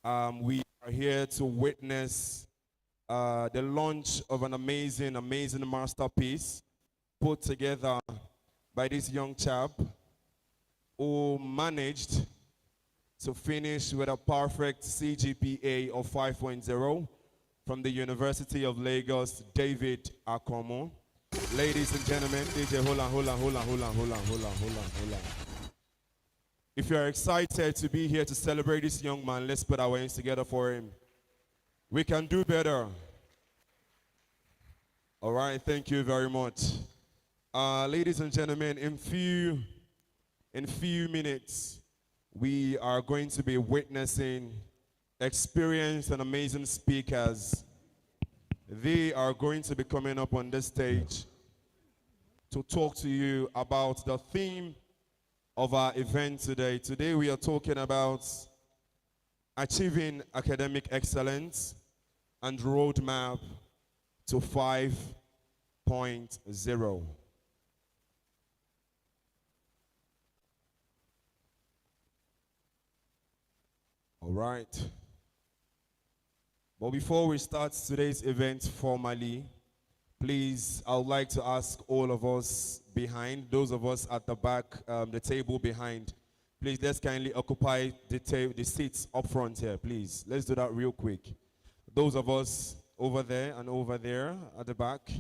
We are here to witness the launch of an amazing, amazing masterpiece put together by this young chap who managed to finish with a perfect CGPA of 5.0 from the University of Lagos, David Akanmu. Ladies and gentlemen, DJ, hold on, hold on, hold on, hold on, hold on, hold on, hold on, hold on. If you are excited to be here to celebrate this young man, let's put our hands together for him. We can do better. All right, thank you very much. Ladies and gentlemen, in few minutes, we are going to be witnessing experienced and amazing speakers. They are going to be coming up on this stage to talk to you about the theme of our event today. Today we are talking about achieving academic excellence and roadmap to 5.0. All right. But before we start today's event formally, please, I would like to ask all of us behind, those of us at the back, the table behind, please let's kindly occupy the seats up front here, please. Let's do that real quick. Those of us over there and over there at the back,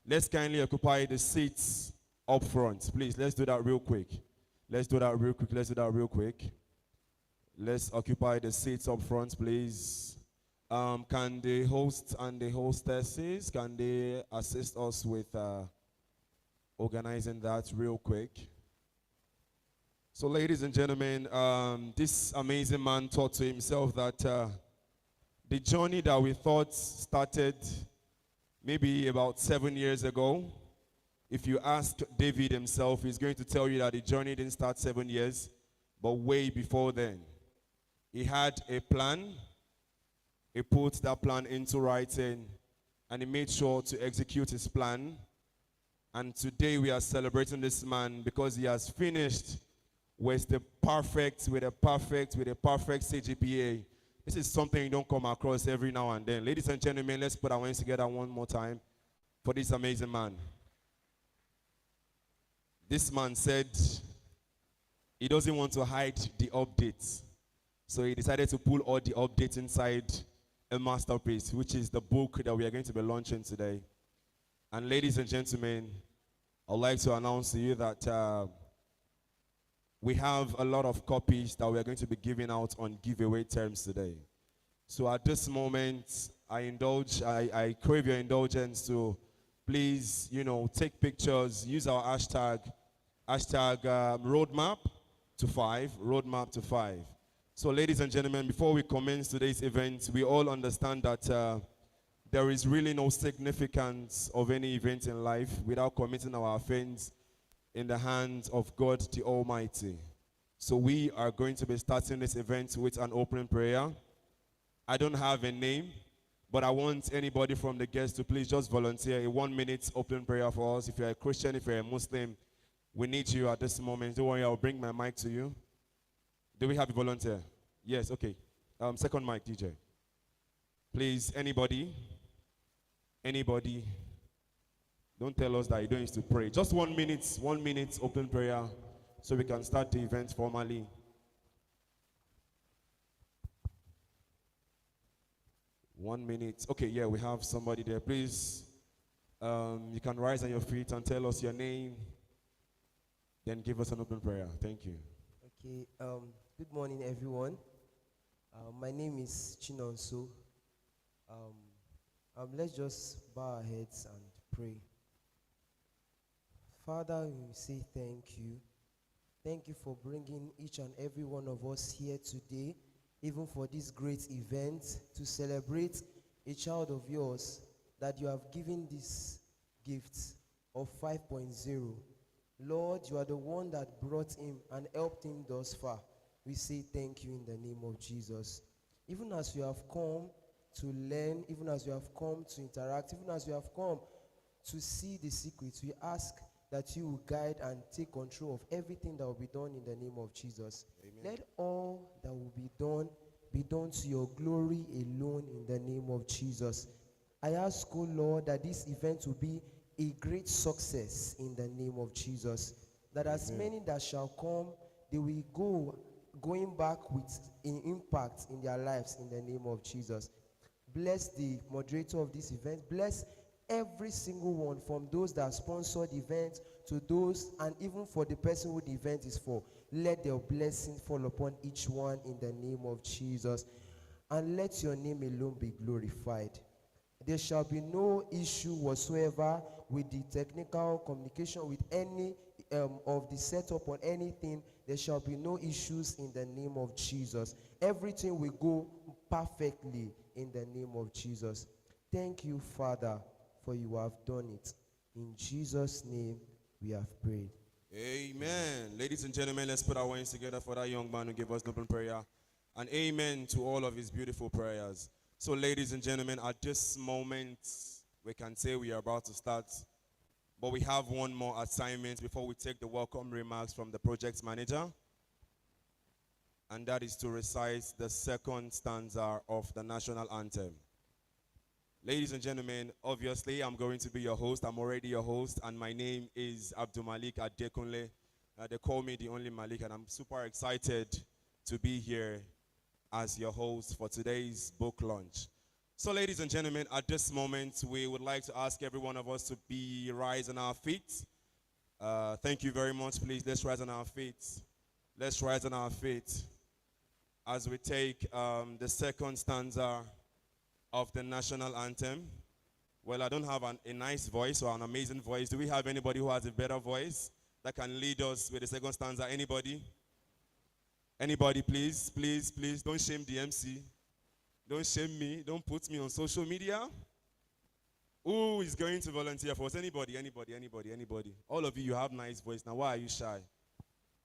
let's kindly occupy the seats up front. Please, let's do that real quick. Let's do that real quick. Let's do that real quick. Let's occupy the seats up front, please. Can the hosts and the hostesses, can they assist us with organizing that real quick? So ladies and gentlemen, this amazing man thought to himself that the journey that we thought started maybe about 7 years ago, if you ask David himself, he's going to tell you that the journey didn't start 7 years, but way before then. He had a plan. He put that plan into writing, and he made sure to execute his plan. And today we are celebrating this man because he has finished with a perfect CGPA. This is something you don't come across every now and then. Ladies and gentlemen, let's put our hands together one more time for this amazing man. This man said he doesn't want to hide the updates. So he decided to pull all the updates inside a masterpiece, which is the book that we are going to be launching today. And ladies and gentlemen, I'd like to announce to you that we have a lot of copies that we are going to be giving out on giveaway terms today. So at this moment, I crave your indulgence to please, take pictures, use our hashtag roadmap to 5. So ladies and gentlemen, before we commence today's event, we all understand that there is really no significance of any event in life without committing our offense in the hands of God the Almighty. So we are going to be starting this event with an opening prayer. I don't have a name, but I want anybody from the guests to please just volunteer a 1 minute opening prayer for us. If you're a Christian, if you're a Muslim, we need you at this moment. Don't worry, I'll bring my mic to you. Do we have a volunteer? Yes, okay. Second mic, DJ. Please, anybody? Don't tell us that you don't need to pray. Just 1 minute open prayer so we can start the event formally. One minute. Okay, yeah, we have somebody there. Please, you can rise on your feet and tell us your name, then give us an open prayer. Thank you. Okay, good morning, everyone. My name is Chinonso. Let's just bow our heads and pray. Father, we say thank you. Thank you for bringing each and every one of us here today, even for this great event, to celebrate a child of yours that you have given this gift of 5.0. Lord, you are the one that brought him and helped him thus far. We say thank you in the name of Jesus. Even as you have come to learn, even as you have come to interact, even as you have come to see the secrets, we ask that you will guide and take control of everything that will be done in the name of Jesus. Amen. Let all that will be done be done to your glory alone in the name of Jesus. I ask, O Lord, that this event will be a great success in the name of Jesus. That as many that shall come, they will going back with an impact in their lives in the name of Jesus. Bless the moderator of this event. Bless every single one, from those that sponsored the event to those, and even for the person who the event is for. Let their blessing fall upon each one in the name of Jesus. And let your name alone be glorified. There shall be no issue whatsoever with the technical communication, with any of the setup or anything. There shall be no issues in the name of Jesus. Everything will go perfectly in the name of Jesus. Thank you, Father, for you have done it. In Jesus' name we have prayed. Amen. Ladies and gentlemen, let's put our hands together for that young man who gave us the open prayer. And amen to all of his beautiful prayers. So, ladies and gentlemen, at this moment, we can say we are about to start. But we have one more assignment before we take the welcome remarks from the project manager. And that is to recite the second stanza of the national anthem. Ladies and gentlemen, obviously, I'm going to be your host. I'm already your host, and my name is Abdul Malik Adekunle. They call me the only Malik, and I'm super excited to be here as your host for today's book launch. So, ladies and gentlemen, at this moment, we would like to ask every one of us to rise on our feet. Thank you very much. Please, let's rise on our feet. Let's rise on our feet as we take the second stanza of the national anthem. Well, I don't have a nice voice or an amazing voice. Do we have anybody who has a better voice that can lead us with the second stanza? Anybody? Anybody, please, please, please, don't shame the MC. Don't shame me. Don't put me on social media. Who is going to volunteer for us? Anybody, anybody, anybody, anybody. All of you have nice voice. Now, why are you shy?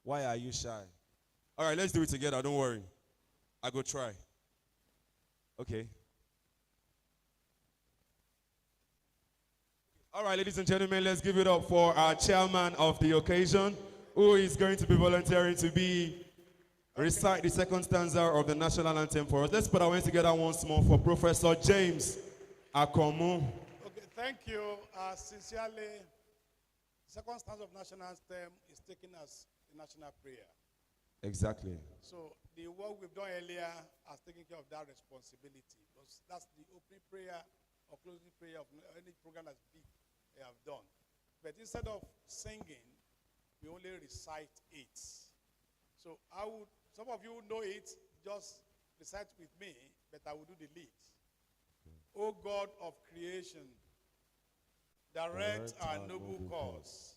Why are you shy? All right, let's do it together. Don't worry. I go try. Okay. All right, ladies and gentlemen, let's give it up for our chairman of the occasion, who is going to be volunteering to recite the second stanza of the national anthem for us. Let's put our hands together once more for Professor James Akanmu. Okay, thank you. Sincerely, the second stanza of national anthem is taken as a national prayer. Exactly. So the work we've done earlier has taken care of that responsibility, because that's the opening prayer or closing prayer of any program that's big they have done. But instead of singing, we only recite it. So some of you know it, just recite with me, but I will do the lead. O God of creation, direct our noble cause,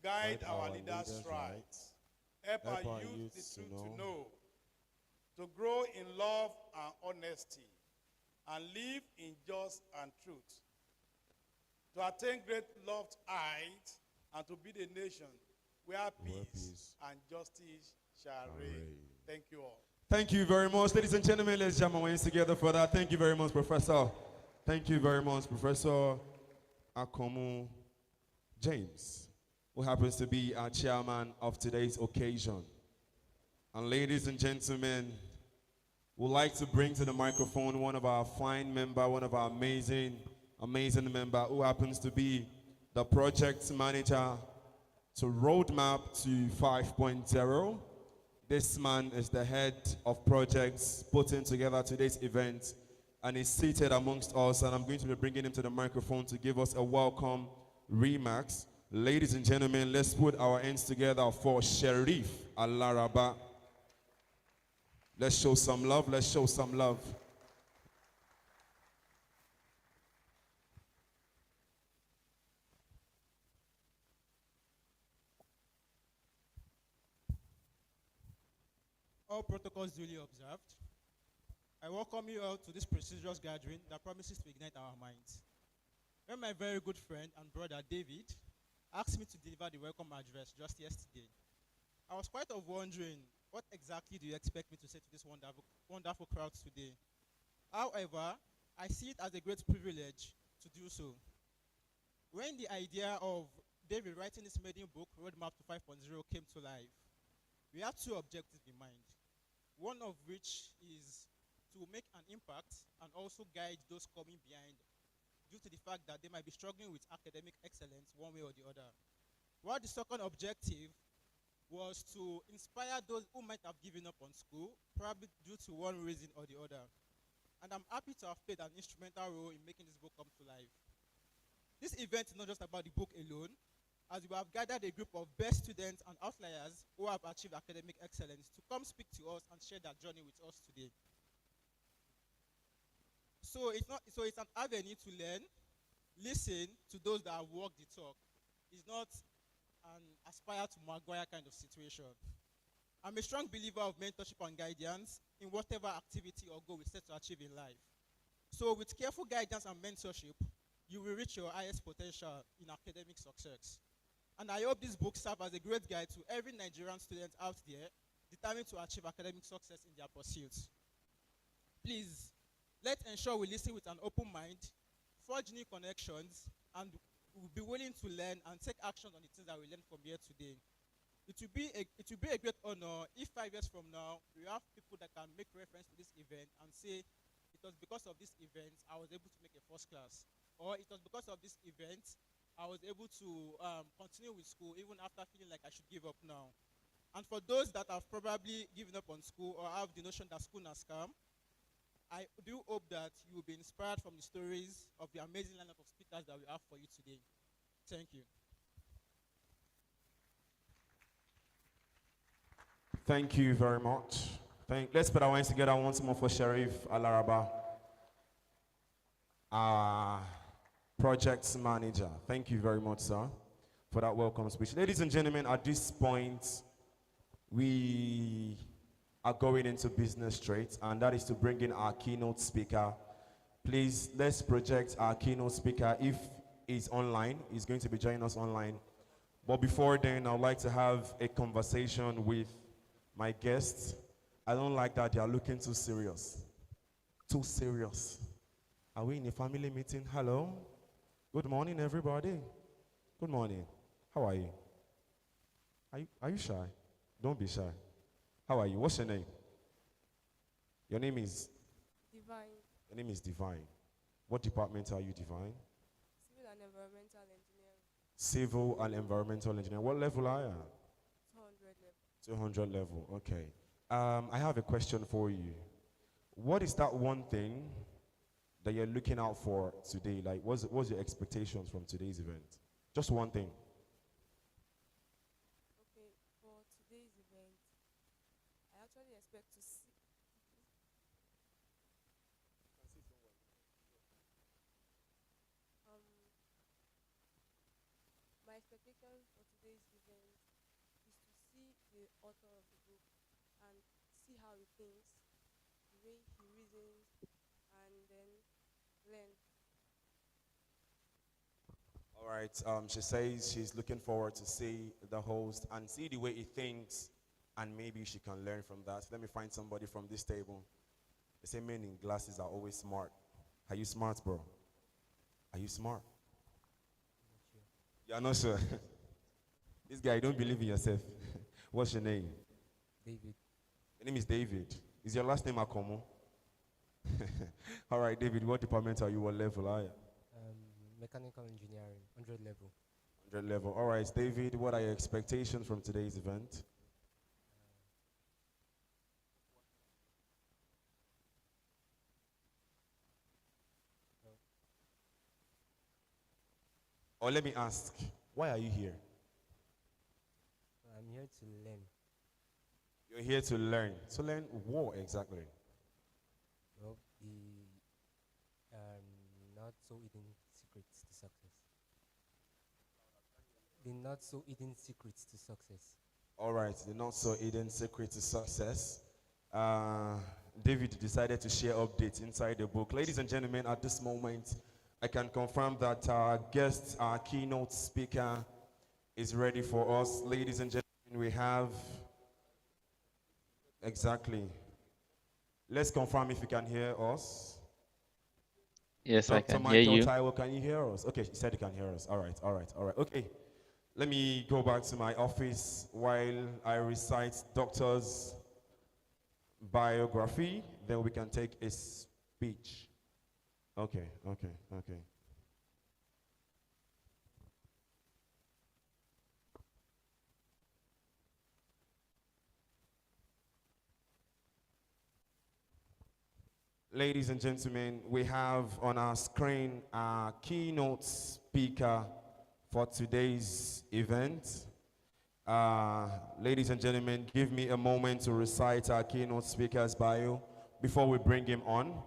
guide our leaders right, help our youth the truth to know, to grow in love and honesty, and live in just and truth, to attain great loved height, and to be the nation where peace and justice shall reign. Thank you all. Thank you very much. Ladies and gentlemen, let's jam our hands together for that. Thank you very much, Professor. Thank you very much, Professor Akanmu James, who happens to be our chairman of today's occasion. And ladies and gentlemen, we'd like to bring to the microphone one of our fine member, one of our amazing member, who happens to be the project manager to Roadmap to 5.0. This man is the head of projects putting together today's event, and he's seated amongst us, and I'm going to be bringing him to the microphone to give us a welcome remarks. Ladies and gentlemen, let's put our hands together for Sheriff Alaraba. Let's show some love. Let's show some love. All protocols duly observed. I welcome you all to this prestigious gathering that promises to ignite our minds. When my very good friend and brother David asked me to deliver the welcome address just yesterday, I was quite of wondering, what exactly do you expect me to say to this wonderful crowd today? However, I see it as a great privilege to do so. When the idea of David writing his maiden book, Roadmap to 5.0, came to life, we had two objectives in mind. one of which is to make an impact and also guide those coming behind due to the fact that they might be struggling with academic excellence one way or the other. While the second objective was to inspire those who might have given up on school, probably due to one reason or the other. And I'm happy to have played an instrumental role in making this book come to life. This event is not just about the book alone, as we have gathered a group of best students and outliers who have achieved academic excellence to come speak to us and share their journey with us today. So it's an avenue to learn, listen to those that have walked the talk. It's not an aspire to Maguire kind of situation. I'm a strong believer of mentorship and guidance in whatever activity or goal we set to achieve in life. So with careful guidance and mentorship, you will reach your highest potential in academic success. And I hope this book serves as a great guide to every Nigerian student out there determined to achieve academic success in their pursuits. Please, let's ensure we listen with an open mind, forge new connections, and we'll be willing to learn and take action on the things that we learned from here today. It will be a great honor if 5 years from now we have people that can make reference to this event and say it was because of this event I was able to make a first class, or it was because of this event I was able to continue with school even after feeling like I should give up now. And for those that have probably given up on school or have the notion that school has come, I do hope that you will be inspired from the stories of the amazing lineup of speakers that we have for you today. Thank you. Thank you very much. Let's put our hands together once more for Sheriff Alaraba, our project manager. Thank you very much, sir, for that welcome speech. Ladies and gentlemen, at this point, we are going into business straight, and that is to bring in our keynote speaker. Please, let's project our keynote speaker. If he's online, he's going to be joining us online. But before then, I'd like to have a conversation with my guests. I don't like that they are looking too serious. Too serious. Are we in a family meeting? Hello? Good morning, everybody. Good morning. How are you? Are you shy? Don't be shy. How are you? What's your name? Your name is? Divine. Your name is Divine. What department are you, Divine? Civil and Environmental Engineering. Civil and Environmental Engineering. What level are you? 200 level. 200 level, okay. I have a question for you. What is that one thing that you're looking out for today? Like, what's your expectations from today's event? Just one thing. Okay, for today's event, I actually expect to see. My expectation for today's event is to see the author of the book and see how he thinks, the way he reasons, and then learn. All right, she says she's looking forward to see the host and see the way he thinks, and maybe she can learn from that. Let me find somebody from this table. They say men in glasses are always smart. Are you smart, bro? Are you smart? You're not sure. This guy, you don't believe in yourself. What's your name? David. Your name is David. Is your last name Akanmu? All right, David, what department are you? What level are you? Mechanical engineering, 100 level. 100 level. All right, David, what are your expectations from today's event? Or let me ask, why are you here? I'm here to learn. You're here to learn. To learn what exactly? Well, the not so hidden secrets to success. The not so hidden secrets to success. All right, the not so hidden secret to success. David decided to share updates inside the book. Ladies and gentlemen, at this moment, I can confirm that our guest, our keynote speaker, is ready for us. Ladies and gentlemen, we have exactly. Let's confirm if you can hear us. Yes, I Dr. can hear Michael you. Taiwo, can you hear us? Okay, he said he can hear us. All right, all right, all right. Okay, let me go back to my office while I recite Doctor's biography, then we can take a speech. Okay, okay, okay. Ladies and gentlemen, we have on our screen our keynote speaker for today's event. Ladies and gentlemen, give me a moment to recite our keynote speaker's bio before we bring him on.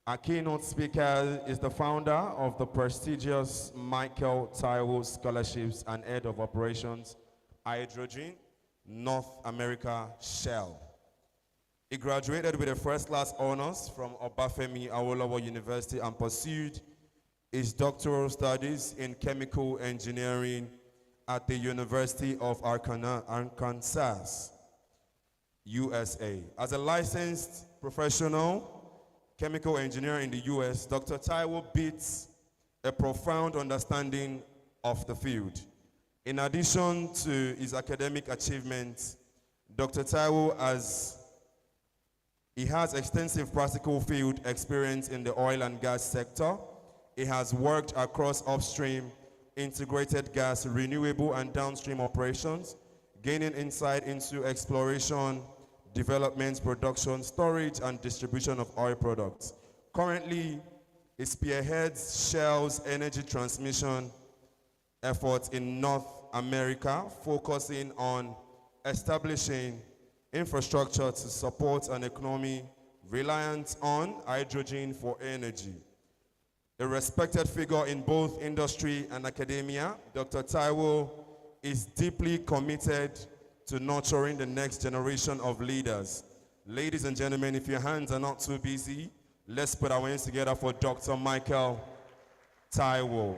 Our keynote speaker is the founder of the prestigious Michael Taiwo Scholarships and Head of Operations, Hydrogen, North America Shell. He graduated with a first-class honors from Obafemi Awolowo University and pursued his doctoral studies in chemical engineering at the University of Arkansas, USA. As a licensed professional chemical engineer in the US, Dr. Taiwo beats a profound understanding of the field. In addition to his academic achievements, Dr. Taiwo has extensive practical field experience in the oil and gas sector. He has worked across upstream, integrated gas, renewable and downstream operations, gaining insight into exploration, development, production, storage, and distribution of oil products. Currently, he spearheads Shell's energy transmission efforts in North America, focusing on establishing infrastructure to support an economy reliant on hydrogen for energy. A respected figure in both industry and academia, Dr. Taiwo is deeply committed to nurturing the next generation of leaders. Ladies and gentlemen, if your hands are not too busy, let's put our hands together for Dr. Michael Taiwo.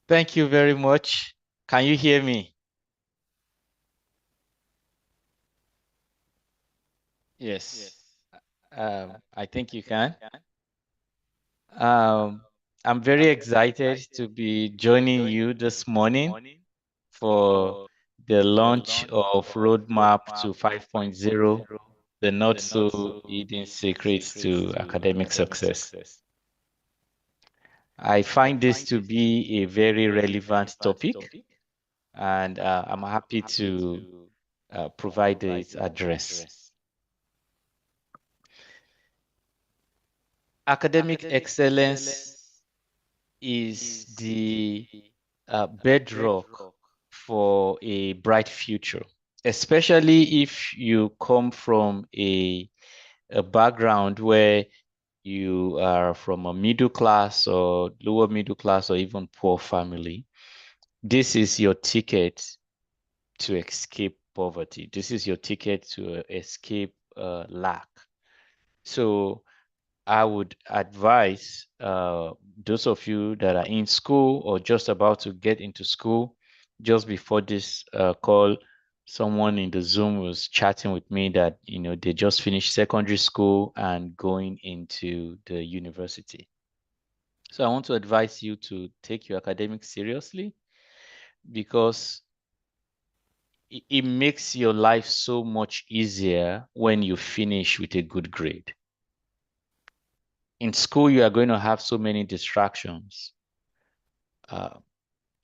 Thank you very much. Can you hear me? Yes. I think you can. I'm very excited to be joining you this morning for the launch of Roadmap to 5.0, the not so hidden secrets to academic success. I find this to be a very relevant topic, and I'm happy to provide this address. Academic excellence is the bedrock for a bright future, especially if you come from a background where you are from a middle class or lower middle class or even poor family. This is your ticket to escape poverty. This is your ticket to escape lack. So I would advise those of you that are in school or just about to get into school. Just before this call, someone in the Zoom was chatting with me that, you know, they just finished secondary school and going into the university. So I want to advise you to take your academics seriously, because it makes your life so much easier when you finish with a good grade. In school, you are going to have so many distractions.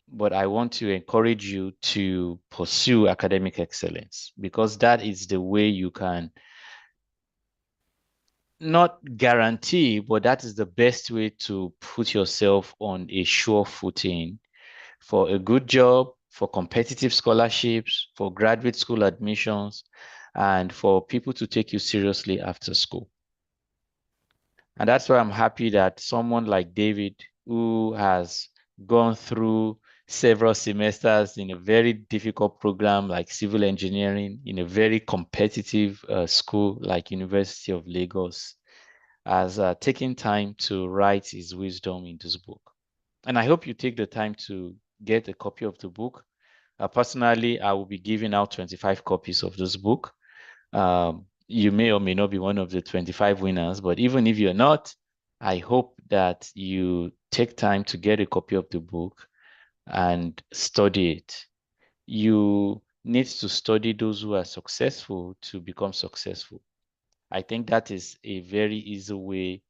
But I want to encourage you to pursue academic excellence, because that is the way you can not guarantee, but that is the best way to put yourself on a sure footing for a good job, for competitive scholarships, for graduate school admissions, and for people to take you seriously after school. And that's why I'm happy that someone like David, who has gone through several semesters in a very difficult program like civil engineering, in a very competitive school like University of Lagos, has taken time to write his wisdom in this book. And I hope you take the time to get a copy of the book. Personally, I will be giving out 25 copies of this book. You may or may not be one of the 25 winners, but even if you're not, I hope that you take time to get a copy of the book and study it. You needs to study those who are successful to become successful. I think that is a very easy way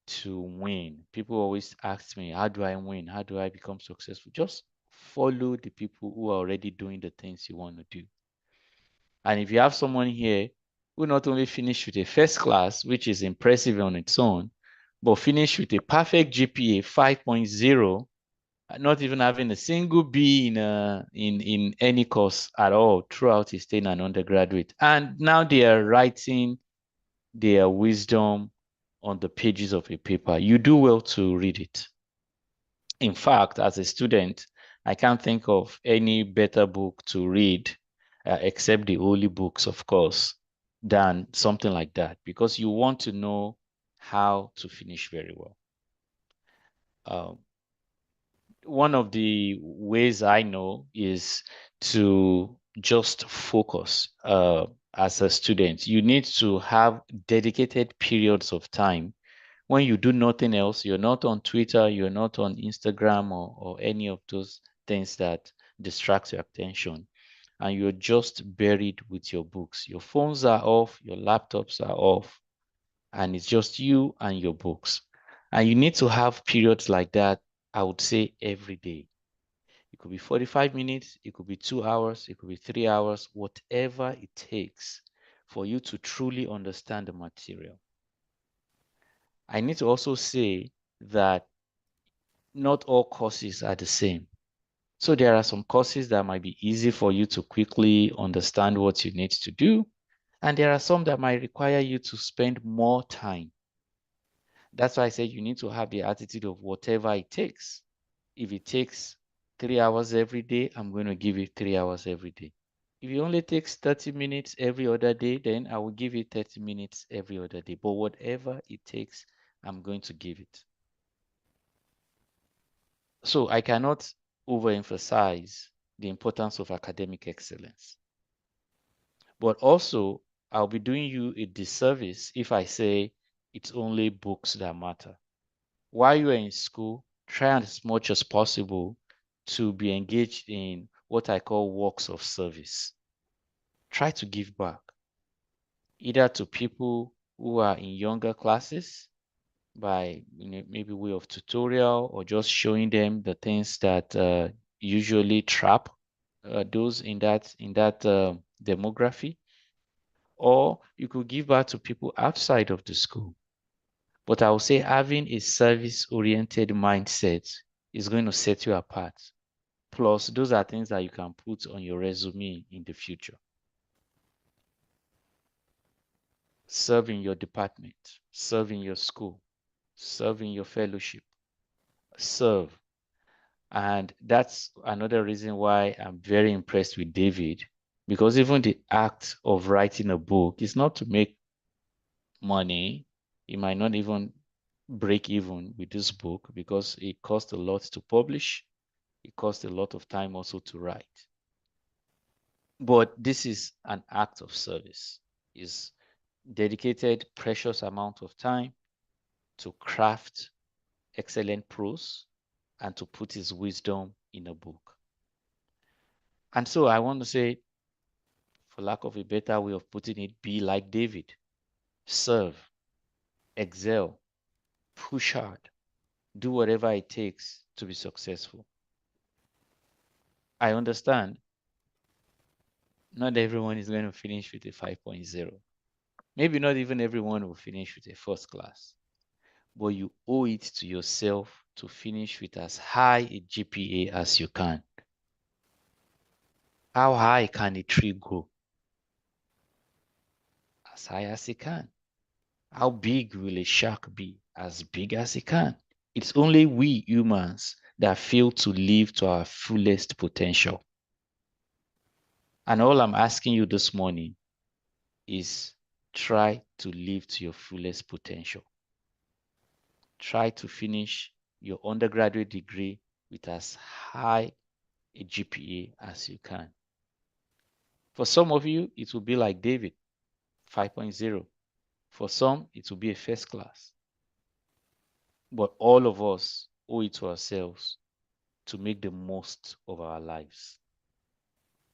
to win. People always ask me, how do I win? How do I become successful? Just follow the people who are already doing the things you want to do. And if you have someone here who not only finished with a first class, which is impressive on its own, but finished with a perfect GPA 5.0, not even having a single B in any course at all throughout his stay an undergraduate. And now they are writing their wisdom on the pages of a paper. You do well to read it. In fact, as a student, I can't think of any better book to read, except the holy books, of course, than something like that, because you want to know how to finish very well. One of the ways I know is to just focus as a student. You need to have dedicated periods of time when you do nothing else. You're not on Twitter, you're not on Instagram or any of those things that distract your attention. And you're just buried with your books. Your phones are off, your laptops are off, and it's just you and your books. And you need to have periods like that, I would say, every day. It could be 45 minutes, it could be 2 hours, it could be 3 hours, whatever it takes for you to truly understand the material. I need to also say that not all courses are the same. So there are some courses that might be easy for you to quickly understand what you need to do. And there are some that might require you to spend more time. That's why I said you need to have the attitude of whatever it takes. If it takes 3 hours every day, I'm going to give it 3 hours every day. If it only takes 30 minutes every other day, then I will give it 30 minutes every other day. But whatever it takes, I'm going to give it. So I cannot overemphasize the importance of academic excellence. But also, I'll be doing you a disservice if I say it's only books that matter. While you are in school, try as much as possible to be engaged in what I call works of service. Try to give back, either to people who are in younger classes by maybe way of tutorial or just showing them the things that usually trap those in that demography, or you could give back to people outside of the school. But I would say having a service-oriented mindset is going to set you apart. Plus, those are things that you can put on your resume in the future. Serve in your department, serve in your school, serve in your fellowship, serve. And that's another reason why I'm very impressed with David, because even the act of writing a book is not to make money. He might not even break even with this book because it costs a lot to publish. It costs a lot of time also to write. But this is an act of service. Is dedicated precious amount of time to craft excellent prose and to put his wisdom in a book. And so I want to say, for lack of a better way of putting it, be like David. Serve, excel, push hard, do whatever it takes to be successful. I understand not everyone is going to finish with a 5.0. Maybe not even everyone will finish with a first class. But you owe it to yourself to finish with as high a GPA as you can. How high can a tree grow? As high as it can. How big will a shark be? As big as it can. It's only we humans that fail to live to our fullest potential. And all I'm asking you this morning is try to live to your fullest potential. Try to finish your undergraduate degree with as high a GPA as you can. For some of you, it will be like David, 5.0. For some, it will be a first class. But all of us owe it to ourselves to make the most of our lives.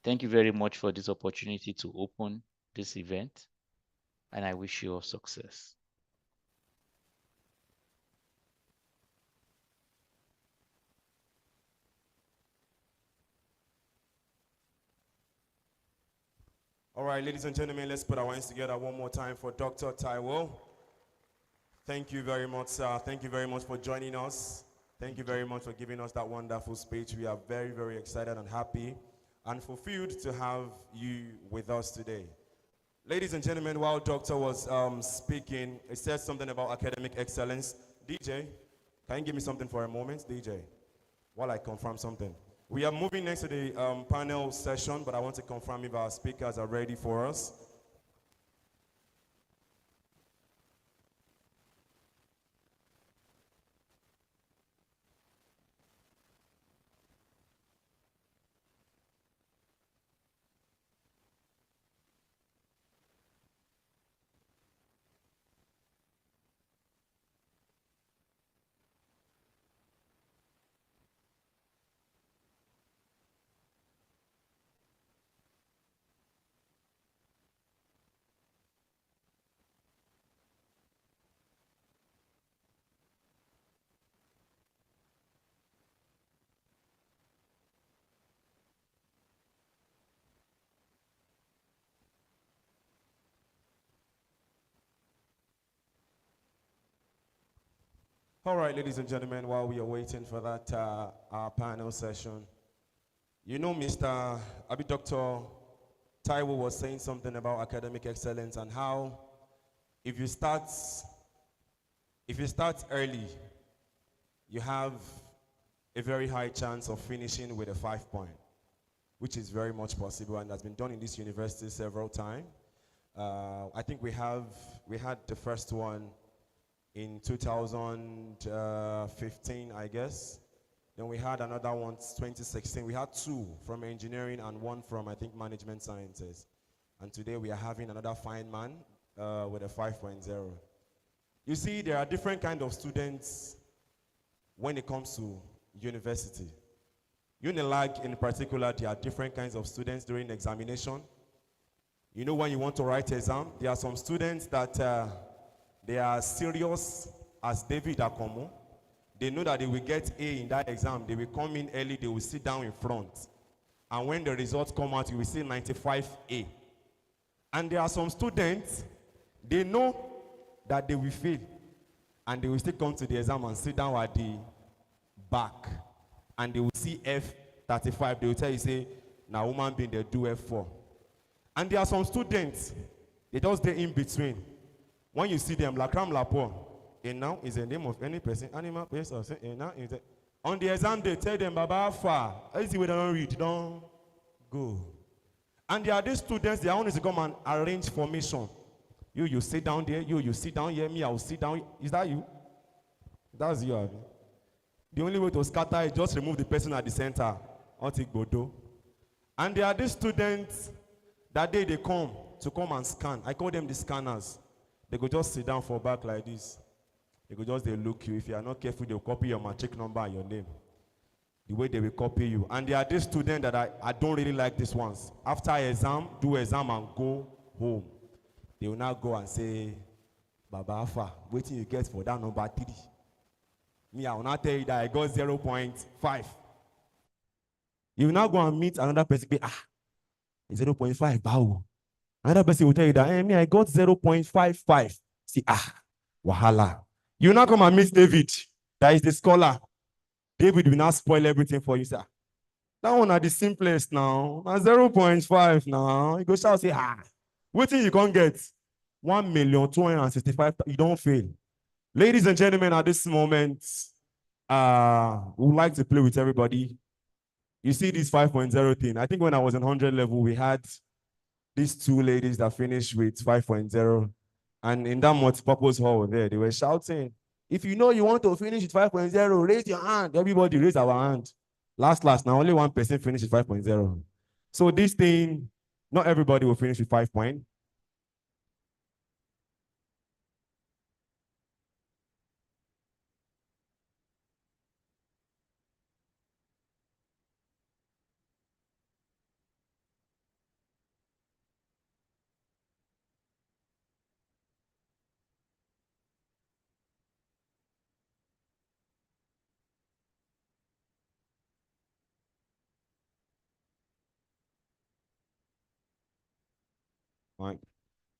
Thank you very much for this opportunity to open this event, and I wish you all success. All right, ladies and gentlemen, let's put our hands together one more time for Dr. Taiwo. Thank you very much, sir. Thank you very much for joining us. Thank you very much for giving us that wonderful speech. We are very, very excited and happy and fulfilled to have you with us today. Ladies and gentlemen, while Doctor was speaking, he said something about academic excellence. DJ, can you give me something for a moment, DJ, while I confirm something? We are moving next to the panel session, but I want to confirm if our speakers are ready for us. All right, ladies and gentlemen, while we are waiting for that our panel session, you know, Dr. Taiwo was saying something about academic excellence and how if you start early, you have a very high chance of finishing with a 5 point, which is very much possible and has been done in this university several times. I think we had the first one in 2015, I guess. Then we had another one, 2016. We had two from engineering and one from, I think, management sciences. And today we are having another fine man with a 5.0. You see, there are different kinds of students when it comes to university. Unilag in particular, there are different kinds of students during examination. You know, when you want to write exam, there are some students that they are serious as David Akanmu. They know that they will get A in that exam. They will come in early, they will sit down in front. And when the results come out, you will see 95A. And there are some students, they know that they will fail. And they will still come to the exam and sit down at the back. And they will see F35. They will tell you, say, now woman being they do F4. And there are some students, they just stay in between. When you see them, Lakram Lapo, and now is the name of any person, animal, place, or say, and now is the, on the exam, they tell them, Baba, far. I see we don't read, don't go. And there are these students, they are only to come and arrange formation. You sit down there, you sit down here, me, I will sit down. Is that you? That's you, Abi. The only way to scatter is just remove the person at the center. And there are these students, that day they come to come and scan. I call them the scanners. They go just sit down for back like this. They go just they look you. If you are not careful, they'll copy your matric number and your name. The way they will copy you. And there are these students that I don't really like these ones. After exam, do exam and go home. They will now go and say, Baba Alpha, wait till you get for that number 3. Me, I will not tell you that I got 0.5. You will now go and meet another person. 0.5, bow. Another person will tell you that, me, I got 0.55. See, wahala. You now come and meet David. That is the scholar. David will now spoil everything for you, sir. That one are the simplest now. 0.5 now. You go shout, say, what thing you can't get? 1,265,000. You don't fail. Ladies and gentlemen, at this moment, we would like to play with everybody. You see this 5.0 thing. I think when I was in 100 level, we had these two ladies that finished with 5.0. And in that multi-purpose hall there, they were shouting, if you know you want to finish with 5.0, raise your hand. Everybody raise our hand. Last, now only one person finished with 5.0. So this thing, not everybody will finish with 5 point.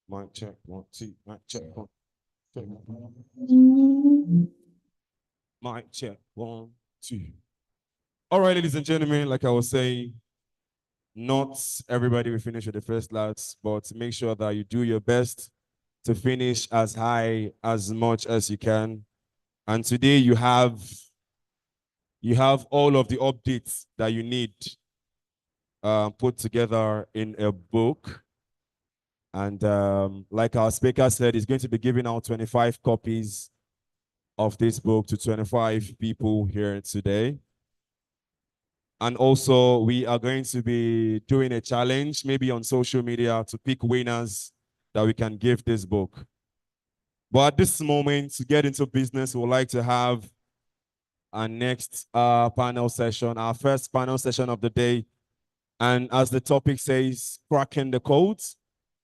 Mic check, 1, 2, mic check, 1, 2. Mic check, 1, 2. All right, ladies and gentlemen, like I was saying, not everybody will finish with the first class, but make sure that you do your best to finish as high as much as you can. And today you have all of the updates that you need put together in a book. And like our speaker said, he's going to be giving out 25 copies of this book to 25 people here today. And also, we are going to be doing a challenge, maybe on social media, to pick winners that we can give this book. But at this moment, to get into business, we would like to have our next panel session, our first panel session of the day. And as the topic says, cracking the codes,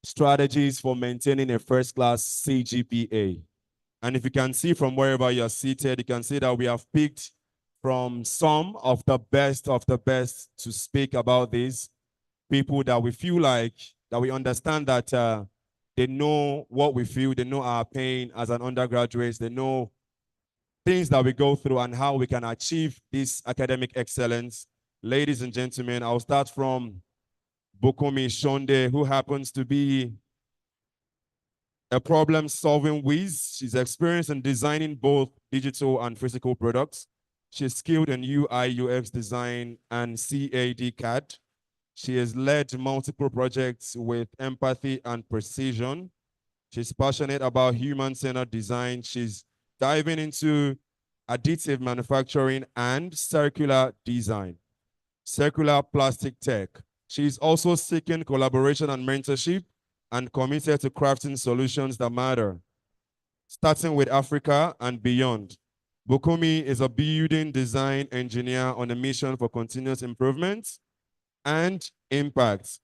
strategies for maintaining a first-class CGPA. And if you can see from wherever you're seated, you can see that we have picked from some of the best to speak about this. People that we feel like, that we understand that they know what we feel, they know our pain as an undergraduate, they know things that we go through and how we can achieve this academic excellence. Ladies and gentlemen, I'll start from Bukomi Shonde, who happens to be a problem-solving whiz. She's experienced in designing both digital and physical products. She's skilled in UI, UX design and CAD. She has led multiple projects with empathy and precision. She's passionate about human-centered design. She's diving into additive manufacturing and circular design, circular plastic tech. She's also seeking collaboration and mentorship and committed to crafting solutions that matter, starting with Africa and beyond. Bukumi is a building design engineer on a mission for continuous improvement and impact.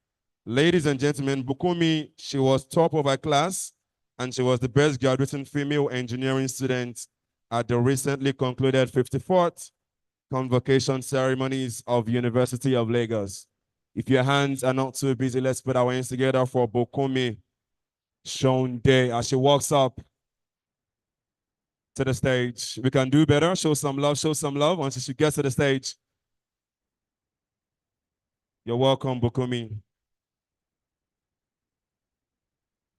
Ladies and gentlemen, Bukumi, she was top of her class and she was the best graduating female engineering student at the recently concluded 54th convocation ceremonies of University of Lagos. If your hands are not too busy, let's put our hands together for Bukumi Shonde as she walks up to the stage. We can do better. Show some love once she gets to the stage. You're welcome, Bukumi.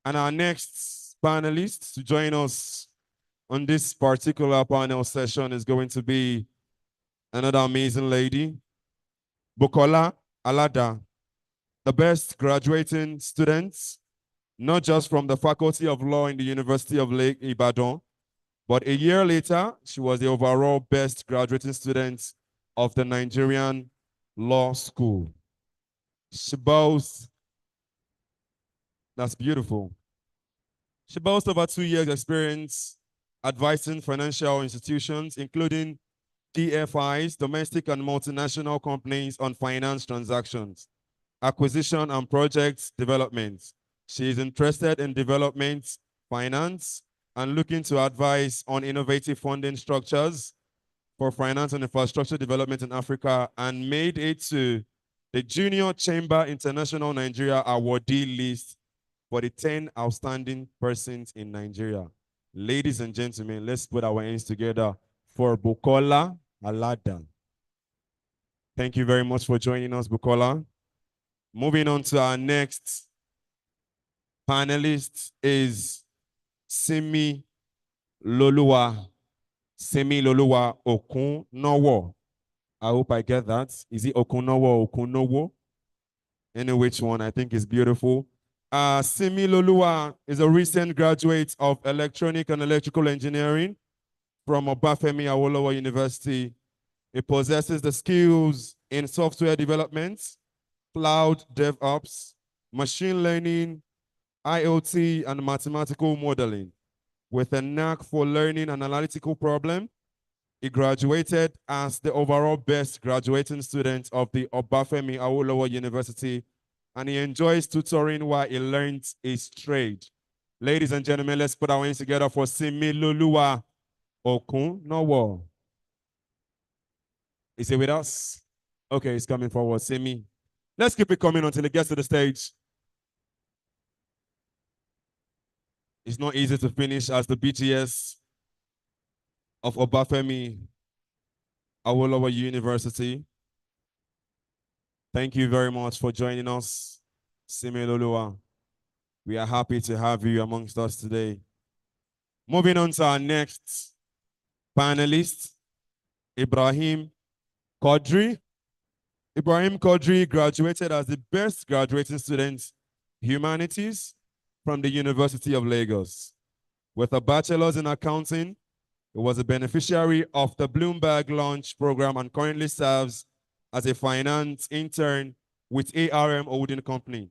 And our next panelist to join us on this particular panel session is going to be another amazing lady, Bukola Alada, the best graduating students, not just from the Faculty of Law in the University of Lake Ibadan, but a year later, she was the overall best graduating student of the Nigerian Law School. She boasts, that's beautiful. She boasts over 2 years experience advising financial institutions, including DFIs, domestic and multinational companies on finance transactions, acquisition and project development. She is interested in development, finance, and looking to advise on innovative funding structures for finance and infrastructure development in Africa, and made it to the Junior Chamber International Nigeria awardee list for the 10 outstanding persons in Nigeria. Ladies and gentlemen, let's put our hands together for Bukola Alada. Thank you very much for joining us, Bukola. Moving on to our next panelist is Simi Loluwa. Simi Loluwa Okunowo. I hope I get that. Is it Okunowo or Okunowo? Any which one, I think is beautiful. Simi Loluwa is a recent graduate of electronic and electrical engineering from Obafemi Awolowo University. He possesses the skills in software development, cloud DevOps, machine learning, IoT, and mathematical modeling. With a knack for learning an analytical problem, he graduated as the overall best graduating student of the Obafemi Awolowo University, and he enjoys tutoring while he learns his trade. Ladies and gentlemen, let's put our hands together for Simi Loluwa Okunowo. Is he with us? Okay, he's coming forward. Simi. Let's keep it coming until he gets to the stage. It's not easy to finish as the BGS of Obafemi Awolowo University. Thank you very much for joining us, Similolua. We are happy to have you amongst us today. Moving on to our next panelist, Ibrahim Kodri. Ibrahim Kodri graduated as the best graduating student, humanities, from the University of Lagos. With a bachelor's in accounting, he was a beneficiary of the Bloomberg Launch Program and currently serves as a finance intern with ARM Holding Company.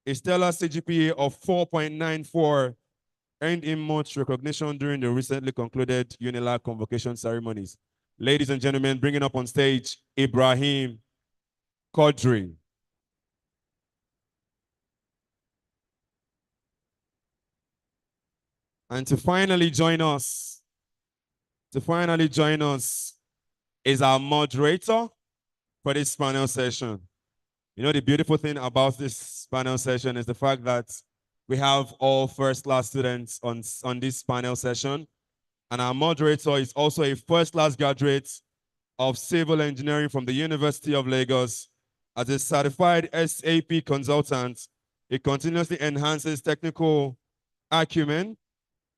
A stellar CGPA of 4.94 earned him much recognition during the recently concluded Unilag convocation ceremonies. Ladies and gentlemen, bringing up on stage, Ibrahim Kodri. And to finally join us is our moderator for this panel session. You know, the beautiful thing about this panel session is the fact that we have all first-class students on this panel session. And our moderator is also a first-class graduate of civil engineering from the University of Lagos. As a certified SAP consultant, he continuously enhances technical acumen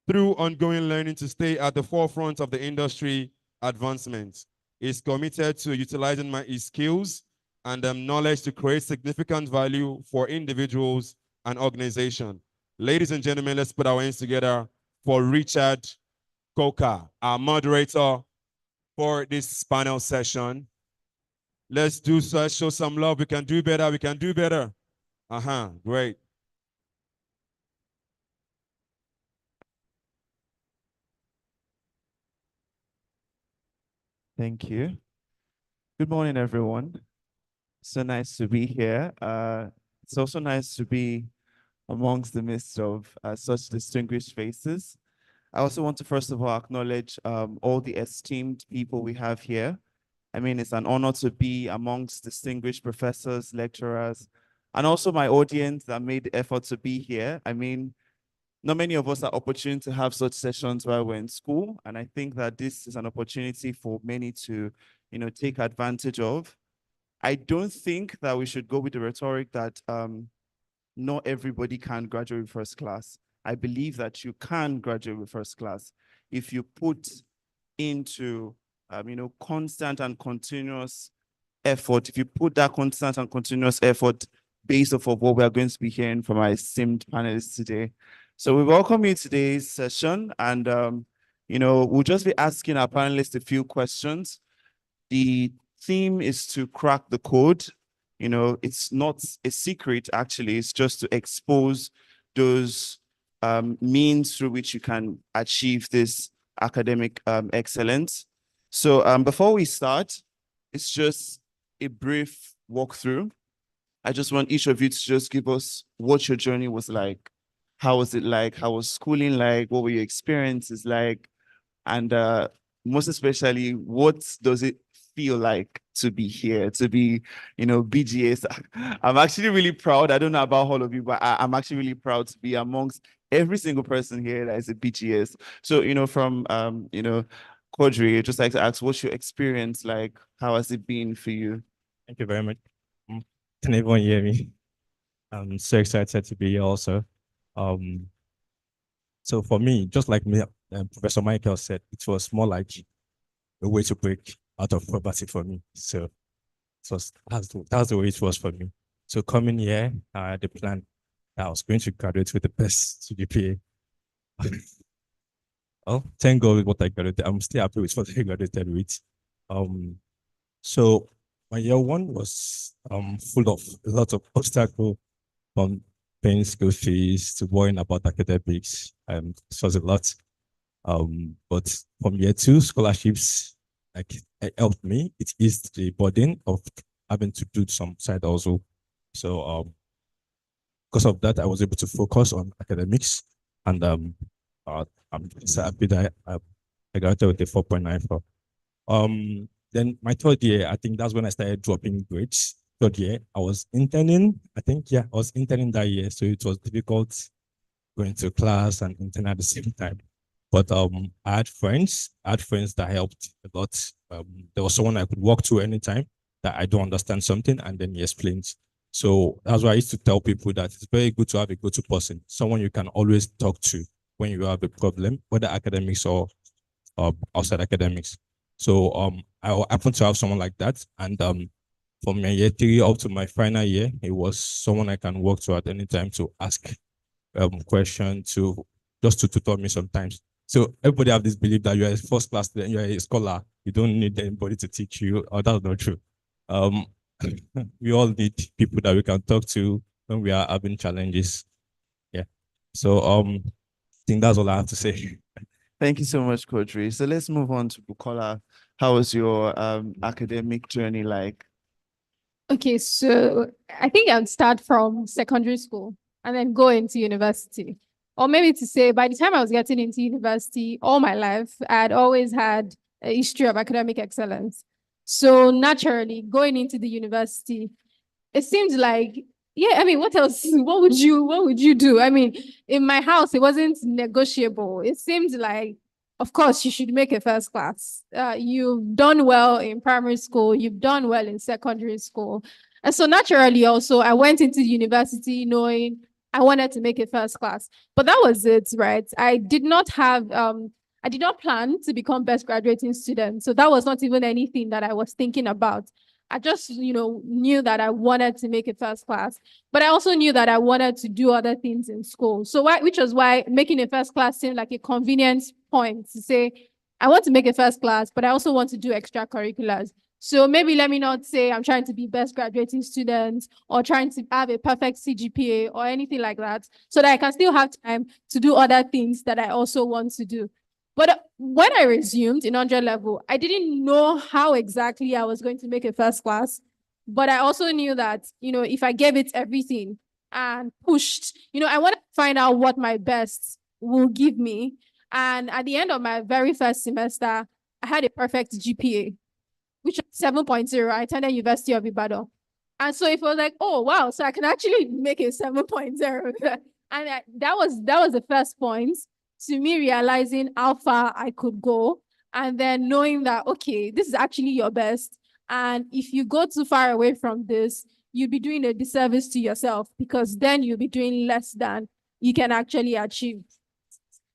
through ongoing learning to stay at the forefront of the industry advancement. He's committed to utilizing his skills and knowledge to create significant value for individuals and organizations. Ladies and gentlemen, let's put our hands together for Richard Coker, our moderator for this panel session. Let's show some love. We can do better. We can do better. Great. Thank you. Good morning, everyone. So nice to be here. It's also nice to be amongst the midst of such distinguished faces. I also want to first of all acknowledge all the esteemed people we have here. I mean, it's an honor to be amongst distinguished professors, lecturers, and also my audience that made the effort to be here. I mean, not many of us are opportune to have such sessions while we're in school. And I think that this is an opportunity for many to, take advantage of. I don't think that we should go with the rhetoric that not everybody can graduate with first class. I believe that you can graduate with first class if you put into, constant and continuous effort. If you put that constant and continuous effort based off of what we are going to be hearing from our esteemed panelists today. So we welcome you to today's session, and we'll just be asking our panelists a few questions. The theme is to crack the code. It's not a secret, actually. It's just to expose those means through which you can achieve this academic excellence. So before we start, it's just a brief walkthrough. I just want each of you to just give us what your journey was like. How was it like? How was schooling like? What were your experiences like? And most especially, what does it feel like to be here, to be, BGS? I'm actually really proud. I don't know about all of you, but I'm actually really proud to be amongst every single person here that is a BGS. So, from, Kodri, I'd just like to ask, what's your experience like? How has it been for you? Thank you very much. Can everyone hear me? I'm so excited to be here also. So for me, just like me, Professor Michael said, it was more like a way to break out of poverty for me. So that's the way it was for me. So coming here, I had the plan that I was going to graduate with the best GPA. Oh, thank God with what I graduated. I'm still happy with what I graduated with. So my year one was full of a lot of obstacles, from paying school fees to worrying about academics. It was a lot. But from year two, scholarships it helped me. It eased the burden of having to do some side also. So because of that, I was able to focus on academics, and I'm so happy that I graduated with a 4.94. Then my third year, I think that's when I started dropping grades. Third year, I was interning. I was interning that year, so it was difficult going to class and internet at the same time. But I had friends that helped a lot. There was someone I could walk to anytime that I don't understand something, and then he explains. So that's why I used to tell people that it's very good to have a go-to person, someone you can always talk to when you have a problem, whether academics or outside academics. So I happen to have someone like that, and from my year 3 up to my final year, it was someone I can walk to at any time to ask question, to just to tutor me sometimes. So everybody have this belief that you're a first class student, you're a scholar, you don't need anybody to teach you. Oh, that's not true. We all need people that we can talk to when we are having challenges. Yeah. So I think that's all I have to say. Thank you so much, Coach Ray. So let's move on to Bukola. How was your academic journey like? Okay, so I think I'd start from secondary school and then go into university. Or maybe to say, by the time I was getting into university, all my life, I had always had a history of academic excellence. So naturally, going into the university, it seems like, yeah, I mean, what else? What would you do? I mean, in my house, it wasn't negotiable. It seemed like, of course, you should make a first class. You've done well in primary school. You've done well in secondary school. And so naturally also, I went into university knowing I wanted to make a first class. But that was it, right? I did not plan to become best graduating student. So that was not even anything that I was thinking about. I just, knew that I wanted to make it first class, but I also knew that I wanted to do other things in school. So which was why making a first class seemed like a convenient point to say, I want to make a first class, but I also want to do extracurriculars. So maybe let me not say I'm trying to be best graduating student or trying to have a perfect CGPA or anything like that, so that I can still have time to do other things that I also want to do. But when I resumed in 100 level, I didn't know how exactly I was going to make a first class. But I also knew that, if I gave it everything and pushed, I wanted to find out what my best will give me. And at the end of my very first semester, I had a perfect GPA, which was 7.0. I attended University of Ibadan. And so it was like, oh, wow, so I can actually make a 7.0. And that was the first point to me realizing how far I could go, and then knowing that, okay, this is actually your best. And if you go too far away from this, you'll be doing a disservice to yourself, because then you'll be doing less than you can actually achieve.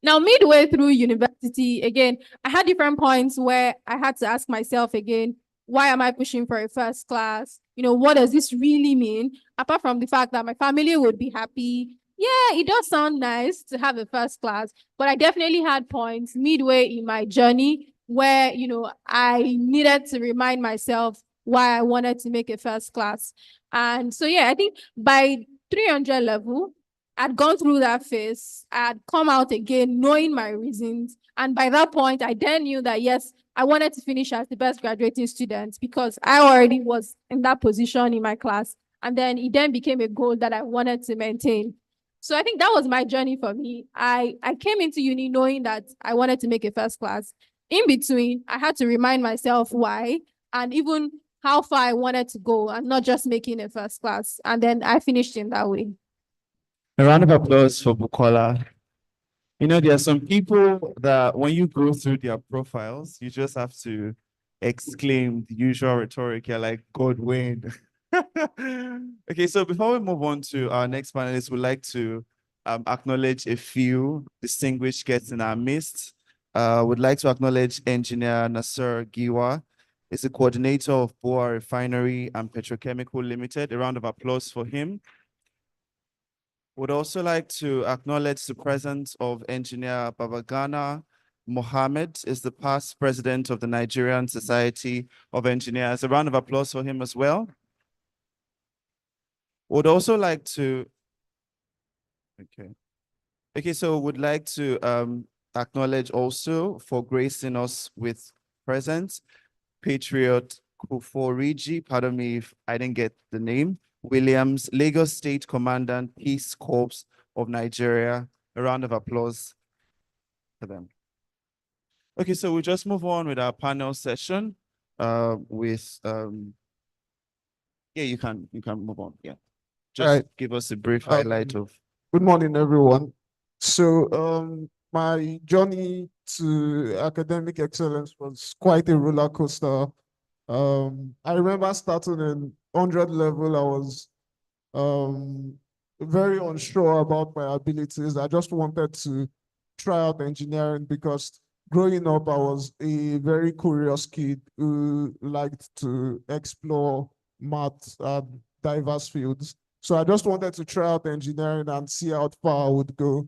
Now, midway through university, again, I had different points where I had to ask myself again, why am I pushing for a first class? What does this really mean? Apart from the fact that my family would be happy, yeah, it does sound nice to have a first class, but I definitely had points midway in my journey where, I needed to remind myself why I wanted to make a first class. And so, yeah, I think by 300 level, I'd gone through that phase. I'd come out again knowing my reasons. And by that point, I then knew that, yes, I wanted to finish as the best graduating student, because I already was in that position in my class. And then it then became a goal that I wanted to maintain. So I think that was my journey for me. I came into uni knowing that I wanted to make a first class. In between, I had to remind myself why, and even how far I wanted to go, and not just making a first class. And then I finished in that way. A round of applause for Bukola. There are some people that when you go through their profiles, you just have to exclaim the usual rhetoric. You're like, God win. Okay, so before we move on to our next panelist, we'd like to acknowledge a few distinguished guests in our midst. Would like to acknowledge Engineer Nasser Giwa. He's the coordinator of Boa Refinery and Petrochemical Limited. A round of applause for him. Would also like to acknowledge the presence of Engineer Babagana Mohammed, is the past president of the Nigerian Society of Engineers. A round of applause for him as well. Would also like to, so would like to acknowledge also, for gracing us with presence, Patriot Kuforiji, pardon me if I didn't get the name, Williams, Lagos State Commandant, Peace Corps of Nigeria. A round of applause for them. Okay, so we'll just move on with our panel session with, you can move on, yeah. Just give us a brief highlight of. Good morning, everyone. So my journey to academic excellence was quite a roller coaster. I remember starting in 100 level. I was um, very unsure about my abilities. I just wanted to try out engineering because growing up, I was a very curious kid who liked to explore math and diverse fields. So I just wanted to try out engineering and see how far I would go.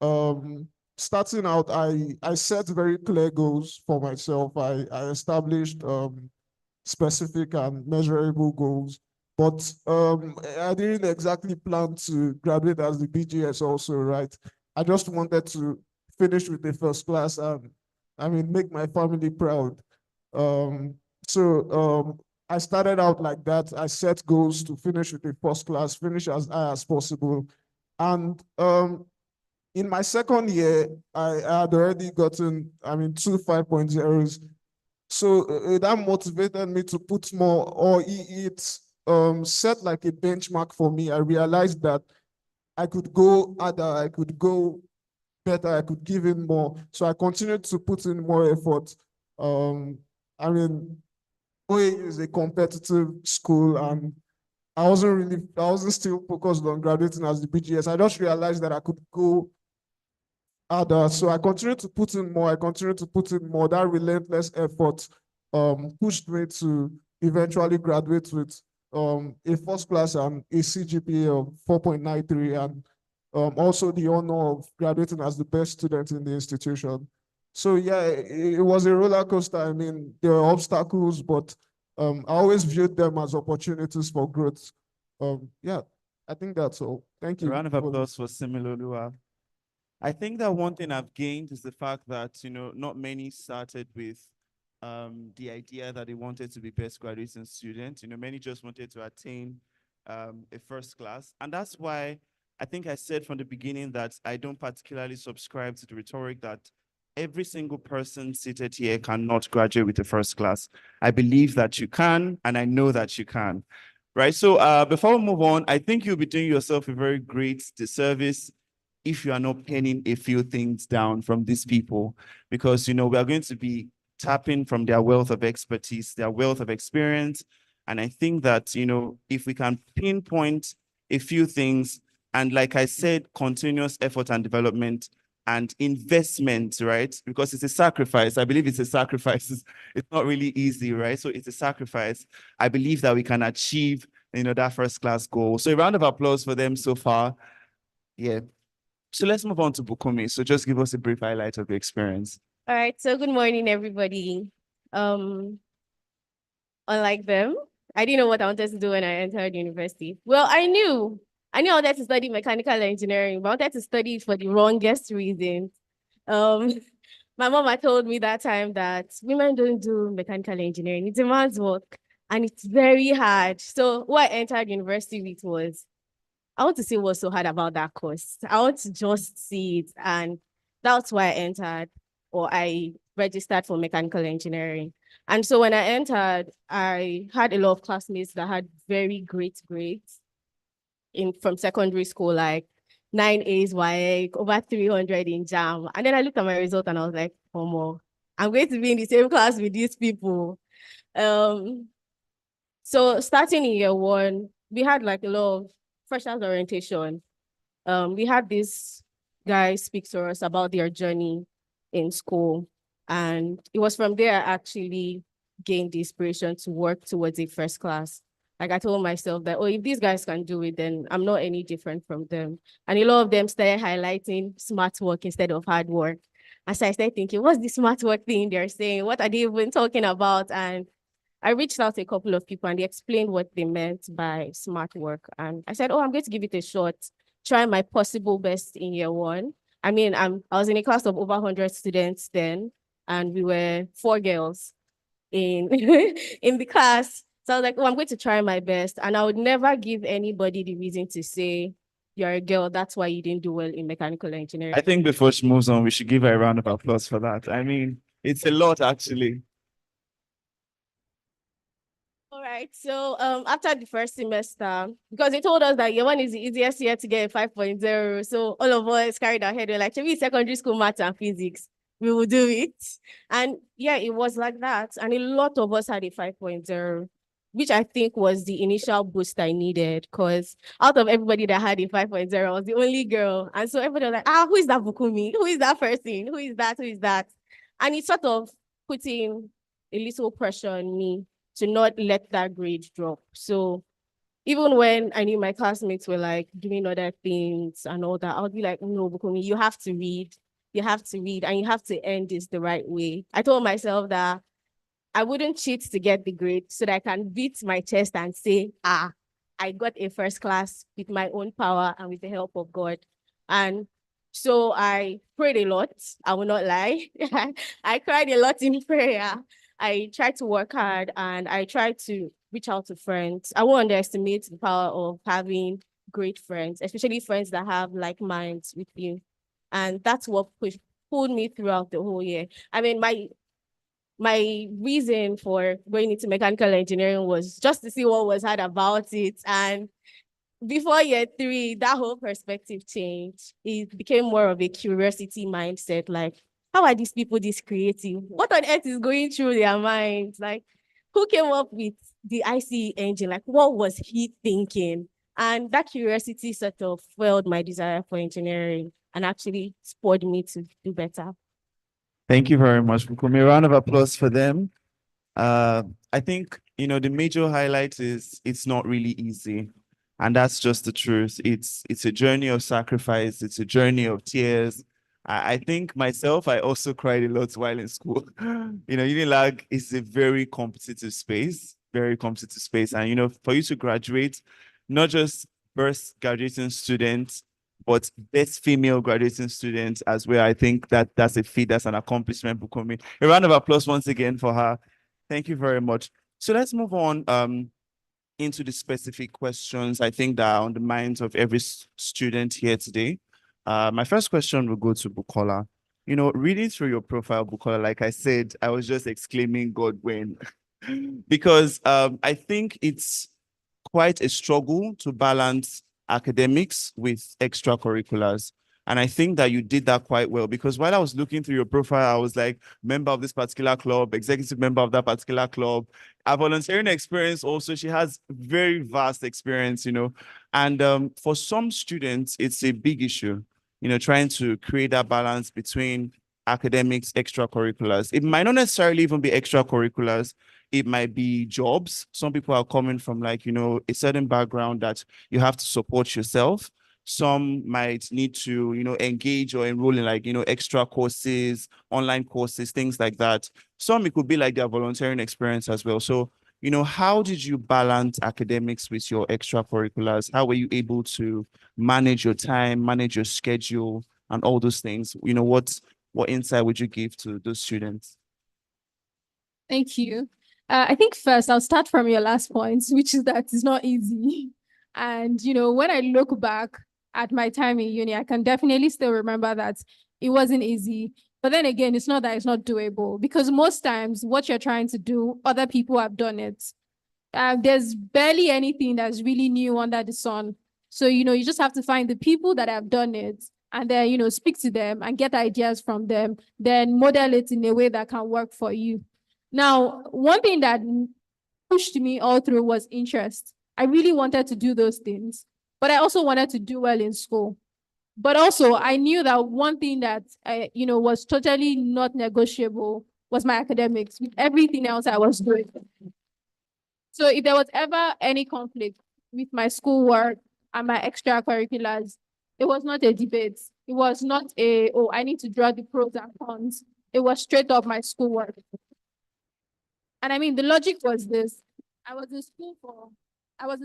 Um, Starting out, I set very clear goals for myself. I established specific and measurable goals. But I didn't exactly plan to graduate as the BGS also, right? I just wanted to finish with the first class and I mean make my family proud. Um, so I started out like that. I set goals to finish with the first class, finish as high as possible. And in my second year, I had already gotten, I mean, two 5.0s. So that motivated me to put more, or it set like a benchmark for me. I realized that I could go harder, I could go better, I could give in more. So I continued to put in more effort. Um, I mean, OAU is a competitive school, and I wasn't still focused on graduating as the BGS. I just realized that I could go harder. So I continued to put in more. I continued to put in more. That relentless effort pushed me to eventually graduate with a first class and a CGPA of 4.93 and also the honor of graduating as the best student in the institution. So yeah, it was a roller coaster. I mean, there were obstacles, but I always viewed them as opportunities for growth. Yeah, I think that's all. Thank A you. round of applause for Similolua. I think that one thing I've gained is the fact that, not many started with the idea that they wanted to be best graduating students. Many just wanted to attain a first class. And that's why I think I said from the beginning that I don't particularly subscribe to the rhetoric that every single person seated here cannot graduate with a first class. I believe that you can, and I know that you can. Right. So before we move on, I think you'll be doing yourself a very great disservice if you are not penning a few things down from these people, because we are going to be tapping from their wealth of expertise, their wealth of experience. And I think that, if we can pinpoint a few things, and like I said, continuous effort and development and investment, right? Because it's a sacrifice. I believe it's a sacrifice. It's not really easy, right? So it's a sacrifice. I believe that we can achieve, that first class goal. So a round of applause for them so far. Yeah. So let's move on to Bukumi. So just give us a brief highlight of the experience. All right, so good morning, everybody. Unlike them, I didn't know what I wanted to do when I entered university. Well, I knew I wanted to study mechanical engineering, but I wanted to study it for the wrongest reasons. Um, my mama told me that time that women don't do mechanical engineering. It's a man's work and it's very hard. So what I entered university with was, I want to see what's so hard about that course. I want to just see it. And that's why I entered, or I registered for mechanical engineering. And so when I entered, I had a lot of classmates that had very great grades from secondary school, like 9 A's, over 300 in JAM. And then I looked at my result and I was like, oh, more. I'm going to be in the same class with these people. So starting in year one, we had like a lot of freshers orientation. We had this guy speak to us about their journey in school. And it was from there I actually gained the inspiration to work towards a first class. Like I told myself that, oh, if these guys can do it, then I'm not any different from them. And a lot of them started highlighting smart work instead of hard work. And so I started thinking, what's the smart work thing they're saying? What are they even talking about? And I reached out to a couple of people and they explained what they meant by smart work. And I said, oh, I'm going to give it a shot, try my possible best in year one. I mean, I was in a class of over 100 students then, and we were 4 girls in, in the class. So I was like, oh, I'm going to try my best. And I would never give anybody the reason to say, you're a girl, that's why you didn't do well in mechanical engineering. I think before she moves on, we should give her a round of applause for that. I mean, it's a lot, actually. All right. right. So after the first semester, because they told us that year one is the easiest year to get a 5.0. So all of us carried our head. We're like, should we secondary school math and physics? We will do it. And yeah, it was like that. And a lot of us had a 5.0, which I think was the initial boost I needed. Because out of everybody that had a 5.0, I was the only girl. And so everybody was like, who is that Bukumi? Who is that person? Who is that? Who is that? And it sort of putting a little pressure on me to not let that grade drop. So even when I knew my classmates were like doing other things and all that, I would be like, no, Bukumi, you have to read. You have to read and you have to end this the right way. I told myself that I wouldn't cheat to get the grade so that I can beat my chest and say, I got a first class with my own power and with the help of God. And so I prayed a lot. I will not lie. I cried a lot in prayer. I tried to work hard and I tried to reach out to friends. I won't underestimate the power of having great friends, especially friends that have like minds with you. And that's what pulled me throughout the whole year. I mean, my reason for going into mechanical engineering was just to see what was hard about it. And before year 3, that whole perspective changed. It became more of a curiosity mindset. Like, how are these people this creative? What on earth is going through their minds? Like, who came up with the ICE engine? Like, what was he thinking? And that curiosity sort of fueled my desire for engineering and actually spurred me to do better. Thank you very much, Bukumi. A round of applause for them. I think, the major highlight is it's not really easy. And that's just the truth. It's a journey of sacrifice. It's a journey of tears. I think myself, I also cried a lot while in school. Unilag is a very competitive space, very competitive space. And, for you to graduate, not just first graduating student, but best female graduating student as well. I think that's a feat, that's an accomplishment, Bukumi. A round of applause once again for her. Thank you very much. So let's move on into the specific questions I think that are on the minds of every student here today. My first question will go to Bukola. Reading through your profile, Bukola, like I said, I was just exclaiming, God, when? Because I think it's quite a struggle to balance academics with extracurriculars. And I think that you did that quite well, because while I was looking through your profile, I was like, member of this particular club, executive member of that particular club. Our volunteering experience also, she has very vast experience, And for some students, it's a big issue, trying to create that balance between academics, extracurriculars. It might not necessarily even be extracurriculars. It might be jobs. Some people are coming from a certain background that you have to support yourself. Some might need to, engage or enroll in extra courses, online courses, things like that. Some, it could be like their volunteering experience as well. So, how did you balance academics with your extracurriculars? How were you able to manage your time, manage your schedule, and all those things? What insight would you give to those students? Thank you. I think first I'll start from your last point, which is that it's not easy. And, when I look back at my time in uni, I can definitely still remember that it wasn't easy. But then again, it's not that it's not doable, because most times what you're trying to do, other people have done it. There's barely anything that's really new under the sun. So, you just have to find the people that have done it and then, speak to them and get ideas from them, then model it in a way that can work for you. Now, one thing that pushed me all through was interest. I really wanted to do those things, but I also wanted to do well in school. But also, I knew that one thing that was totally not negotiable was my academics with everything else I was doing. So if there was ever any conflict with my schoolwork and my extracurriculars, it was not a debate. It was not I need to draw the pros and cons. It was straight up my schoolwork. And I mean, the logic was this. I was in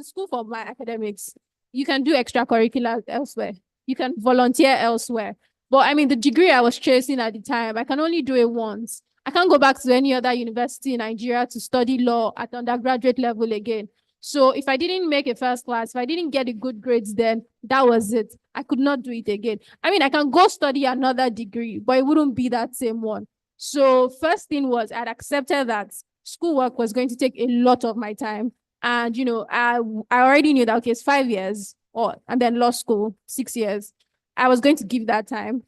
school for my academics. You can do extracurriculars elsewhere. You can volunteer elsewhere. But I mean, the degree I was chasing at the time, I can only do it once. I can't go back to any other university in Nigeria to study law at undergraduate level again. So if I didn't make a first class, if I didn't get a good grades, then that was it. I could not do it again. I mean, I can go study another degree, but it wouldn't be that same one. So first thing was I'd accepted that schoolwork was going to take a lot of my time. And, I already knew that, okay, it's 5 years and then law school, 6 years. I was going to give that time.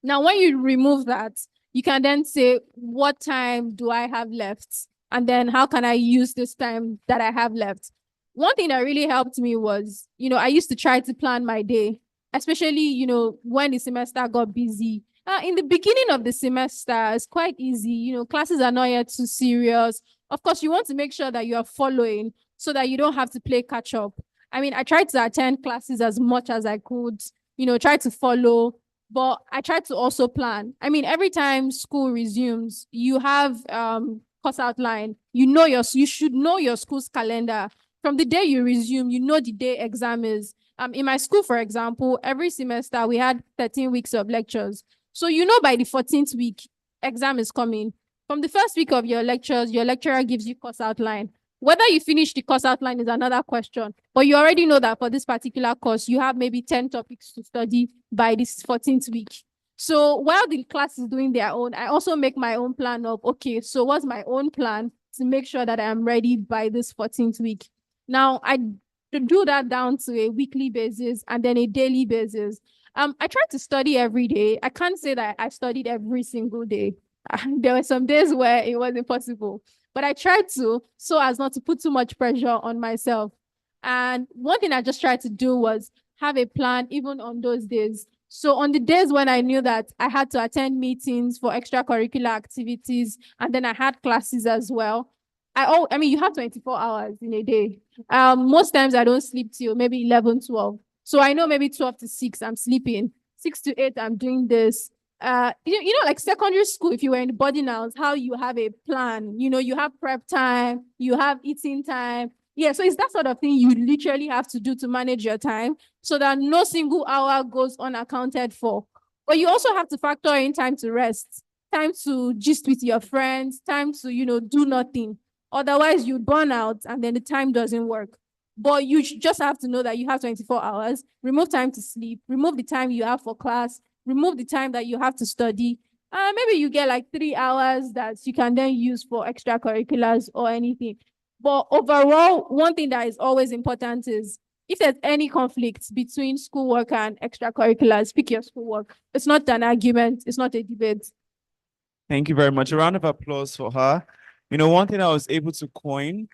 Now, when you remove that, you can then say, what time do I have left? And then how can I use this time that I have left? One thing that really helped me was, I used to try to plan my day, especially, when the semester got busy. In the beginning of the semester, it's quite easy. Classes are not yet too serious. Of course, you want to make sure that you are following so that you don't have to play catch up. I mean, I tried to attend classes as much as I could, try to follow, but I tried to also plan. I mean, every time school resumes, you have course outline. You should know your school's calendar. From the day you resume, you know the day exam is. In my school, for example, every semester we had 13 weeks of lectures. So by the 14th week, exam is coming. From the first week of your lectures, your lecturer gives you course outline. Whether you finish the course outline is another question, but you already know that for this particular course, you have maybe 10 topics to study by this 14th week. So while the class is doing their own, I also make my own plan of, okay, so what's my own plan to make sure that I'm ready by this 14th week? Now, I do that down to a weekly basis and then a daily basis. I try to study every day. I can't say that I studied every single day. There were some days where it wasn't possible, but I tried to, so as not to put too much pressure on myself. And one thing I just tried to do was have a plan even on those days. So on the days when I knew that I had to attend meetings for extracurricular activities, and then I had classes as well, I mean, you have 24 hours in a day. Most times I don't sleep till maybe 11, 12. So I know maybe 12 to 6, I'm sleeping. 6 to 8, I'm doing this. Like secondary school, if you were in boarding house, how you have a plan, you have prep time, you have eating time. Yeah, so it's that sort of thing you literally have to do to manage your time so that no single hour goes unaccounted for. But you also have to factor in time to rest, time to gist with your friends, time to, do nothing. Otherwise, you burn out and then the time doesn't work. But you just have to know that you have 24 hours, remove time to sleep, remove the time you have for class, remove the time that you have to study. Maybe you get like 3 hours that you can then use for extracurriculars or anything. But overall, one thing that is always important is if there's any conflict between schoolwork and extracurriculars, pick your schoolwork. It's not an argument. It's not a debate. Thank you very much. A round of applause for her. One thing I was able to coin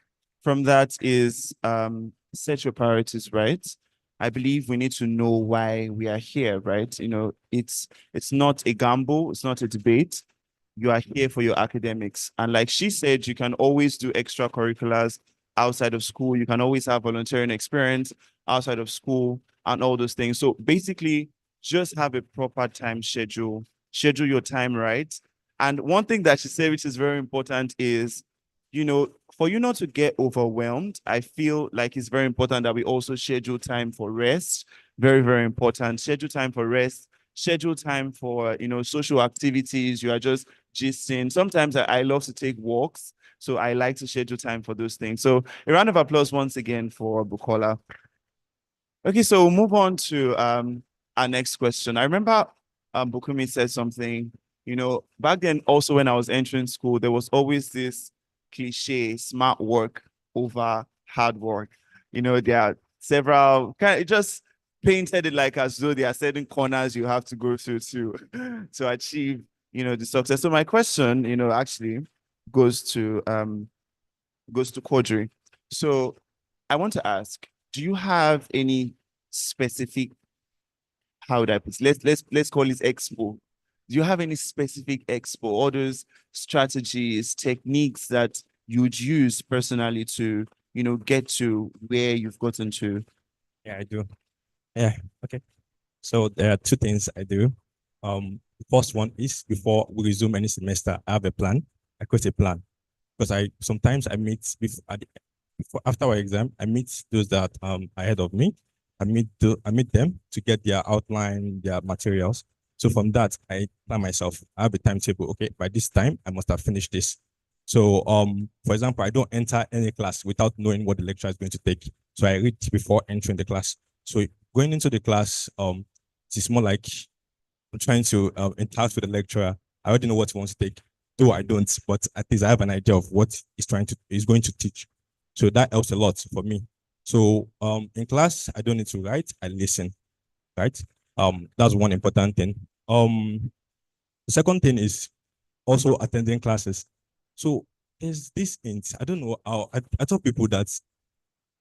from that is set your priorities right. I believe we need to know why we are here, right? It's not a gamble, it's not a debate. You are here for your academics. And like she said, you can always do extracurriculars outside of school. You can always have volunteering experience outside of school and all those things. So basically, just have a proper time schedule your time right. And one thing that she said, which is very important, is, for you not to get overwhelmed, I feel like it's very important that we also schedule time for rest. Very, very important. Schedule time for rest. Schedule time for, social activities. You are just gisting. Sometimes I love to take walks. So I like to schedule time for those things. So a round of applause once again for Bukola. Okay, so we'll move on to our next question. I remember Bukumi said something, back then also when I was entering school, there was always this cliche, smart work over hard work. There are several, it just painted it like as though there are certain corners you have to go through to achieve, the success. So my question, actually goes to Quadri. So I want to ask, do you have any specific, how would I put it? Let's call it expo. Do you have any specific expo, all those strategies, techniques that you would use personally to, get to where you've gotten to? Yeah, I do. Yeah, okay. So there are two things I do. The first one is before we resume any semester, I have a plan. I create a plan because sometimes I meet after our exam, I meet those that ahead of me. I meet them to get their outline, their materials. So from that, I plan myself. I have a timetable. Okay, by this time, I must have finished this. So, for example, I don't enter any class without knowing what the lecturer is going to take. So I read before entering the class. So going into the class, it's more like I'm trying to interact with the lecturer. I already know what he wants to take, though I don't, but at least I have an idea of what he's going to teach. So that helps a lot for me. So in class, I don't need to write, I listen, right? That's one important thing. The second thing is also attending classes. So there's this hint, I don't know how, I tell people that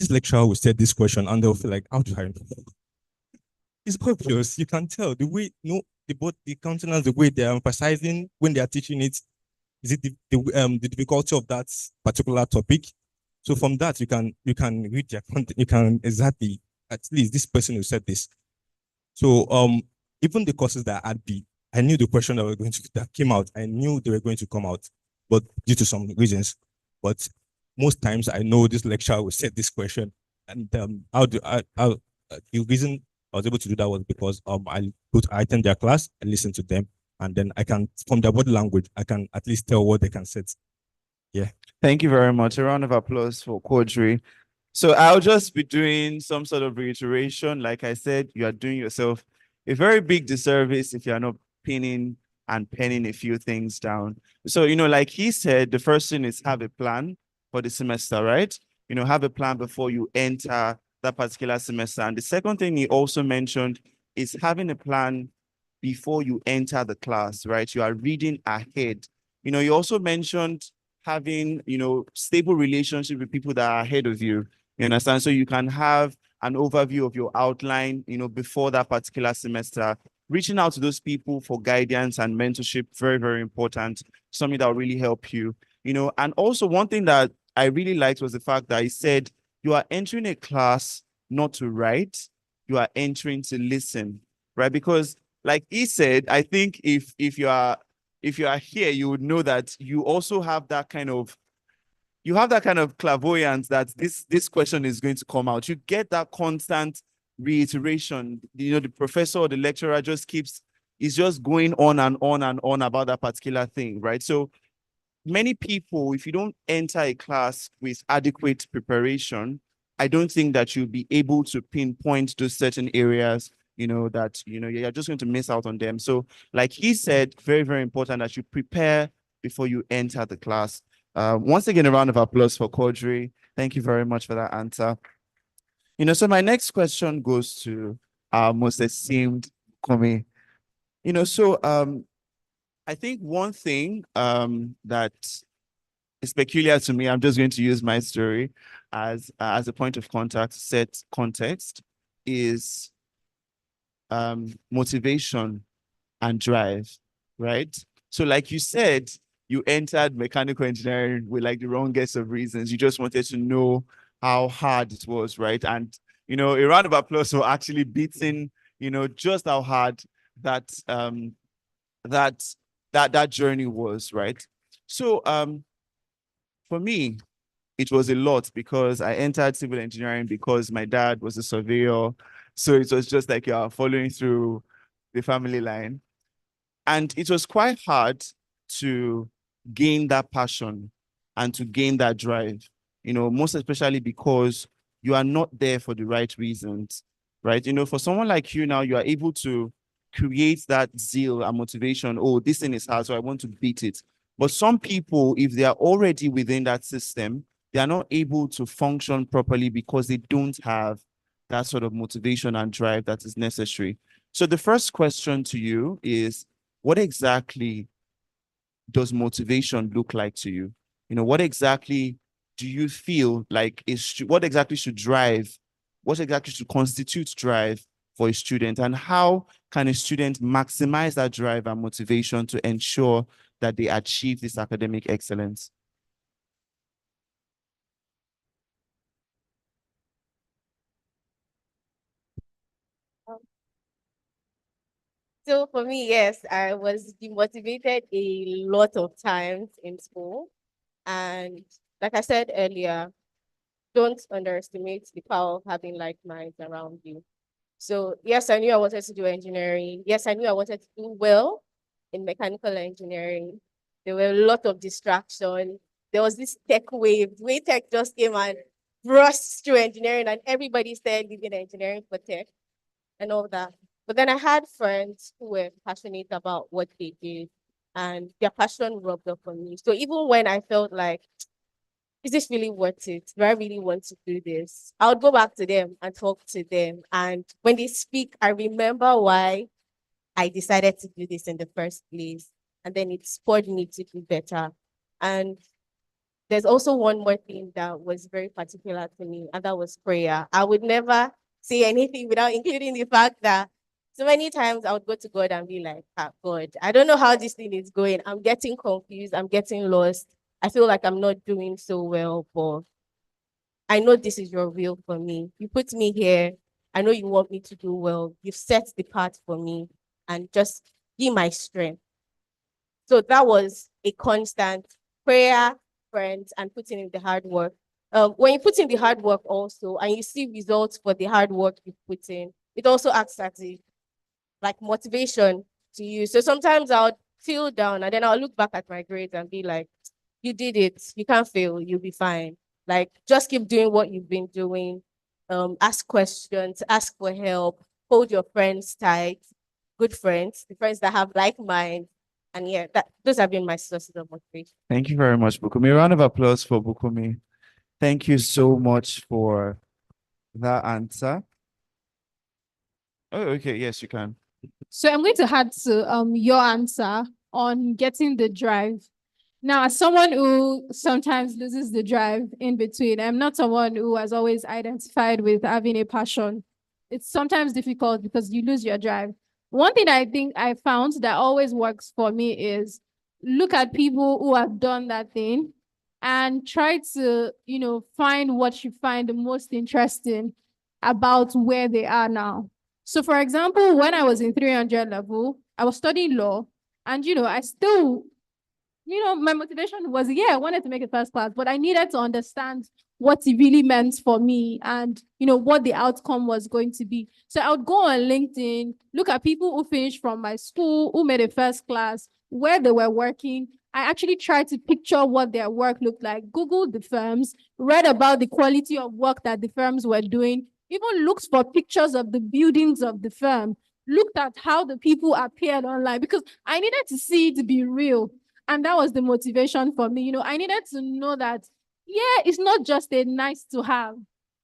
this lecturer will set this question and they'll feel like, how do I know? It's obvious, you can tell the way, the countenance, the way they're emphasizing when they are teaching it, is it the difficulty of that particular topic? So from that, you can read their content, you can exactly, at least this person who said this. So even the courses that I had I knew the question that came out, I knew they were going to come out, but due to some reasons. But most times I know this lecturer will set this question, and the reason I was able to do that was because I attend their class, I listen to them, and then I can, from their body language, I can at least tell what they can set. Yeah. Thank you very much. A round of applause for Quadri. So I'll just be doing some sort of reiteration. Like I said, you are doing yourself a very big disservice if you're not pinning and penning a few things down. So, like he said, the first thing is have a plan for the semester, right? Have a plan before you enter that particular semester. And the second thing he also mentioned is having a plan before you enter the class, right? You are reading ahead. You also mentioned having, stable relationship with people that are ahead of you. You understand? So you can have an overview of your outline, before that particular semester. Reaching out to those people for guidance and mentorship, very, very important. Something that will really help you, And also one thing that I really liked was the fact that he said, you are entering a class not to write, you are entering to listen, right? Because like he said, I think if you are here, you would know that you also have that kind of clairvoyance that this question is going to come out. You get that constant reiteration. The professor or the lecturer is just going on and on and on about that particular thing, right? So many people, if you don't enter a class with adequate preparation, I don't think that you'll be able to pinpoint those certain areas, that, you're just going to miss out on them. So like he said, very, very important that you prepare before you enter the class. Once again, a round of applause for Quadri. Thank you very much for that answer. So my next question goes to our most esteemed Kumi. I think one thing that is peculiar to me, I'm just going to use my story as a point of contact, set context, is motivation and drive, right? So like you said, you entered mechanical engineering with like the wrongest of reasons. You just wanted to know how hard it was, right? And, a round of applause for actually beating, just how hard that that journey was, right? So for me, it was a lot because I entered civil engineering because my dad was a surveyor. So it was just like you're following through the family line. And it was quite hard to gain that passion and to gain that drive, most especially because you are not there for the right reasons, right? For someone like you now, you are able to create that zeal and motivation. Oh, this thing is hard, so I want to beat it. But some people, if they are already within that system, they are not able to function properly because they don't have that sort of motivation and drive that is necessary. So the first question to you is, what exactly does motivation look like to you? What exactly do you feel like what exactly should constitute drive for a student, and how can a student maximize that drive and motivation to ensure that they achieve this academic excellence? So for me, yes, I was demotivated a lot of times in school. And like I said earlier, don't underestimate the power of having like minds around you. So yes, I knew I wanted to do engineering. Yes, I knew I wanted to do well in mechanical engineering. There were a lot of distractions. There was this tech wave. The way tech just came and rushed through engineering, and everybody started leaving engineering for tech and all that. But then I had friends who were passionate about what they did, and their passion rubbed off on me. So even when I felt like is this really worth it? Do I really want to do this? I would go back to them and talk to them. And when they speak, I remember why I decided to do this in the first place. And then it spurred me to do better. And there's also one more thing that was very particular to me, and that was prayer. I would never say anything without including the fact that so many times I would go to God and be like, God, I don't know how this thing is going. I'm getting confused. I'm getting lost. I feel like I'm not doing so well, but I know this is your will for me. You put me here. I know you want me to do well. You've set the path for me, and just be my strength. So that was a constant prayer, friends, and putting in the hard work. When you put in the hard work also, and you see results for the hard work you put in, it also acts as a like motivation to you. So sometimes I'll feel down, and then I'll look back at my grades and be like, you did it. You can't fail. You'll be fine. Like, just keep doing what you've been doing. Ask questions, ask for help, hold your friends tight, good friends, the friends that have like minds. And yeah, those have been my sources of motivation. Thank you very much, Bukumi. A round of applause for Bukumi. Thank you so much for that answer. Oh, okay. Yes, you can. So I'm going to add to your answer on getting the drive. Now, as someone who sometimes loses the drive in between, I'm not someone who has always identified with having a passion. It's sometimes difficult because you lose your drive. One thing I think I found that always works for me is look at people who have done that thing and try to, find what you find the most interesting about where they are now. So for example, when I was in 300 level, I was studying law, and I still, my motivation was, I wanted to make it first class, but I needed to understand what it really meant for me and, what the outcome was going to be. So I would go on LinkedIn, look at people who finished from my school, who made it first class, where they were working. I actually tried to picture what their work looked like, Googled the firms, read about the quality of work that the firms were doing, even looked for pictures of the buildings of the firm, looked at how the people appeared online, because I needed to see it to be real. And that was the motivation for me. I needed to know that, it's not just a nice to have,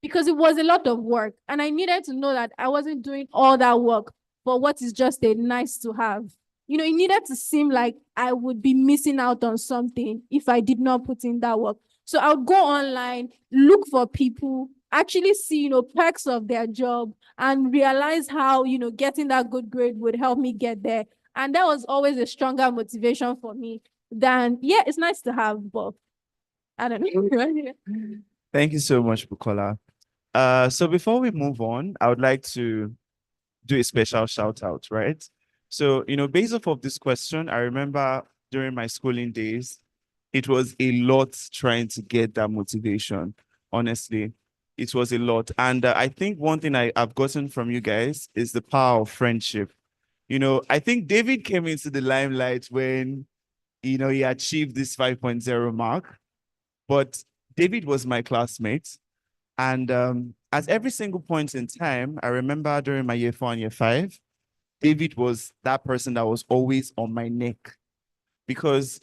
because it was a lot of work. And I needed to know that I wasn't doing all that work for what is just a nice to have. It needed to seem like I would be missing out on something if I did not put in that work. So I would go online, look for people, actually see, perks of their job, and realize how, getting that good grade would help me get there. And that was always a stronger motivation for me than, it's nice to have, but I don't know. Thank you so much, Bukola. So before we move on, I would like to do a special shout out, right? So, based off of this question, I remember during my schooling days, it was a lot trying to get that motivation. Honestly, it was a lot. And I think one thing I've gotten from you guys is the power of friendship. I think David came into the limelight when, he achieved this 5.0 mark, but David was my classmate. And at every single point in time, I remember during my year 4 and year 5, David was that person that was always on my neck, because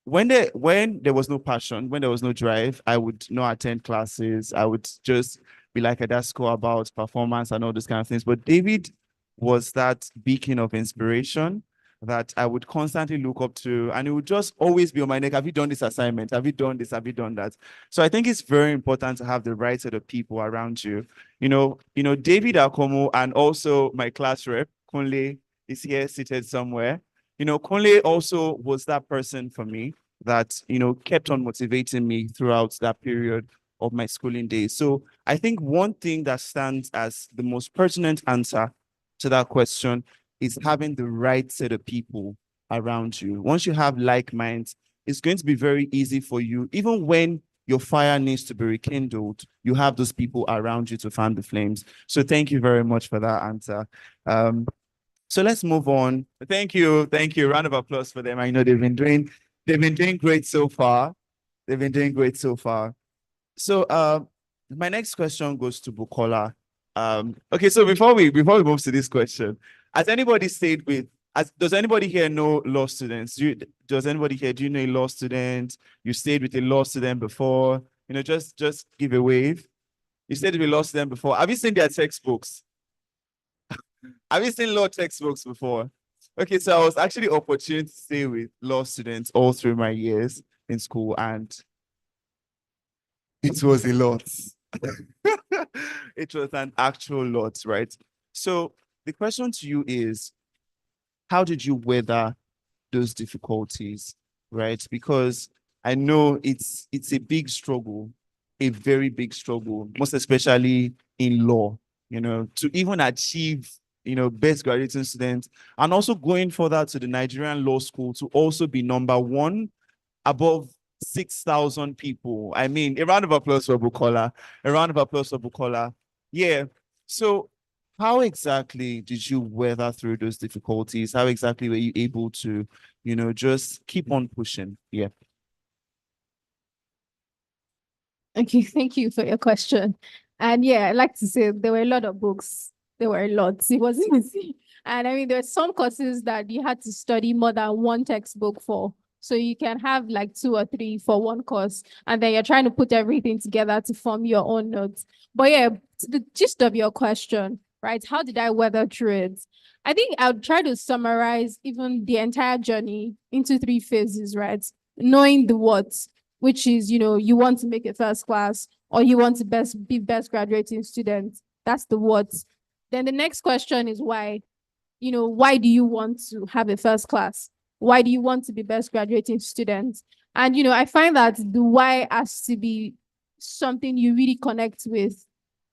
when there was no passion, when there was no drive, I would not attend classes. I would just be like at that school about performance and all those kind of things. But David was that beacon of inspiration that I would constantly look up to, and it would just always be on my neck. Have you done this assignment? Have you done this? Have you done that? So I think it's very important to have the right set of people around you. David Akanmu and also my class rep, Kunle, is here seated somewhere. Kunle also was that person for me that, kept on motivating me throughout that period of my schooling days. So I think one thing that stands as the most pertinent answer to that question is having the right set of people around you. Once you have like minds, it's going to be very easy for you. Even when your fire needs to be rekindled, you have those people around you to fan the flames. So thank you very much for that answer. So let's move on. Thank you. Round of applause for them. I know they've been doing great so far. So my next question goes to Bukola. Okay, so before we move to this question, does anybody here know law students? Does anybody here, do you know a law student? You stayed with a law student before? just give a wave. You said we lost them before. Have you seen their textbooks? Have you seen law textbooks before? Okay, so I was actually opportune to stay with law students all through my years in school, and it was a lot. It was an actual lot, right? So the question to you is, how did you weather those difficulties, right? Because I know it's a big struggle, a very big struggle, most especially in law, to even achieve, best graduating student, and also going further to the Nigerian law school to also be number one above 6,000 people. I mean, a round of applause for Bukola. A round of applause for Bukola. Yeah. So how exactly did you weather through those difficulties? How exactly were you able to, just keep on pushing? Yeah. Okay, thank you for your question. And yeah, I like to say there were a lot of books. There were a lot. It wasn't easy. And I mean, there were some courses that you had to study more than one textbook for. So you can have like 2 or 3 for one course, and then you're trying to put everything together to form your own notes. But yeah, to the gist of your question, right? How did I weather through it? I think I'll try to summarize even the entire journey into 3 phases, right? Knowing the what, which is, you want to make it first class, or you want to be best graduating student. That's the what. Then the next question is why. Why do you want to have a first class? Why do you want to be best graduating student? And, I find that the why has to be something you really connect with.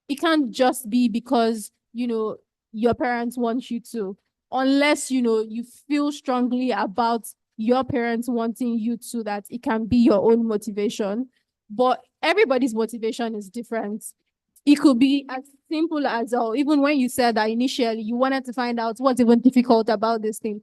It can't just be because, your parents want you to, unless, you feel strongly about your parents wanting you to, that it can be your own motivation. But everybody's motivation is different. It could be as simple as, even when you said that initially you wanted to find out what's even difficult about this thing.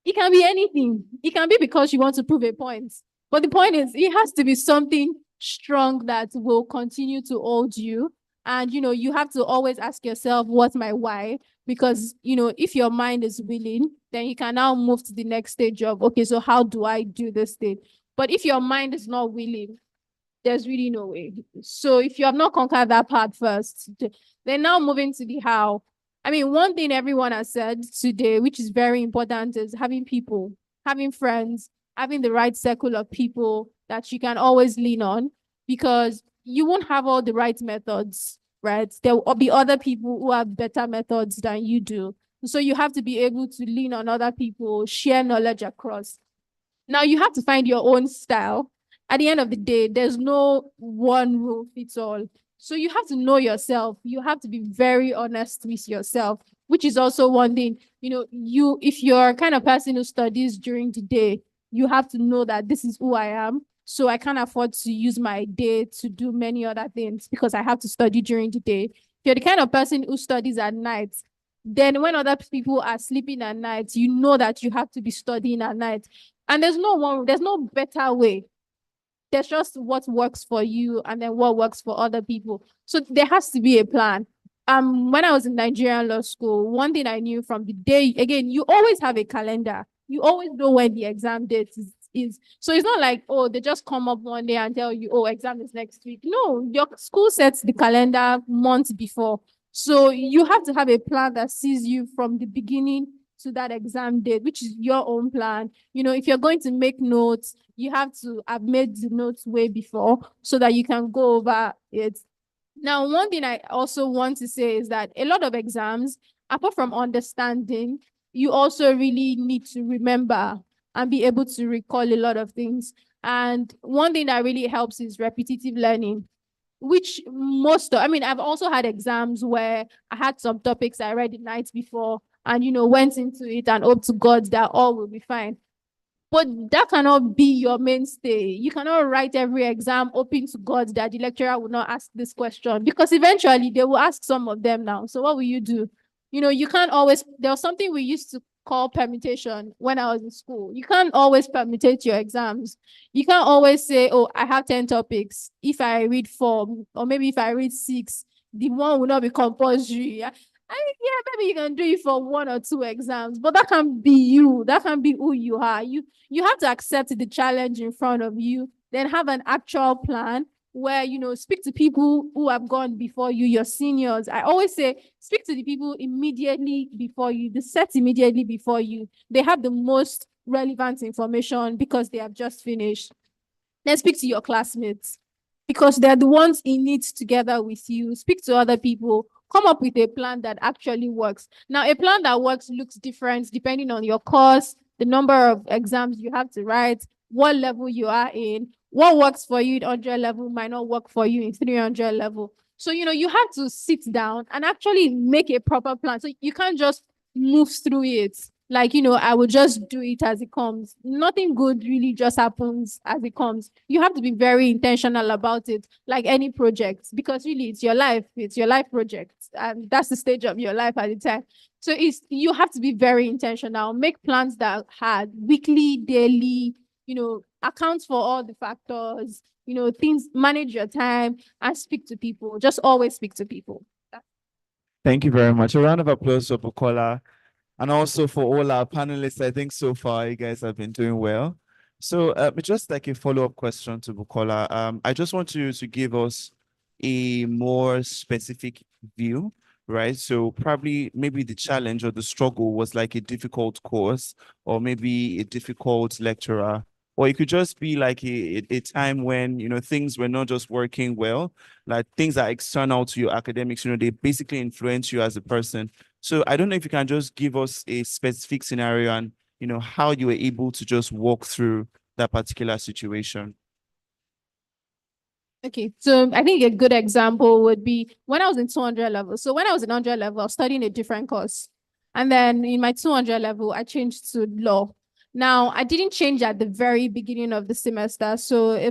It can be anything. It can be because you want to prove a point. But the point is, it has to be something strong that will continue to hold you. And, you have to always ask yourself, what's my why? Because, if your mind is willing, then you can now move to the next stage of, okay, so how do I do this thing? But if your mind is not willing, there's really no way. So if you have not conquered that part first, then now moving to the how. I mean, one thing everyone has said today, which is very important, is having people, having friends, having the right circle of people that you can always lean on, because you won't have all the right methods, right? There will be other people who have better methods than you do. So you have to be able to lean on other people, share knowledge across. Now you have to find your own style. At the end of the day, there's no one rule fits all. So you have to know yourself. You have to be very honest with yourself, which is also one thing. If you're a kind of person who studies during the day, you have to know that this is who I am. So I can't afford to use my day to do many other things because I have to study during the day. If you're the kind of person who studies at night, then when other people are sleeping at night, you know that you have to be studying at night. And there's no better way. There's just what works for you and then what works for other people. So there has to be a plan. When I was in Nigerian law school, one thing I knew from the day, again, you always have a calendar. You always know when the exam date is. So it's not like, oh, they just come up one day and tell you, oh, exam is next week. No, your school sets the calendar months before. So you have to have a plan that sees you from the beginning to that exam date, which is your own plan. If you're going to make notes, you have to have made the notes way before so that you can go over it. Now, one thing I also want to say is that a lot of exams, apart from understanding, you also really need to remember and be able to recall a lot of things. And one thing that really helps is repetitive learning, which I've also had exams where I had some topics I read the night before and, went into it and hope to God that all will be fine. But that cannot be your mainstay. You cannot write every exam hoping to God that the lecturer will not ask this question, because eventually they will ask some of them now. So what will you do? You can't always, there was something we used to call permutation when I was in school. You can't always permutate your exams. You can't always say, oh, I have 10 topics. If I read 4, or maybe if I read 6, the one will not be compulsory. Maybe you can do it for 1 or 2 exams, but that can't be you. That can't be who you are. You have to accept the challenge in front of you, then have an actual plan where, you know, speak to people who have gone before you, your seniors. I always say, speak to the people immediately before you, the sets immediately before you. They have the most relevant information because they have just finished. Then speak to your classmates because they're the ones in it together with you. Speak to other people. Come up with a plan that actually works. Now, a plan that works looks different depending on your course, the number of exams you have to write, what level you are in. What works for you at 100 level might not work for you in 300 level. So, you know, you have to sit down and actually make a proper plan. So you can't just move through it. Like, you know, I will just do it as it comes. Nothing good really just happens as it comes. You have to be very intentional about it, like any project, because really it's your life project. And that's the stage of your life at the time. So you have to be very intentional. Make plans that had weekly, daily, you know, account for all the factors, you know, things, manage your time and speak to people. Just always speak to people. Thank you very much. A round of applause for Bukola. And also for all our panelists. I think so far you guys have been doing well. So just like a follow-up question to Bukola, I just want you to give us a more specific view, right? So probably maybe the challenge or the struggle was like a difficult course or maybe a difficult lecturer, or it could just be like a time when, you know, things were not just working well, like things that are external to your academics, you know, they basically influence you as a person. So I don't know if you can just give us a specific scenario and, you know, how you were able to just walk through that particular situation. Okay, so I think a good example would be when I was in 200 level. So when I was in 100 level, I was studying a different course. And then in my 200 level, I changed to law. Now, I didn't change at the very beginning of the semester. So it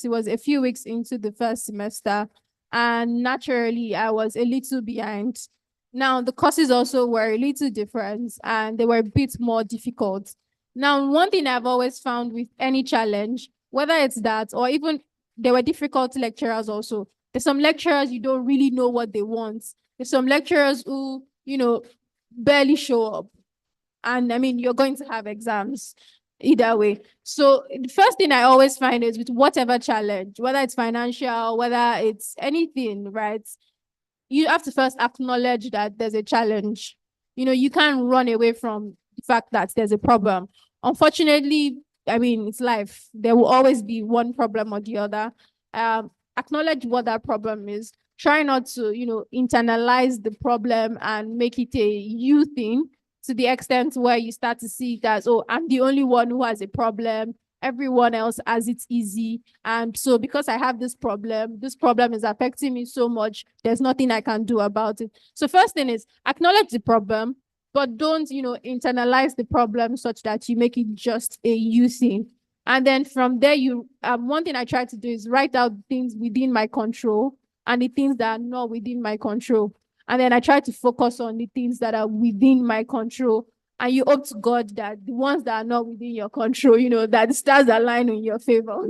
was a few weeks into the first semester. And naturally, I was a little behind. Now, the courses also were a little different and they were a bit more difficult. Now, one thing I've always found with any challenge, whether it's that or even there were difficult lecturers also. There's some lecturers you don't really know what they want. There's some lecturers who, you know, barely show up. And I mean, you're going to have exams either way. So the first thing I always find is with whatever challenge, whether it's financial, whether it's anything, right? You have to first acknowledge that there's a challenge. You know, you can't run away from the fact that there's a problem. Unfortunately, I mean, it's life. There will always be one problem or the other. Acknowledge what that problem is. Try not to, you know, internalize the problem and make it a you thing to the extent where you start to see it as, oh, I'm the only one who has a problem. Everyone else has it easy. And so because I have this problem is affecting me so much, there's nothing I can do about it. So first thing is acknowledge the problem, but don't, you know, internalize the problem such that you make it just a you thing. And then from there, one thing I try to do is write out things within my control and the things that are not within my control. And then I try to focus on the things that are within my control. And you hope to God that the ones that are not within your control, you know, that the stars align in your favor.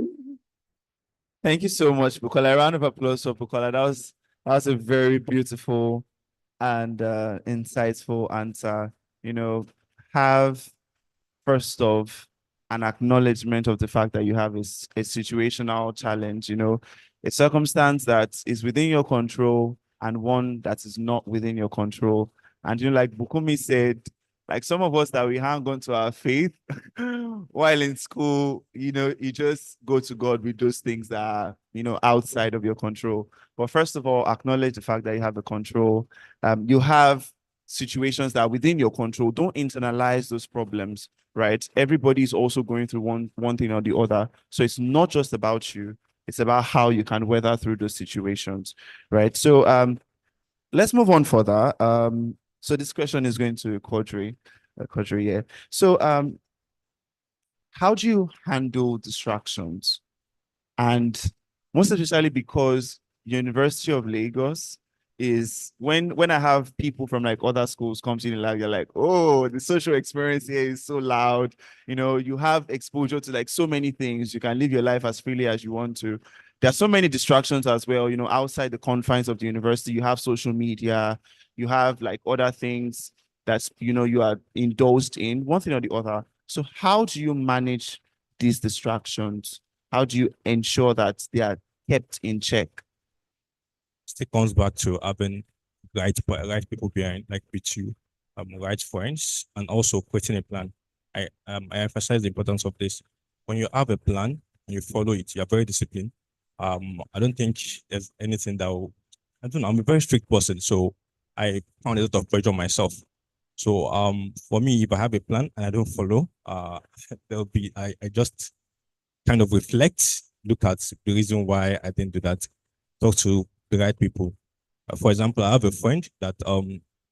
Thank you so much, Bukola. A round of applause for Bukola. That was a very beautiful and insightful answer. You know, have first off an acknowledgement of the fact that you have a situational challenge, you know, a circumstance that is within your control and one that is not within your control. And, you know, like Bukumi said, like some of us that we hang on to our faith while in school, you know, you just go to God with those things that are, you know, outside of your control. But first of all, acknowledge the fact that you have the control. You have situations that are within your control. Don't internalize those problems, right? Everybody's also going through one thing or the other. So it's not just about you. It's about how you can weather through those situations, right? So let's move on further. So this question is going to Quadri, yeah. So how do you handle distractions? And most especially because University of Lagos is when I have people from like other schools come to Unilag, you're like, oh, the social experience here is so loud. You know, you have exposure to like so many things. You can live your life as freely as you want to. There are so many distractions as well, you know, outside the confines of the university. You have social media, you have like other things that's, you know, you are indulged in, one thing or the other. So how do you manage these distractions? How do you ensure that they are kept in check? Still comes back to having right people behind, like with you, right friends, and also creating a plan. I emphasize the importance of this. When you have a plan and you follow it, you're very disciplined. I don't think there's anything that will, I don't know. I'm a very strict person, so I found a lot of pressure on myself. So for me, if I have a plan and I don't follow, there'll be I just kind of reflect, look at the reason why I didn't do that, talk to the right people. For example, I have a friend that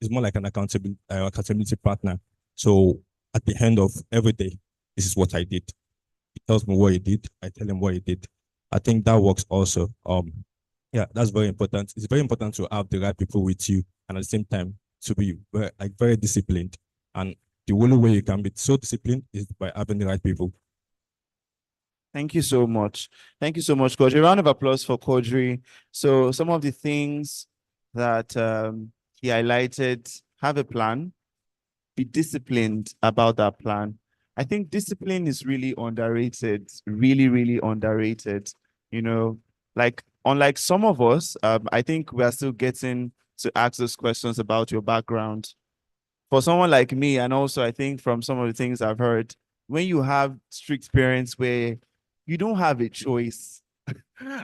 is more like an accountability partner. So at the end of every day, this is what I did. He tells me what he did. I tell him what he did. I think that works also. Yeah, that's very important. It's very important to have the right people with you, and at the same time to be very disciplined. And the only way you can be so disciplined is by having the right people. Thank you so much. Thank you so much, Kodri. A round of applause for Kodri. So some of the things that he highlighted: have a plan, be disciplined about that plan. I think discipline is really underrated, really, really underrated. You know, like unlike some of us, I think we are still getting to ask those questions about your background. For someone like me, and also I think from some of the things I've heard, when you have strict parents where you don't have a choice,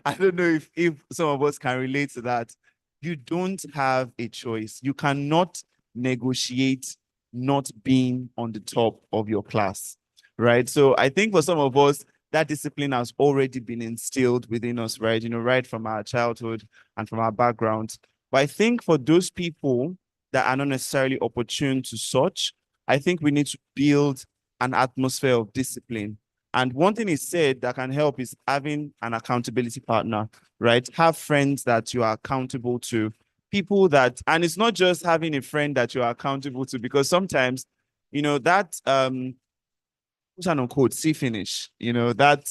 I don't know if some of us can relate to that. You don't have a choice. You cannot negotiate not being on the top of your class, right? So I think for some of us, that discipline has already been instilled within us, right? You know, right from our childhood and from our background. But I think for those people that are not necessarily opportune to such, I think we need to build an atmosphere of discipline. And one thing is said that can help is having an accountability partner, right? Have friends that you are accountable to, people that, and it's not just having a friend that you are accountable to, because sometimes, you know, that, quote unquote, see finish, you know, that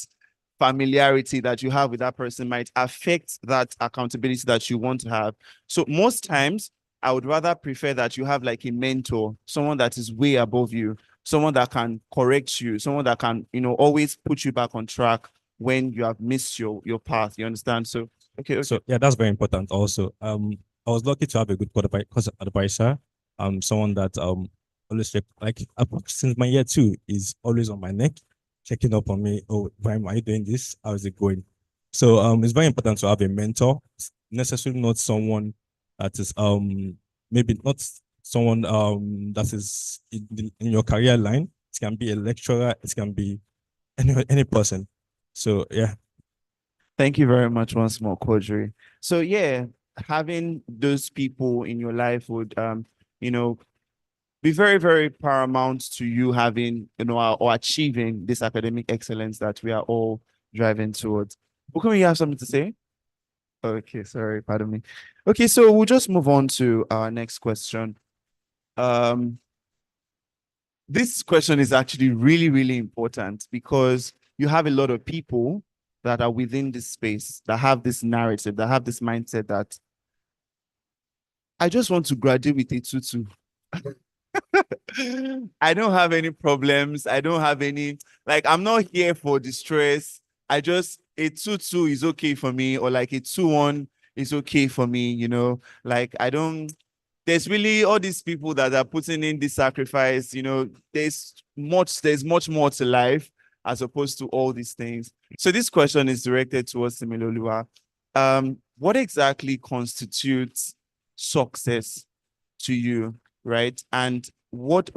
familiarity that you have with that person might affect that accountability that you want to have. So most times, I would rather prefer that you have like a mentor, someone that is way above you, someone that can correct you, someone that can, you know, always put you back on track when you have missed your path. You understand? So, okay. So yeah, that's very important also. I was lucky to have a good advisor, someone that always check, like since my year 2 is always on my neck, checking up on me. Oh, Brian, are you doing this? How is it going? So it's very important to have a mentor, necessarily not someone that is maybe not someone that is in your career line. It can be a lecturer, it can be any person. So yeah. Thank you very much once more, Kodri. So yeah, having those people in your life would you know, be very, very paramount to you having, you know, or achieving this academic excellence that we are all driving towards. Bukunmi, you have something to say? Okay, sorry, pardon me. Okay, so we'll just move on to our next question. This question is actually really, really important because you have a lot of people that are within this space, that have this narrative, that have this mindset that I just want to graduate with a 2-2. I don't have any problems. I don't have any, like, I'm not here for distress. I just, a 2-2 is okay for me, or like a 2-1 is okay for me, you know, like I don't, there's really all these people that are putting in this sacrifice, you know, there's much more to life as opposed to all these things. So this question is directed towards Similoluwa. What exactly constitutes success to you, right? And what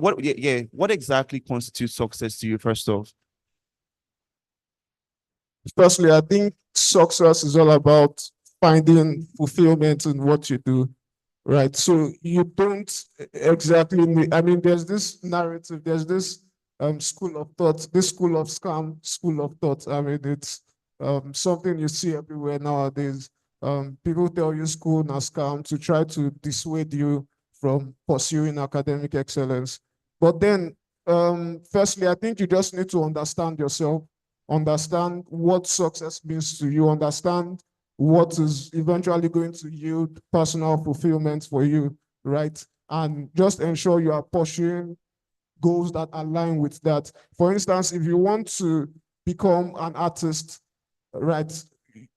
exactly constitutes success to you, first off? Firstly, I think success is all about finding fulfillment in what you do, right? So you don't exactly need, I mean, there's this narrative, there's this school of thought, this school of scam, school of thought. I mean, it's something you see everywhere nowadays. People tell you school na scam to try to dissuade you from pursuing academic excellence. But then, firstly, I think you just need to understand yourself, understand what success means to you, understand what is eventually going to yield personal fulfillment for you, right? And just ensure you are pursuing goals that align with that. For instance, if you want to become an artist, right,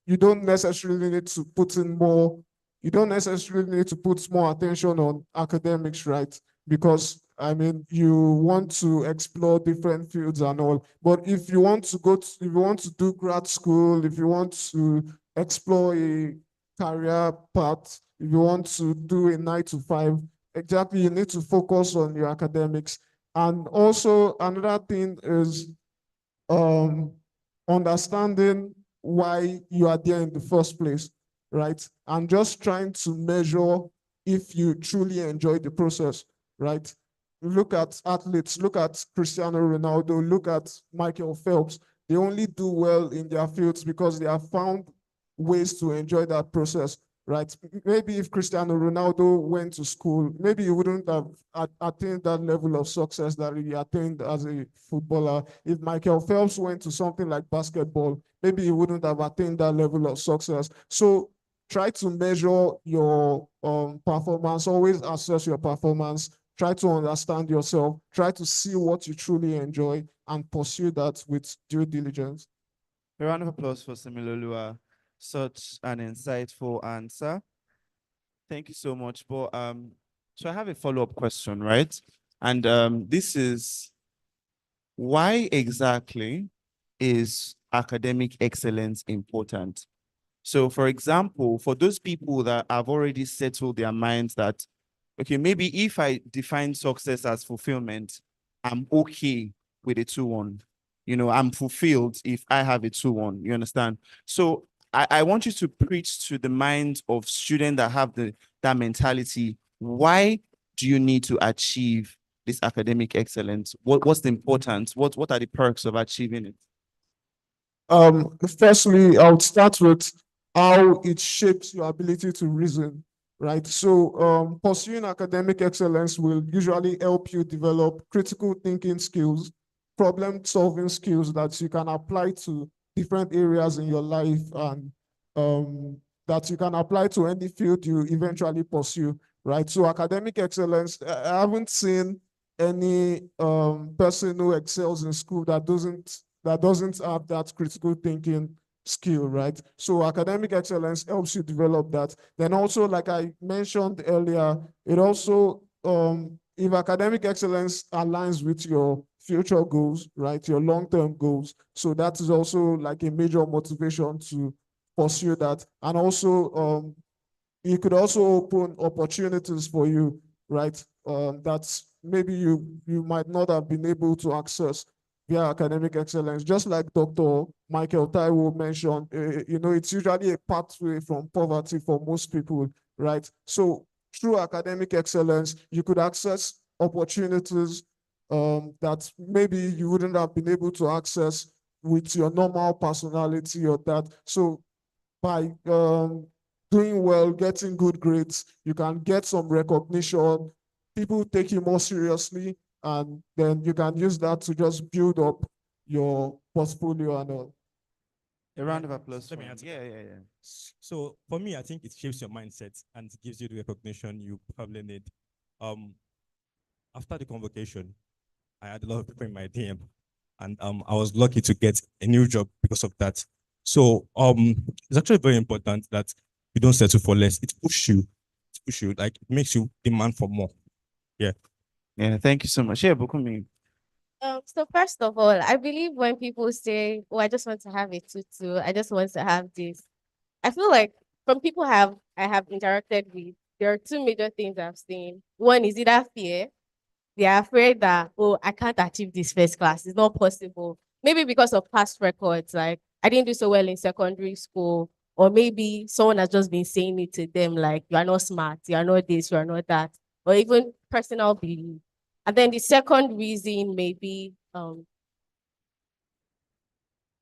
you don't necessarily need to put in more, you don't necessarily need to put more attention on academics, right? Because I mean, you want to explore different fields and all. But if you want to if you want to do grad school, if you want to explore a career path, if you want to do a 9 to 5, exactly, you need to focus on your academics. And also another thing is um, understanding why you are there in the first place, right? And just trying to measure if you truly enjoy the process, right? Look at athletes, look at Cristiano Ronaldo, look at Michael Phelps. They only do well in their fields because they have found ways to enjoy that process, right? Maybe if Cristiano Ronaldo went to school, maybe he wouldn't have attained that level of success that he attained as a footballer. If Michael Phelps went to something like basketball, maybe he wouldn't have attained that level of success. So try to measure your performance, always assess your performance, try to understand yourself, try to see what you truly enjoy and pursue that with due diligence. A round of applause for Similolua. Such an insightful answer. Thank you so much. But so I have a follow-up question, right? And this is, why exactly is academic excellence important? So, for example, for those people that have already settled their minds that, okay, maybe if I define success as fulfillment, I'm okay with a 2-1. You know, I'm fulfilled if I have a 2-1. You understand? So I want you to preach to the minds of students that have that mentality. Why do you need to achieve this academic excellence? What's the importance? What are the perks of achieving it? Firstly, I would start with how it shapes your ability to reason, right? So pursuing academic excellence will usually help you develop critical thinking skills, problem solving skills that you can apply to different areas in your life, and that you can apply to any field you eventually pursue, right? So academic excellence, I haven't seen any person who excels in school that doesn't have that critical thinking skill, right? So academic excellence helps you develop that. Then also, like I mentioned earlier, it also, if academic excellence aligns with your future goals, right, your long-term goals, so that is also like a major motivation to pursue that. And also, it could also open opportunities for you, right? That's maybe you might not have been able to access via academic excellence. Just like Dr. Michael Taiwo mentioned, you know, it's usually a pathway from poverty for most people, right? So through academic excellence, you could access opportunities that maybe you wouldn't have been able to access with your normal personality or that. So by doing well, getting good grades, you can get some recognition, people take you more seriously, and then you can use that to just build up your portfolio and all. A round of applause. Let me for him. answer Yeah, that. yeah, yeah. So for me, I think it shapes your mindset and gives you the recognition you probably need. After the convocation, I had a lot of people in my DM, and I was lucky to get a new job because of that. So it's actually very important that you don't settle for less. It pushes you, like it makes you demand for more. Yeah. Yeah, thank you so much. Yeah, Bukumi. So first of all, I believe when people say, "Oh, I just want to have a tutu, I just want to have this," I feel like from people I have interacted with, there are two major things I've seen. One is either fear. They are afraid that, oh, I can't achieve this first class. It's not possible. Maybe because of past records, like I didn't do so well in secondary school, or maybe someone has just been saying it to them, like, you are not smart, you are not this, you are not that, or even personal belief. And then the second reason maybe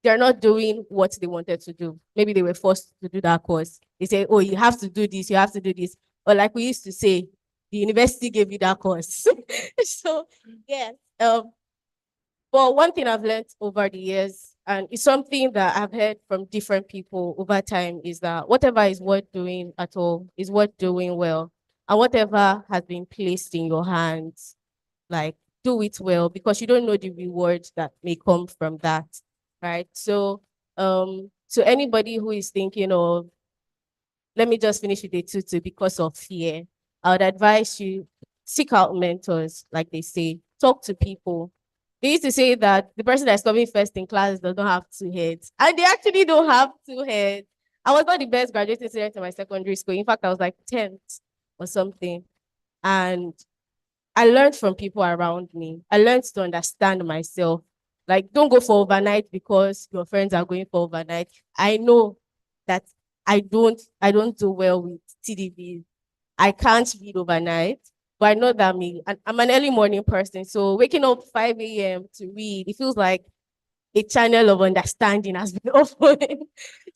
they're not doing what they wanted to do. Maybe they were forced to do that course. They say, oh, you have to do this, you have to do this. Or like we used to say, the university gave you that course. So, yeah. But one thing I've learned over the years, and it's something that I've heard from different people over time, is that whatever is worth doing at all is worth doing well. And whatever has been placed in your hands, like do it well, because you don't know the rewards that may come from that, right? So So anybody who is thinking of, let me just finish with a 2-2 because of fear, I would advise you seek out mentors, like they say, talk to people. They used to say that the person that's coming first in class does not have two heads, and they actually don't have two heads. I was not the best graduating student in my secondary school. In fact, I was like 10th or something. And I learned from people around me. I learned to understand myself. Like, don't go for overnight because your friends are going for overnight. I know that I don't do well with TDVs. I can't read overnight, but I know that I'm an early morning person. So waking up 5 a.m. to read, it feels like a channel of understanding has been opened.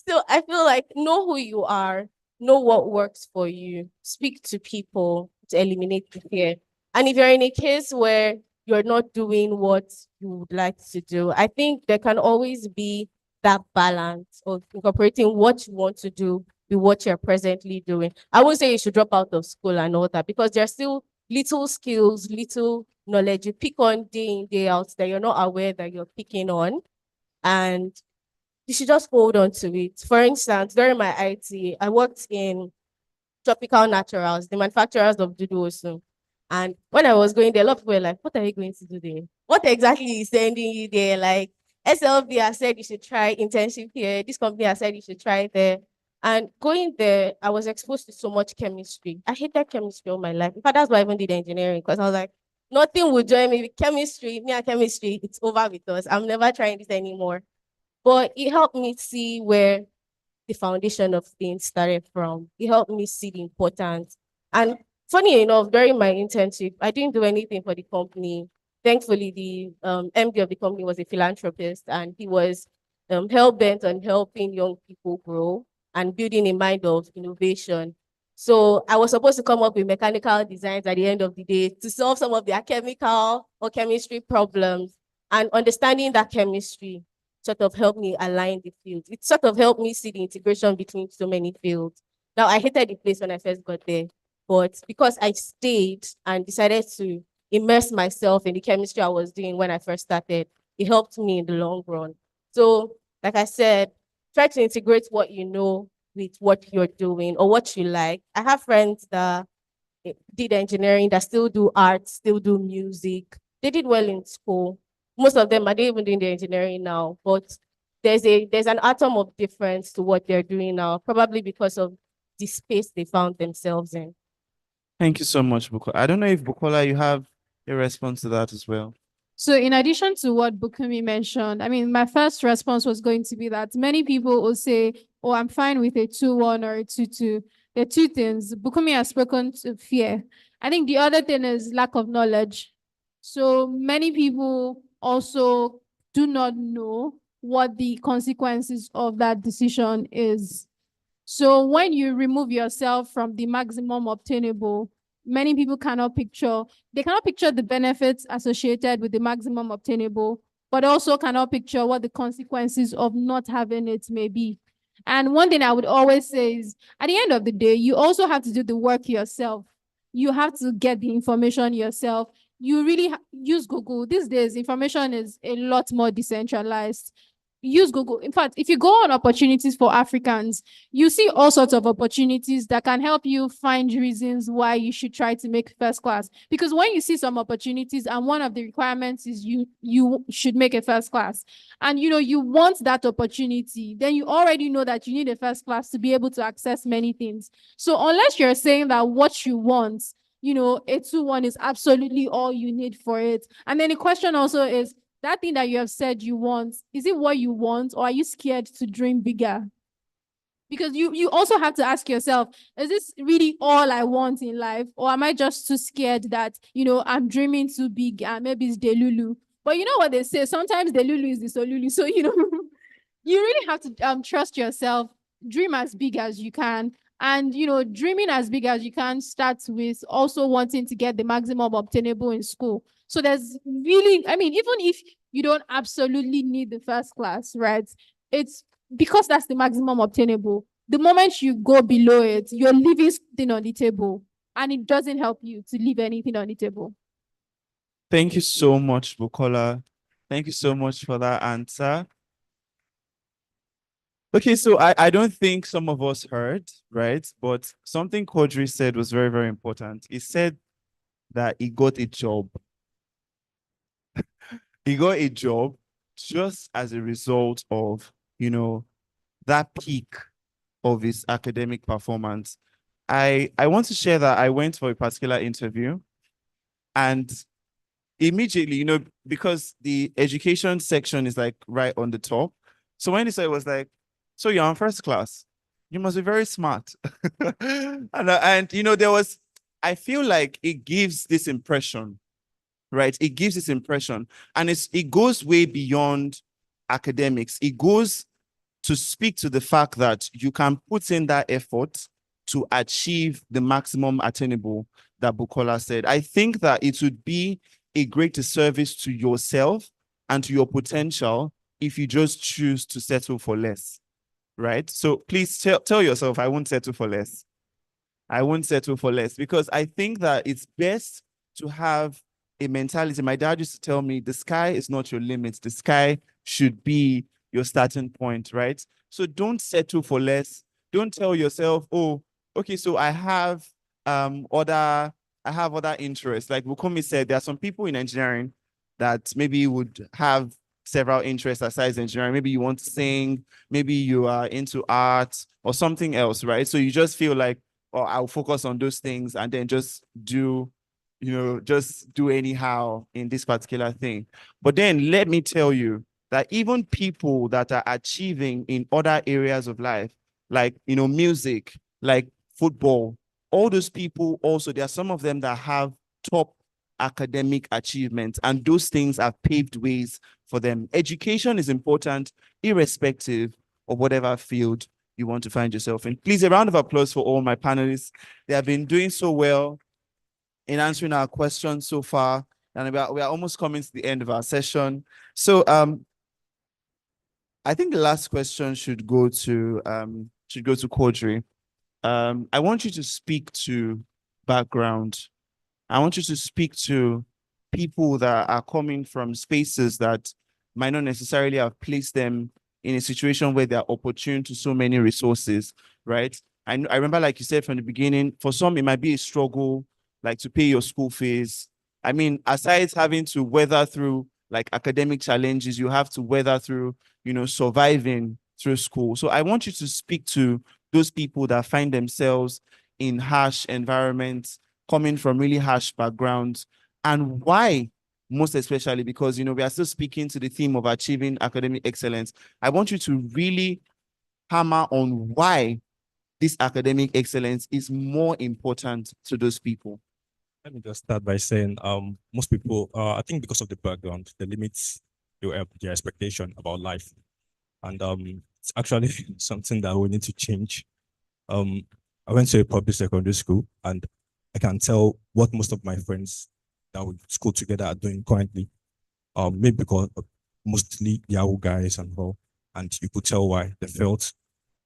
So I feel like know who you are, know what works for you, speak to people to eliminate the fear. And if you're in a case where you're not doing what you would like to do, I think there can always be that balance of incorporating what you want to do with what you're presently doing. I won't say you should drop out of school and all that, because there's still little skills, little knowledge you pick on day in, day out that you're not aware that you're picking on. And you should just hold on to it. For instance, during my IT, I worked in Tropical Naturals, the manufacturers of Dudu. And when I was going there, a lot of people were like, what are you going to do there? What exactly is sending you there? Like, SLB has said you should try internship here. This company has said you should try there. And going there, I was exposed to so much chemistry. I hated chemistry all my life. In fact, that's why I even did engineering, because I was like, nothing will join me with chemistry. Me and chemistry, it's over with us. I'm never trying this anymore. But it helped me see where the foundation of things started from. It helped me see the importance. And funny enough, during my internship, I didn't do anything for the company. Thankfully, the MD of the company was a philanthropist, and he was hell bent on helping young people grow and building a mind of innovation. So I was supposed to come up with mechanical designs at the end of the day to solve some of their chemical or chemistry problems, and understanding that chemistry sort of helped me align the fields. It sort of helped me see the integration between so many fields. Now, I hated the place when I first got there, but because I stayed and decided to immerse myself in the chemistry I was doing when I first started, it helped me in the long run. So, like I said, try to integrate what you know with what you're doing or what you like. I have friends that did engineering that still do art, still do music. They did well in school. Most of them are they even doing the engineering now, but there's an atom of difference to what they're doing now, probably because of the space they found themselves in. Thank you so much, Bukola. I don't know if Bukola, you have a response to that as well. So in addition to what Bukumi mentioned, I mean, my first response was going to be that many people will say, oh, I'm fine with a 2-1 or a 2-2. There are two things. Bukumi has spoken to fear. I think the other thing is lack of knowledge. So many people also do not know what the consequences of that decision is. So when you remove yourself from the maximum obtainable, many people they cannot picture the benefits associated with the maximum obtainable, but also cannot picture what the consequences of not having it may be. And one thing I would always say is, at the end of the day, you also have to do the work yourself. You have to get the information yourself. You really use Google. These days, information is a lot more decentralized. Use Google. In fact, if you go on opportunities for Africans, you see all sorts of opportunities that can help you find reasons why you should try to make first class. Because when you see some opportunities and one of the requirements is you should make a first class, and you want that opportunity, then you already know that you need a first class to be able to access many things. So unless you're saying that what you want, a 2-1 is absolutely all you need for it. And then the question also is, that thing that you have said you want, is it what you want, or are you scared to dream bigger? Because you also have to ask yourself, is this really all I want in life? Or am I just too scared that, I'm dreaming too big and maybe it's Delulu? But you know what they say, sometimes Delulu is the Solulu. So, you really have to trust yourself, dream as big as you can. And, dreaming as big as you can starts with also wanting to get the maximum obtainable in school. So there's really, I mean, even if you don't absolutely need the first class, right? It's because that's the maximum obtainable. The moment you go below it, you're leaving something on the table, and it doesn't help you to leave anything on the table. Thank you so much, Bukola. Thank you so much for that answer. Okay, so I don't think some of us heard, right? But something Kodri said was very, very important. He said that he got a job. He got a job just as a result of, that peak of his academic performance. I want to share that I went for a particular interview, and immediately, because the education section is like right on the top. So when he said, it was like, so you're on first class, you must be very smart. And there was, I feel like it gives this impression, right? It gives this impression, and it goes way beyond academics. It goes to speak to the fact that you can put in that effort to achieve the maximum attainable that Bukola said. I think that it would be a great disservice to yourself and to your potential if you just choose to settle for less, right? So please tell yourself, I won't settle for less. I won't settle for less, because I think that it's best to have a mentality. My dad used to tell me, the sky is not your limit. The sky should be your starting point, right? So don't settle for less. Don't tell yourself, oh, okay, so I have other interests. Like Bukomi said, there are some people in engineering that maybe would have several interests aside engineering. Maybe you want to sing, maybe you are into art or something else, right? So you just feel like, or I'll focus on those things and then just do anyhow in this particular thing. But then let me tell you that even people that are achieving in other areas of life, like, music, like football, all those people also, there are some of them that have top academic achievements, and those things have paved ways for them. Education is important, irrespective of whatever field you want to find yourself in. Please, a round of applause for all my panelists. They have been doing so well in answering our questions so far, and we are almost coming to the end of our session. So I think the last question should go to Quadri. I want you to speak to background. I want you to speak to people that are coming from spaces that might not necessarily have placed them in a situation where they're opportune to so many resources, right? I remember, like you said from the beginning, for some, it might be a struggle, like to pay your school fees. I mean, aside having to weather through like academic challenges, you have to weather through, surviving through school. So I want you to speak to those people that find themselves in harsh environments, coming from really harsh backgrounds, and why, most especially because, we are still speaking to the theme of achieving academic excellence. I want you to really hammer on why this academic excellence is more important to those people. Let me just start by saying, most people, I think because of the background, the limits their expectation about life, and it's actually something that we need to change. I went to a public secondary school, and I can tell what most of my friends that we school together are doing currently. Maybe because mostly Yahoo guys and all, and you could tell why they felt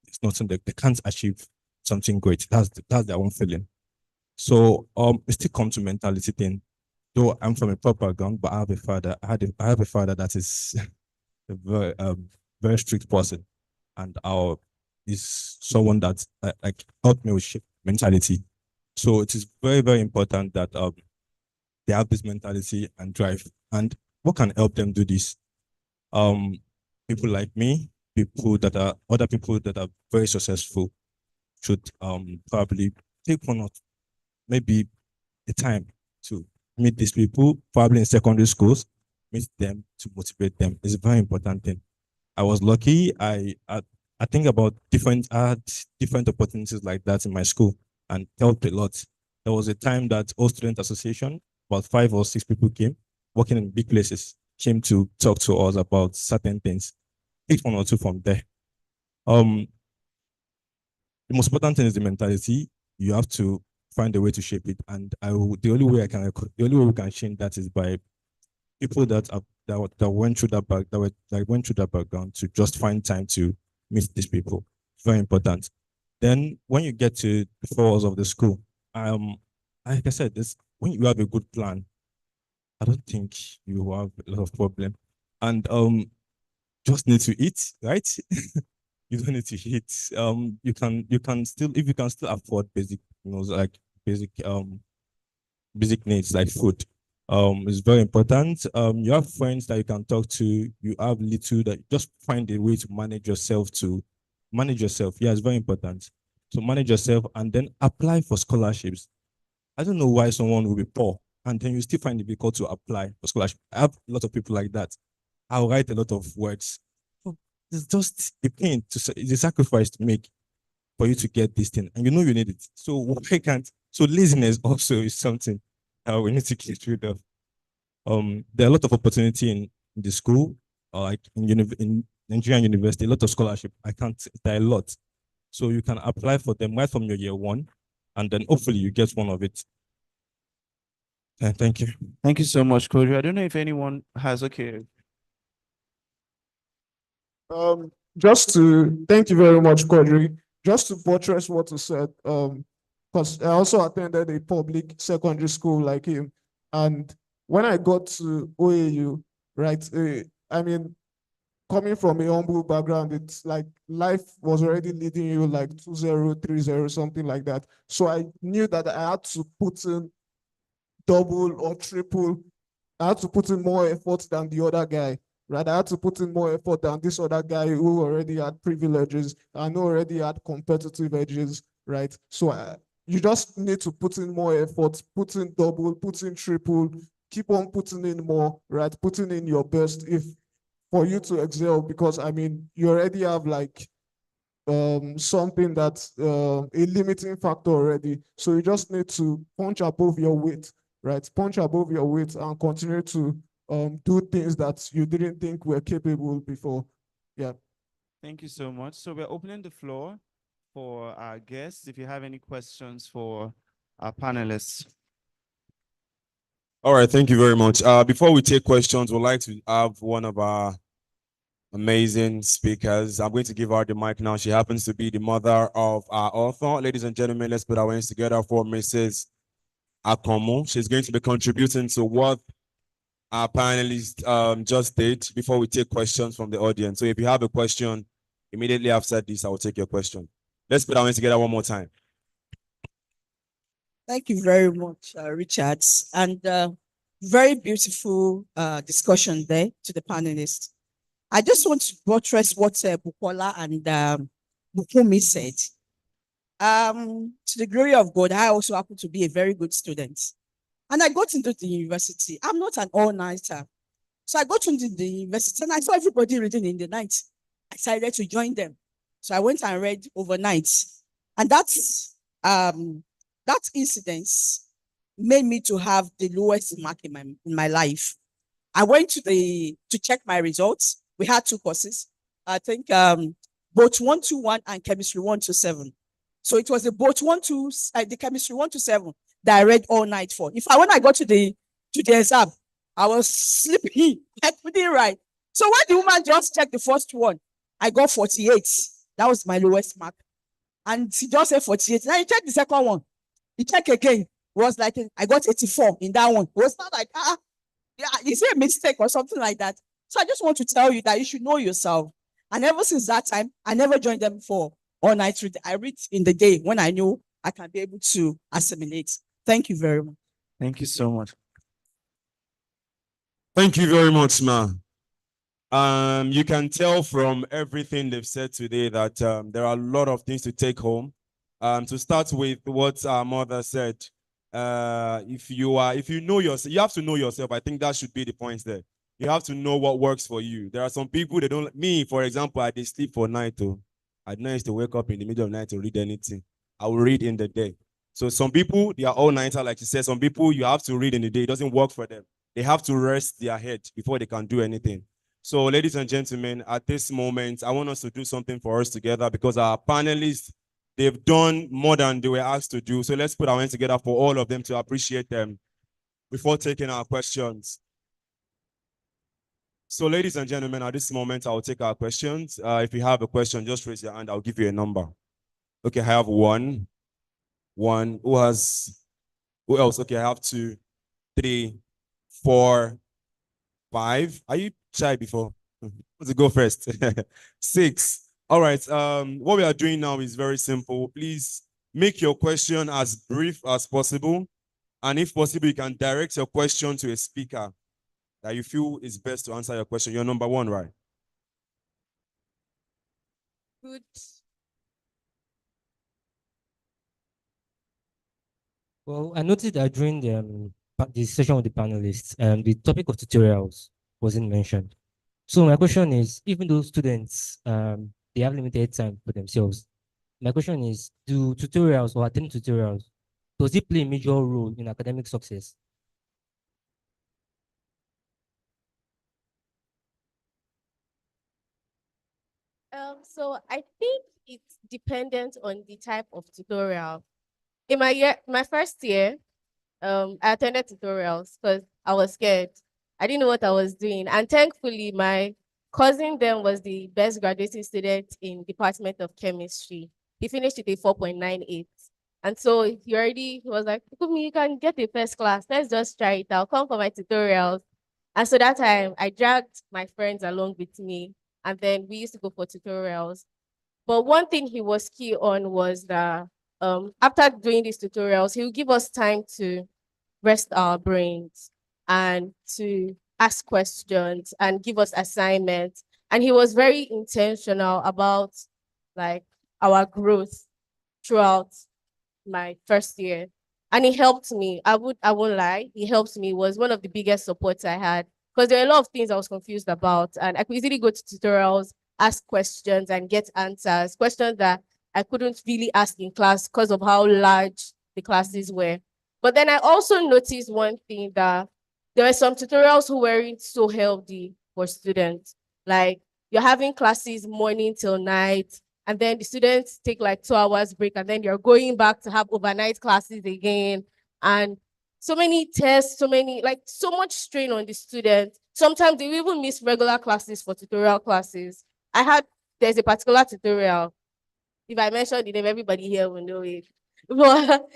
it's nothing that they can't achieve something great. That's their own feeling. So it still comes to mentality thing. Though I'm from a proper background, but I have a father. I have a father that is a very strict person, and our is someone that like helped me with mentality. So it is very, very important that they have this mentality and drive. And what can help them do this? People like me, other people that are very successful should probably take one or maybe a time to meet these people, probably in secondary schools, meet them to motivate them. It's a very important thing. I was lucky. I think about I had different opportunities like that in my school and helped a lot. There was a time that all student association, about 5 or 6 people came, working in big places, came to talk to us about certain things. Pick one or two from there. The most important thing is the mentality. You have to find a way to shape it, and the only way we can change that is by people that went through that background to just find time to meet these people. Very important. Then when you get to the 4 walls of the school, like I said, this when you have a good plan, I don't think you will have a lot of problem. And just need to eat, right? You don't need to hit. You can still, if you can still afford basic, like basic basic needs like food. It's very important. You have friends that you can talk to. You have little that just find a way to manage yourself. Yeah, it's very important to manage yourself and then apply for scholarships. I don't know why someone will be poor and then you still find it difficult to apply for scholarship. I have a lot of people like that. I'll write a lot of words. It's just a pain it's a sacrifice to make for you to get this thing, and you need it. So why can't? So laziness also is something we need to get rid of. There are a lot of opportunity in the school, or like in Nigerian university, a lot of scholarship. There are a lot, so you can apply for them right from your year one, and then hopefully you get one of it. Thank you. Thank you so much, Kodri. I don't know if anyone has, okay. Just to thank you very much, Quadri. Just to buttress what you said, because I also attended a public secondary school like him, and when I got to OAU, right, I mean, coming from a humble background, it's like life was already leading you like 2-0, 3-0, something like that. So I knew that I had to put in double or triple. I had to put in more effort than the other guy. Right, I had to put in more effort than this other guy who already had privileges and already had competitive edges, right? So you just need to put in more effort, put in double, put in triple, keep on putting in more, right? Putting in your best if for you to excel, because I mean, you already have like something that's a limiting factor already. So you just need to punch above your weight, right? Punch above your weight and continue to do things that you didn't think were capable before. Yeah. Thank you so much. So we're opening the floor for our guests. If you have any questions for our panelists. All right, thank you very much. Before we take questions, we'd like to have one of our amazing speakers. I'm going to give her the mic now. She happens to be the mother of our author. Ladies and gentlemen, let's put our hands together for Mrs. Akanmu. She's going to be contributing to what our panelists just did before we take questions from the audience. So if you have a question, immediately after this, I will take your question. Let's put our hands together one more time. Thank you very much, Richards, and very beautiful discussion there to the panelists. I just want to buttress what Bukola and Bukumi said. To the glory of God, I also happen to be a very good student. And I got into the university. I'm not an all-nighter. So I got into the university and I saw everybody reading in the night. I decided to join them. So I went and read overnight. And that incident made me to have the lowest mark in my life. I went to check my results. We had 2 courses. I think both 121 and chemistry 127. So it was the the chemistry 127 that I read all night for. In fact, when I got to the exam, I was sleeping. I couldn't write. So when the woman just checked the first one, I got 48. That was my lowest mark. And she just said 48. Now you check the second one. You check again. It was like I got 84 in that one. It was not like, yeah, is it a mistake or something like that? So I just want to tell you that you should know yourself. And ever since that time, I never joined them for all night reading. I read in the day when I knew I can be able to assimilate. Thank you very much. Thank you so much. Thank you very much, ma. You can tell from everything they've said today that there are a lot of things to take home. To start with what our mother said, if you know yourself, you have to know yourself. I think that should be the point there. You have to know what works for you. There are some people, they don't, me, for example, I did sleep for night too. I don't used to wake up in the middle of the night to read anything. I will read in the day. So some people, they are all nighter, like you said. Some people, you have to read in the day. It doesn't work for them. They have to rest their head before they can do anything. So ladies and gentlemen, at this moment, I want us to do something for us together because our panelists, they've done more than they were asked to do. So let's put our hands together for all of them to appreciate them before taking our questions. So ladies and gentlemen, at this moment, I'll take our questions. If you have a question, just raise your hand. I'll give you a number. Okay, I have one. Who else? Okay, I have 2, 3, 4, 5. Are you shy before? Let's go first. 6. All right. What we are doing now is very simple. Please make your question as brief as possible. And if possible, you can direct your question to a speaker that you feel is best to answer your question. You're number one, right? Good. Well, I noticed that during the session with the panelists, the topic of tutorials wasn't mentioned. So my question is, even though students they have limited time for themselves, my question is, do tutorials or attending tutorials, does it play a major role in academic success? So I think it's dependent on the type of tutorial. In my first year, I attended tutorials because I was scared. I didn't know what I was doing. And thankfully, my cousin then was the best graduating student in Department of Chemistry. He finished with a 4.98. And so he was like, Kumi, you can get a first class. Let's just try it out. Come for my tutorials. And so that time I dragged my friends along with me. And then we used to go for tutorials. But one thing he was key on was that after doing these tutorials, he would give us time to rest our brains and to ask questions and give us assignments. And he was very intentional about like our growth throughout my first year. And he helped me. I won't lie. He helped me. It was one of the biggest supports I had because there are a lot of things I was confused about. And I could easily go to tutorials, ask questions and get answers, questions that I couldn't really ask in class because of how large the classes were. But then I also noticed one thing, that there were some tutorials who weren't so healthy for students. Like you're having classes morning till night, and then the students take like 2 hours break, and then you're going back to have overnight classes again. And so many tests, so much strain on the students. Sometimes they even miss regular classes for tutorial classes. There's a particular tutorial. If I mention the name, everybody here will know it. But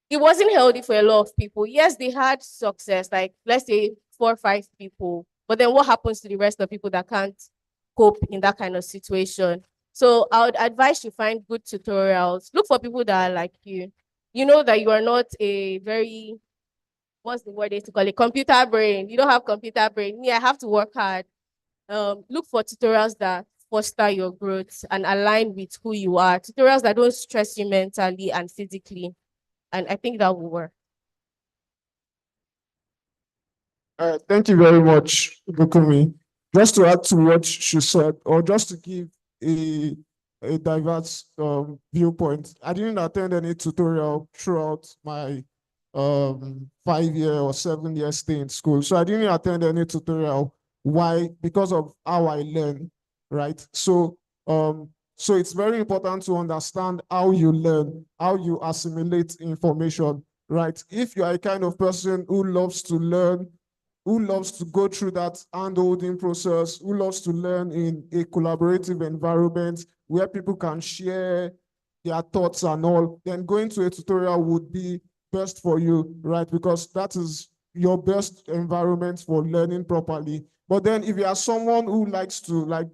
it wasn't healthy for a lot of people. Yes, they had success, like let's say 4 or 5 people. But then what happens to the rest of people that can't cope in that kind of situation? So I would advise you find good tutorials. Look for people that are like you. You know that you are not a very, what's the word they used to call it? Computer brain. You don't have computer brain. Me, I have to work hard. Look for tutorials that foster your growth and align with who you are. Tutorials that don't stress you mentally and physically. And I think that will work. Thank you very much, Bukumi. Just to add to what she said, or just to give a diverse viewpoint, I didn't attend any tutorial throughout my 5-year or 7-year stay in school. So I didn't attend any tutorial. Why? Because of how I learn, right? So it's very important to understand how you learn, how you assimilate information, right? If you are a kind of person who loves to learn, who loves to go through that hand-holding process, who loves to learn in a collaborative environment where people can share their thoughts and all, then going to a tutorial would be best for you, right? Because that is your best environment for learning properly. But then if you are someone who likes to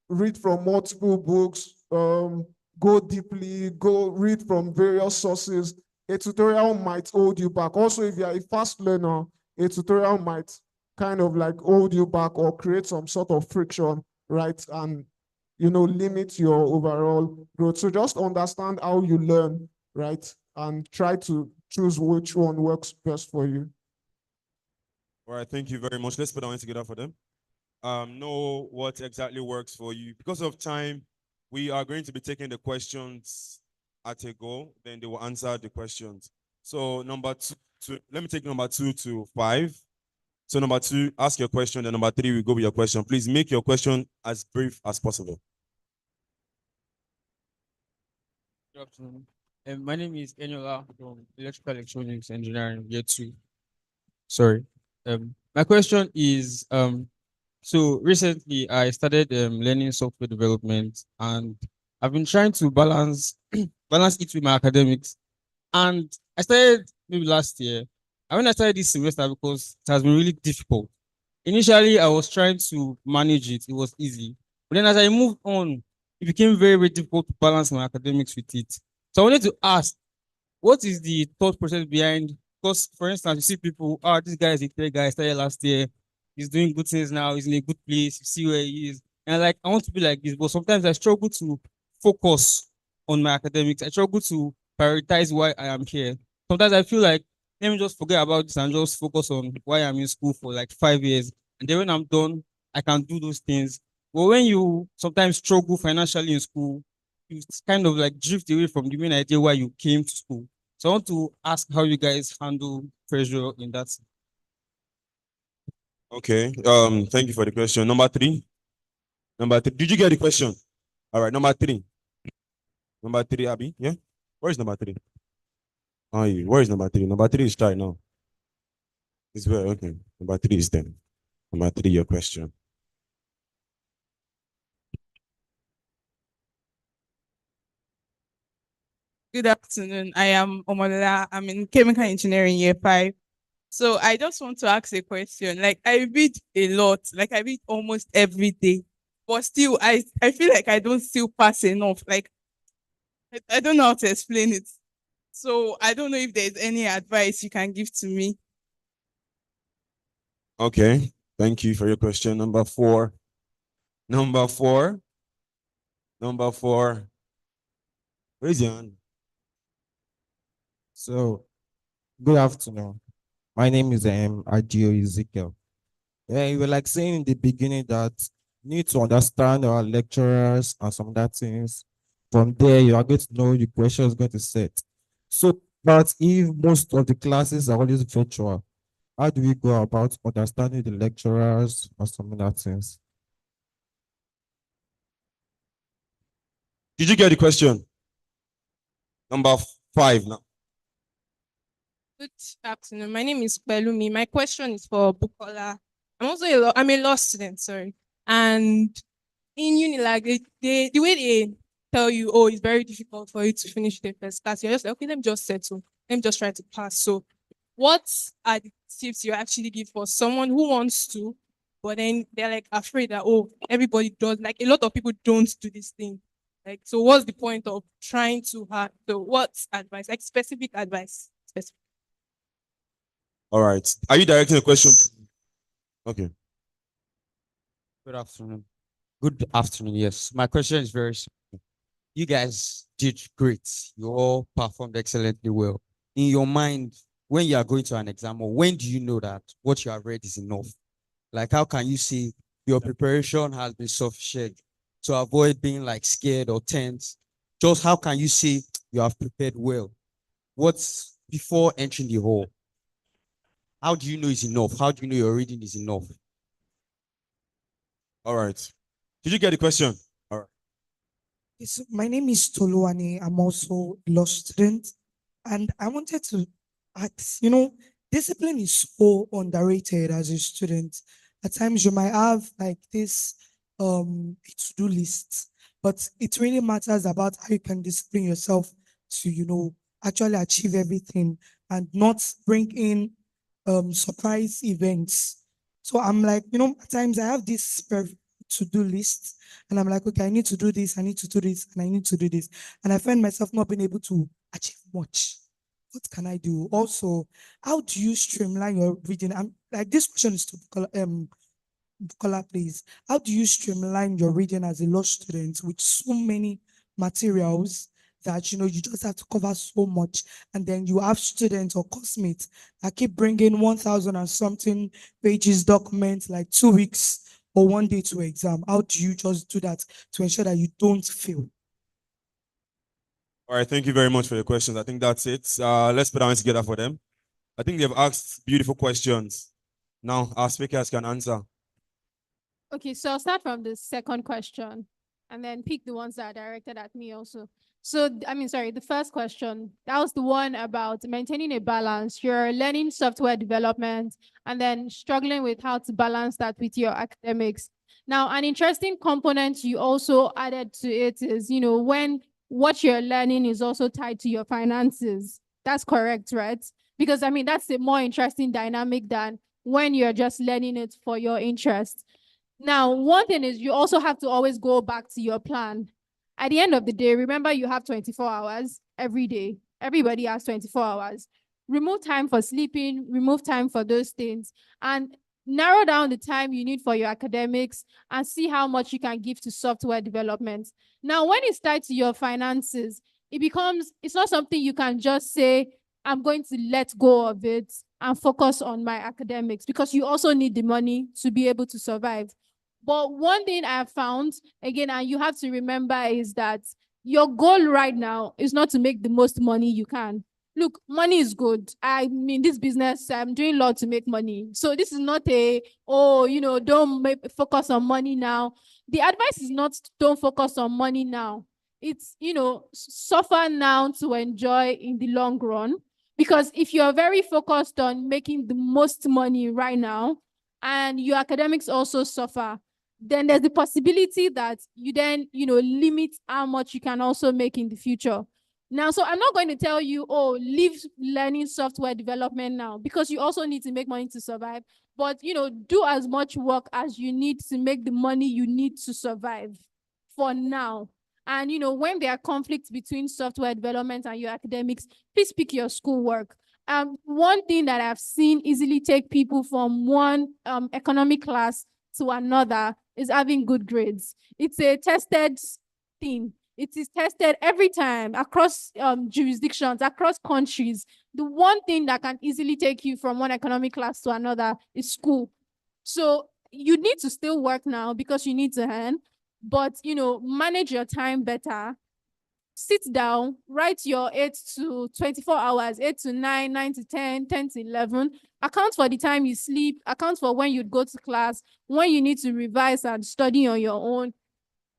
read from multiple books, go deeply, go read from various sources, a tutorial might hold you back. Also, if you are a fast learner, a tutorial might kind of hold you back or create some sort of friction, right? And, limit your overall growth. So just understand how you learn, right? And try to choose which one works best for you. All right, thank you very much. Let's put our hands together for them. Know what exactly works for you. Because of time, we are going to be taking the questions at a go, then they will answer the questions. So number 2, let me take number 2 to 5. So number 2, ask your question, then number 3, we go with your question. Please make your question as brief as possible. Good afternoon. My name is Eniola from Electrical Electronics Engineering, year 2. Sorry. My question is, so recently I started learning software development, and I've been trying to balance balance it with my academics. And I started maybe last year. And when I started this semester, because it has been really difficult. Initially, I was trying to manage it. It was easy. But then as I moved on, it became very, very difficult to balance my academics with it. So I wanted to ask, what is the thought process behind? Because, for instance, you see people, this guy is a clear guy, started last year, he's doing good things now, he's in a good place, you see where he is. And like, I want to be like this, but sometimes I struggle to focus on my academics. I struggle to prioritize why I am here. Sometimes I feel like, let me just forget about this and just focus on why I'm in school for like 5 years. And then when I'm done, I can do those things. But when you sometimes struggle financially in school, you kind of like drift away from the main idea why you came to school. So I want to ask how you guys handle pressure in that. Okay. Thank you for the question. Number three. Number three. Did you get the question? All right. Number three. Number three, Abby. Yeah. Where is number three? Oh, you. Where is number three? Number three is right now. It's where? Okay. Number three is then. Number three, your question. Good afternoon. I am Omola. I'm in chemical engineering year 5. So I just want to ask a question. Like I read a lot, like I read almost every day, but still I feel like I don't still pass enough. Like I don't know how to explain it. So I don't know if there's any advice you can give to me. Okay. Thank you for your question. Number four. Number four. Number four. Raise your hand. So, good afternoon. My name is Adio Ezekiel. Yeah, you were like saying in the beginning that you need to understand our lecturers and some other things. From there, you are going to know the question is going to set. So, but if most of the classes are always virtual, how do we go about understanding the lecturers or some other things? Did you get the question? Number five now. Good afternoon. My name is Belumi. My question is for Bukola. I'm a law student, sorry. And in Unilag, the way they tell you, oh, it's very difficult for you to finish the first class, you're just like, okay, let me just settle. Let me just try to pass. So what are the tips you actually give for someone who wants to, but then they're like afraid that, oh, everybody does, like a lot of people don't do this thing. Like, so what's the point of trying to have, so what's advice, like specific advice? Specific. All right. Are you directing a question? Okay. Good afternoon. Good afternoon. Yes. My question is very simple. You guys did great. You all performed excellently well. In your mind, when you are going to an exam, or when do you know that what you have read is enough? Like, how can you say your preparation has been sufficient to avoid being like scared or tense? Just how can you say you have prepared well? What's before entering the hall? How do you know it's enough? How do you know your reading is enough? All right. Did you get the question? All right. Yes, my name is Toluwane. I'm also a law student. And I wanted to ask, discipline is so underrated as a student. At times you might have like this to-do list, but it really matters about how you can discipline yourself to, actually achieve everything and not bring in surprise events. So I'm like, at times I have this to-do list and I'm like, okay, I need to do this, I need to do this, and I need to do this. And I find myself not being able to achieve much. What can I do? Also, how do you streamline your reading? I'm like, this question is to Bukola, please. How do you streamline your reading as a law student with so many materials that you just have to cover so much, and then you have students or classmates that keep bringing 1,000 and something pages documents like 2 weeks or one day to exam? How do you just do that to ensure that you don't fail? All right. Thank you very much for your questions. I think that's it. Let's put our hands together for them. I think they've asked beautiful questions. Now our speakers can answer. Okay, so I'll start from the second question and then pick the ones that are directed at me also. So, the first question, that was the one about maintaining a balance. You're learning software development and then struggling with how to balance that with your academics. Now, an interesting component you also added to it is, when what you're learning is also tied to your finances. That's correct, right? Because, that's a more interesting dynamic than when you're just learning it for your interest. Now, one thing is you also have to always go back to your plan. At the end of the day, remember you have 24 hours every day. Everybody has 24 hours. Remove time for sleeping, remove time for those things, and narrow down the time you need for your academics and see how much you can give to software development. Now, when it's tied to your finances, it's not something you can just say, I'm going to let go of it and focus on my academics, because you also need the money to be able to survive. But one thing I have found, again, and you have to remember, is that your goal right now is not to make the most money you can. Look, money is good. I mean, this business, I'm doing a lot to make money. So this is not don't focus on money now. The advice is not don't focus on money now. It's, suffer now to enjoy in the long run. Because if you're very focused on making the most money right now and your academics also suffer, then there's the possibility that you then, limit how much you can also make in the future. Now, so I'm not going to tell you, leave learning software development now, because you also need to make money to survive. But, do as much work as you need to make the money you need to survive for now. And, when there are conflicts between software development and your academics, please pick your schoolwork. One thing that I've seen easily take people from one economic class to another is having good grades. It's a tested thing. It is tested every time across jurisdictions, across countries. The one thing that can easily take you from one economic class to another is school. So you need to still work now because you need to earn, but manage your time better. Sit down, write your 8 to 24 hours, 8 to 9, 9 to 10, 10 to 11. Account for the time you sleep, account for when you'd go to class, when you need to revise and study on your own.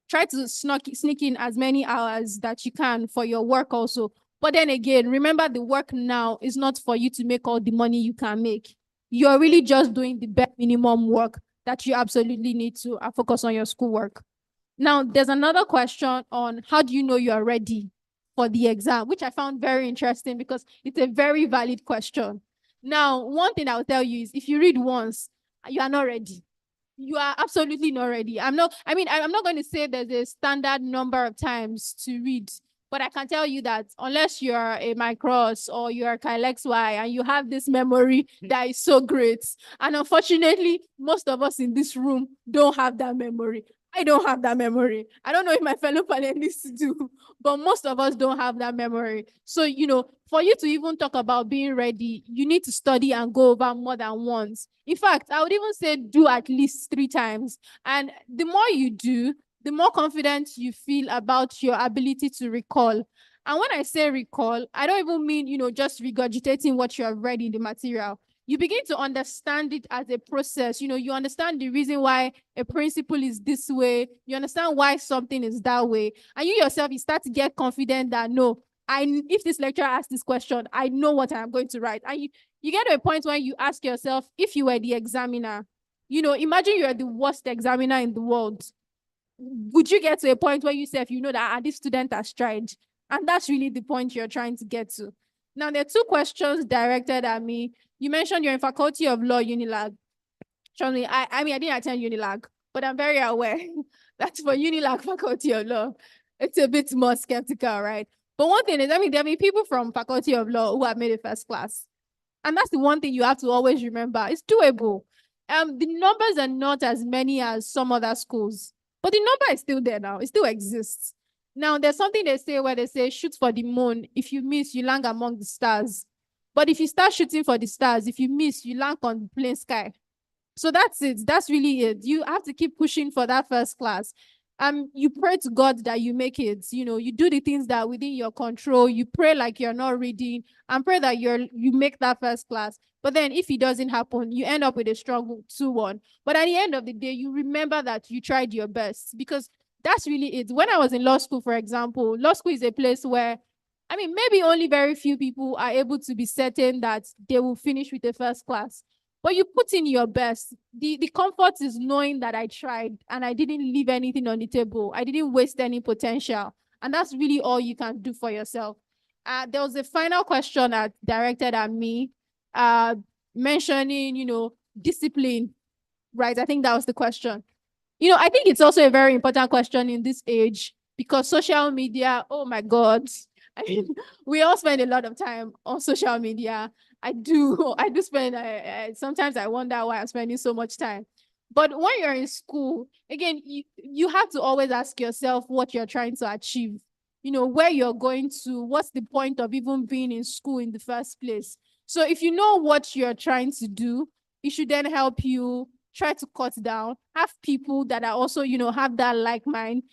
Try to sneak in as many hours that you can for your work also. But then again, remember, the work now is not for you to make all the money you can make. You're really just doing the bare minimum work that you absolutely need to focus on your schoolwork. Now, there's another question on how do you know you are ready for the exam, which I found very interesting because it's a very valid question. Now, one thing I'll tell you is if you read once, you are not ready. You are absolutely not ready. I'm not going to say there's a standard number of times to read, but I can tell you that unless you're a Micros or you're a Kyle Y and you have this memory that is so great, and unfortunately, most of us in this room don't have that memory. I don't have that memory. I don't know if my fellow panelists do, but most of us don't have that memory. So, for you to even talk about being ready, you need to study and go over more than once. In fact, I would even say do at least 3 times. And the more you do, the more confident you feel about your ability to recall. And when I say recall, I don't even mean, just regurgitating what you have read in the material. You begin to understand it as a process. You understand the reason why a principle is this way. You understand why something is that way. And you yourself, you start to get confident that, no, if this lecturer asks this question, I know what I'm going to write. And you get to a point where you ask yourself, if you were the examiner, imagine you're the worst examiner in the world. Would you get to a point where you say, that this student has tried? And that's really the point you're trying to get to. Now, there are 2 questions directed at me. You mentioned you're in Faculty of Law, Unilag. Surely, I didn't attend Unilag, but I'm very aware that for Unilag Faculty of Law, it's a bit more skeptical, right? But one thing is, there have been people from Faculty of Law who have made it first class. And that's the one thing you have to always remember. It's doable. The numbers are not as many as some other schools, but the number is still there now. It still exists. Now, there's something they say where they say, shoot for the moon. If you miss, you land among the stars. But if you start shooting for the stars, if you miss, you land on the plain sky. So that's it. That's really it. You have to keep pushing for that first class. You pray to God that you make it. You do the things that are within your control. You pray like you're not reading and pray that you make that first class. But then if it doesn't happen, you end up with a struggle 2-1. But at the end of the day, you remember that you tried your best, because that's really it. When I was in law school, for example, law school is a place where, maybe only very few people are able to be certain that they will finish with a first class. But you put in your best. The comfort is knowing that I tried and I didn't leave anything on the table. I didn't waste any potential. And that's really all you can do for yourself. There was a final question directed at me, mentioning, discipline, right? I think that was the question. I think it's also a very important question in this age. because social media, oh my God, I mean, we all spend a lot of time on social media. I do, I do spend, sometimes I wonder why I'm spending so much time. But when you're in school, again, you have to always ask yourself what you're trying to achieve, you know, where you're going to, what's the point of even being in school in the first place. So if you know what you're trying to do, it should then help you try to cut down, have people that are also, you know, have that like mind.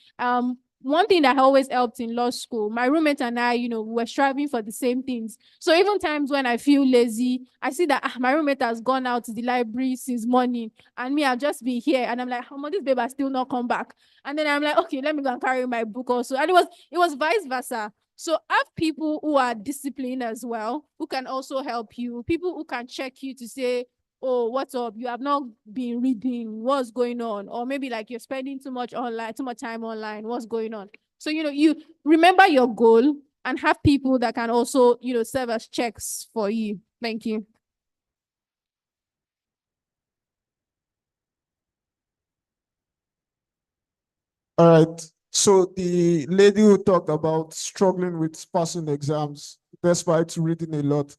One thing that always helped in law school, my roommate and I, you know, were striving for the same things. So even times when I feel lazy, I see that my roommate has gone out to the library since morning, and me, I've just been here, and I'm like, oh, this babe has still not come back. And then I'm like, okay, let me go and carry my book also. And it was vice versa. So have people who are disciplined as well, who can also help you, people who can check you to say, oh, what's up? You have not been reading. What's going on? Or maybe like you're spending too much time online. What's going on? So, you know, you remember your goal and have people that can also, you know, serve as checks for you. Thank you. All right. So the lady who talked about struggling with passing exams despite reading a lot.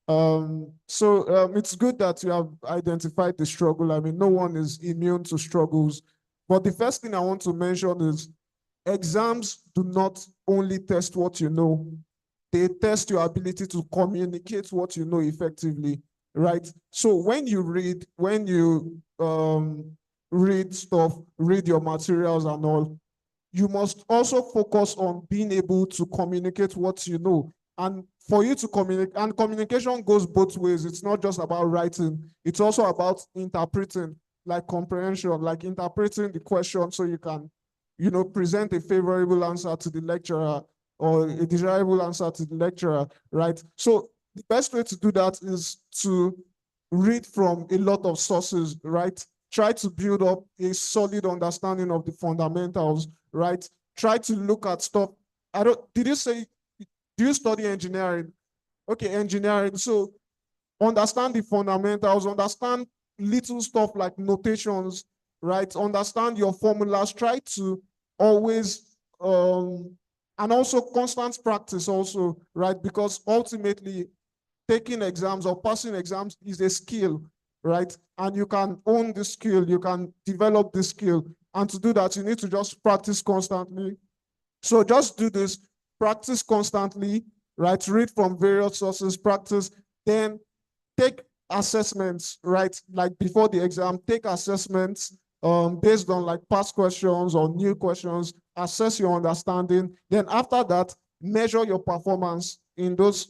It's good that you have identified the struggle. I mean, no one is immune to struggles. But the first thing I want to mention is exams do not only test what you know, they test your ability to communicate what you know effectively, right? So when you read stuff, read your materials and all, you must also focus on being able to communicate what you know. And for you to communicate, and communication goes both ways. It's not just about writing, it's also about interpreting, like comprehension, like interpreting the question so you can, you know, present a favorable answer to the lecturer or a desirable answer to the lecturer, right? So the best way to do that is to read from a lot of sources, right? Try to build up a solid understanding of the fundamentals, right? Try to look at stuff. Did you say, do you study engineering? Okay, engineering. So understand the fundamentals, understand little stuff like notations, right? Understand your formulas. Try to always, and also constant practice also, right? Because ultimately taking exams or passing exams is a skill, right? And you can own the skill, you can develop the skill. And to do that, you need to just practice constantly. So just do this, practice constantly, right? Read from various sources, practice, then take assessments, right? Like before the exam, take assessments based on like past questions or new questions, assess your understanding. Then after that, measure your performance in those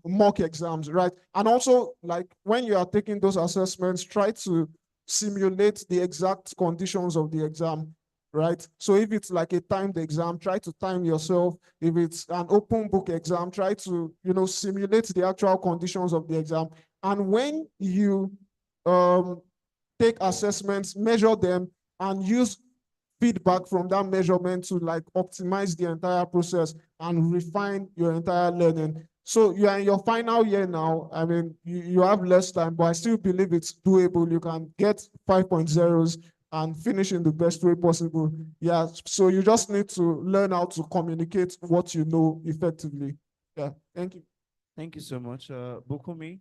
mock exams, right? And also, like when you are taking those assessments, try to simulate the exact conditions of the exam, right? So if it's like a timed exam, try to time yourself. If it's an open book exam, try to, you know, simulate the actual conditions of the exam. And when you take assessments, measure them, and use feedback from that measurement to like optimize the entire process and refine your entire learning. So you are in your final year now. I mean, you have less time, but I still believe it's doable. You can get 5.0s and finish in the best way possible. Yeah, so you just need to learn how to communicate what you know effectively. Yeah, thank you. Thank you so much, Bukumi.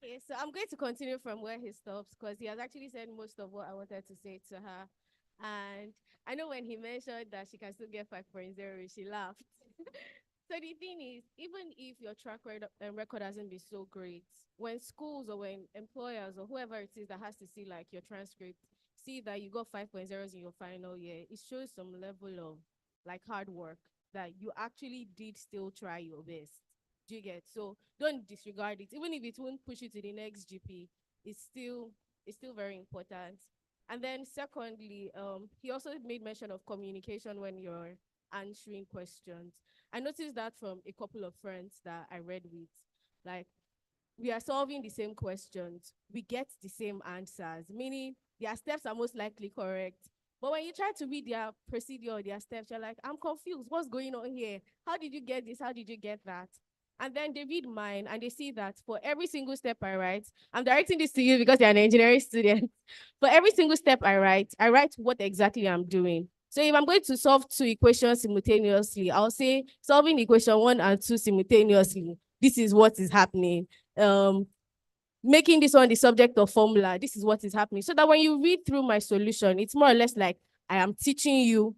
Okay, so I'm going to continue from where he stops because he has actually said most of what I wanted to say to her. And I know when he mentioned that she can still get 5.0, she laughed. So the thing is, even if your track record hasn't been so great, when schools or when employers or whoever it is that has to see like your transcript, see that you got 5.0s in your final year, it shows some level of like hard work that you actually did still try your best. Do you get? So don't disregard it. Even if it won't push you to the next GP, it's still very important. And then secondly, he also made mention of communication when you're answering questions. I noticed that from a couple of friends that I read with. Like, we are solving the same questions, we get the same answers, meaning their steps are most likely correct. But when you try to read their procedure or their steps, you're like, I'm confused. What's going on here? How did you get this? How did you get that? And then they read mine and they see that for every single step I write, I'm directing this to you because you're an engineering student. For every single step I write what exactly I'm doing. So if I'm going to solve two equations simultaneously, I'll say solving equation 1 and 2 simultaneously. This is what is happening. Making this one the subject of formula. This is what is happening. So that when you read through my solution, it's more or less like I am teaching you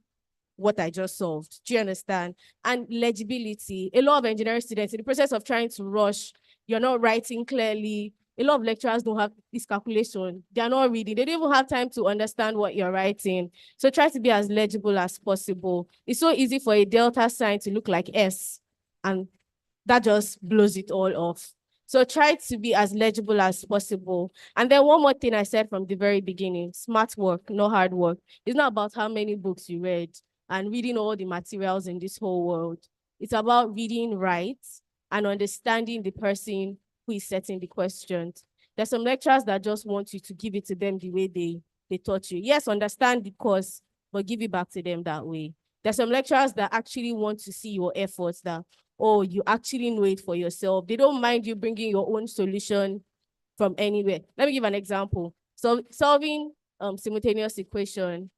what I just solved. Do you understand? And legibility. A lot of engineering students, in the process of trying to rush, you're not writing clearly. A lot of lecturers don't have this calculation. They're not reading. They don't even have time to understand what you're writing. So try to be as legible as possible. It's so easy for a delta sign to look like S, and that just blows it all off. So try to be as legible as possible. And then one more thing I said from the very beginning, smart work, not hard work. It's not about how many books you read and reading all the materials in this whole world. It's about reading right and understanding the person who is setting the questions. There's some lecturers that just want you to give it to them the way they taught you. Yes, understand the course, but give it back to them that way. There's some lecturers that actually want to see your efforts, that, oh, you actually know it for yourself. They don't mind you bringing your own solution from anywhere. Let me give an example. So solving simultaneous equation,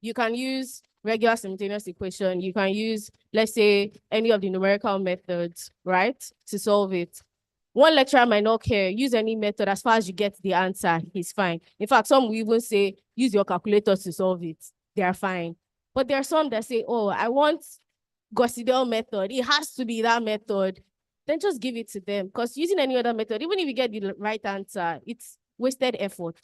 you can use regular simultaneous equation. You can use, let's say, any of the numerical methods, right, to solve it. One lecturer might not care. Use any method as far as you get the answer, he's fine. In fact, some will even say, use your calculator to solve it. They are fine. But there are some that say, oh, I want Gauss-Seidel method. It has to be that method. Then just give it to them. Because using any other method, even if you get the right answer, it's wasted effort.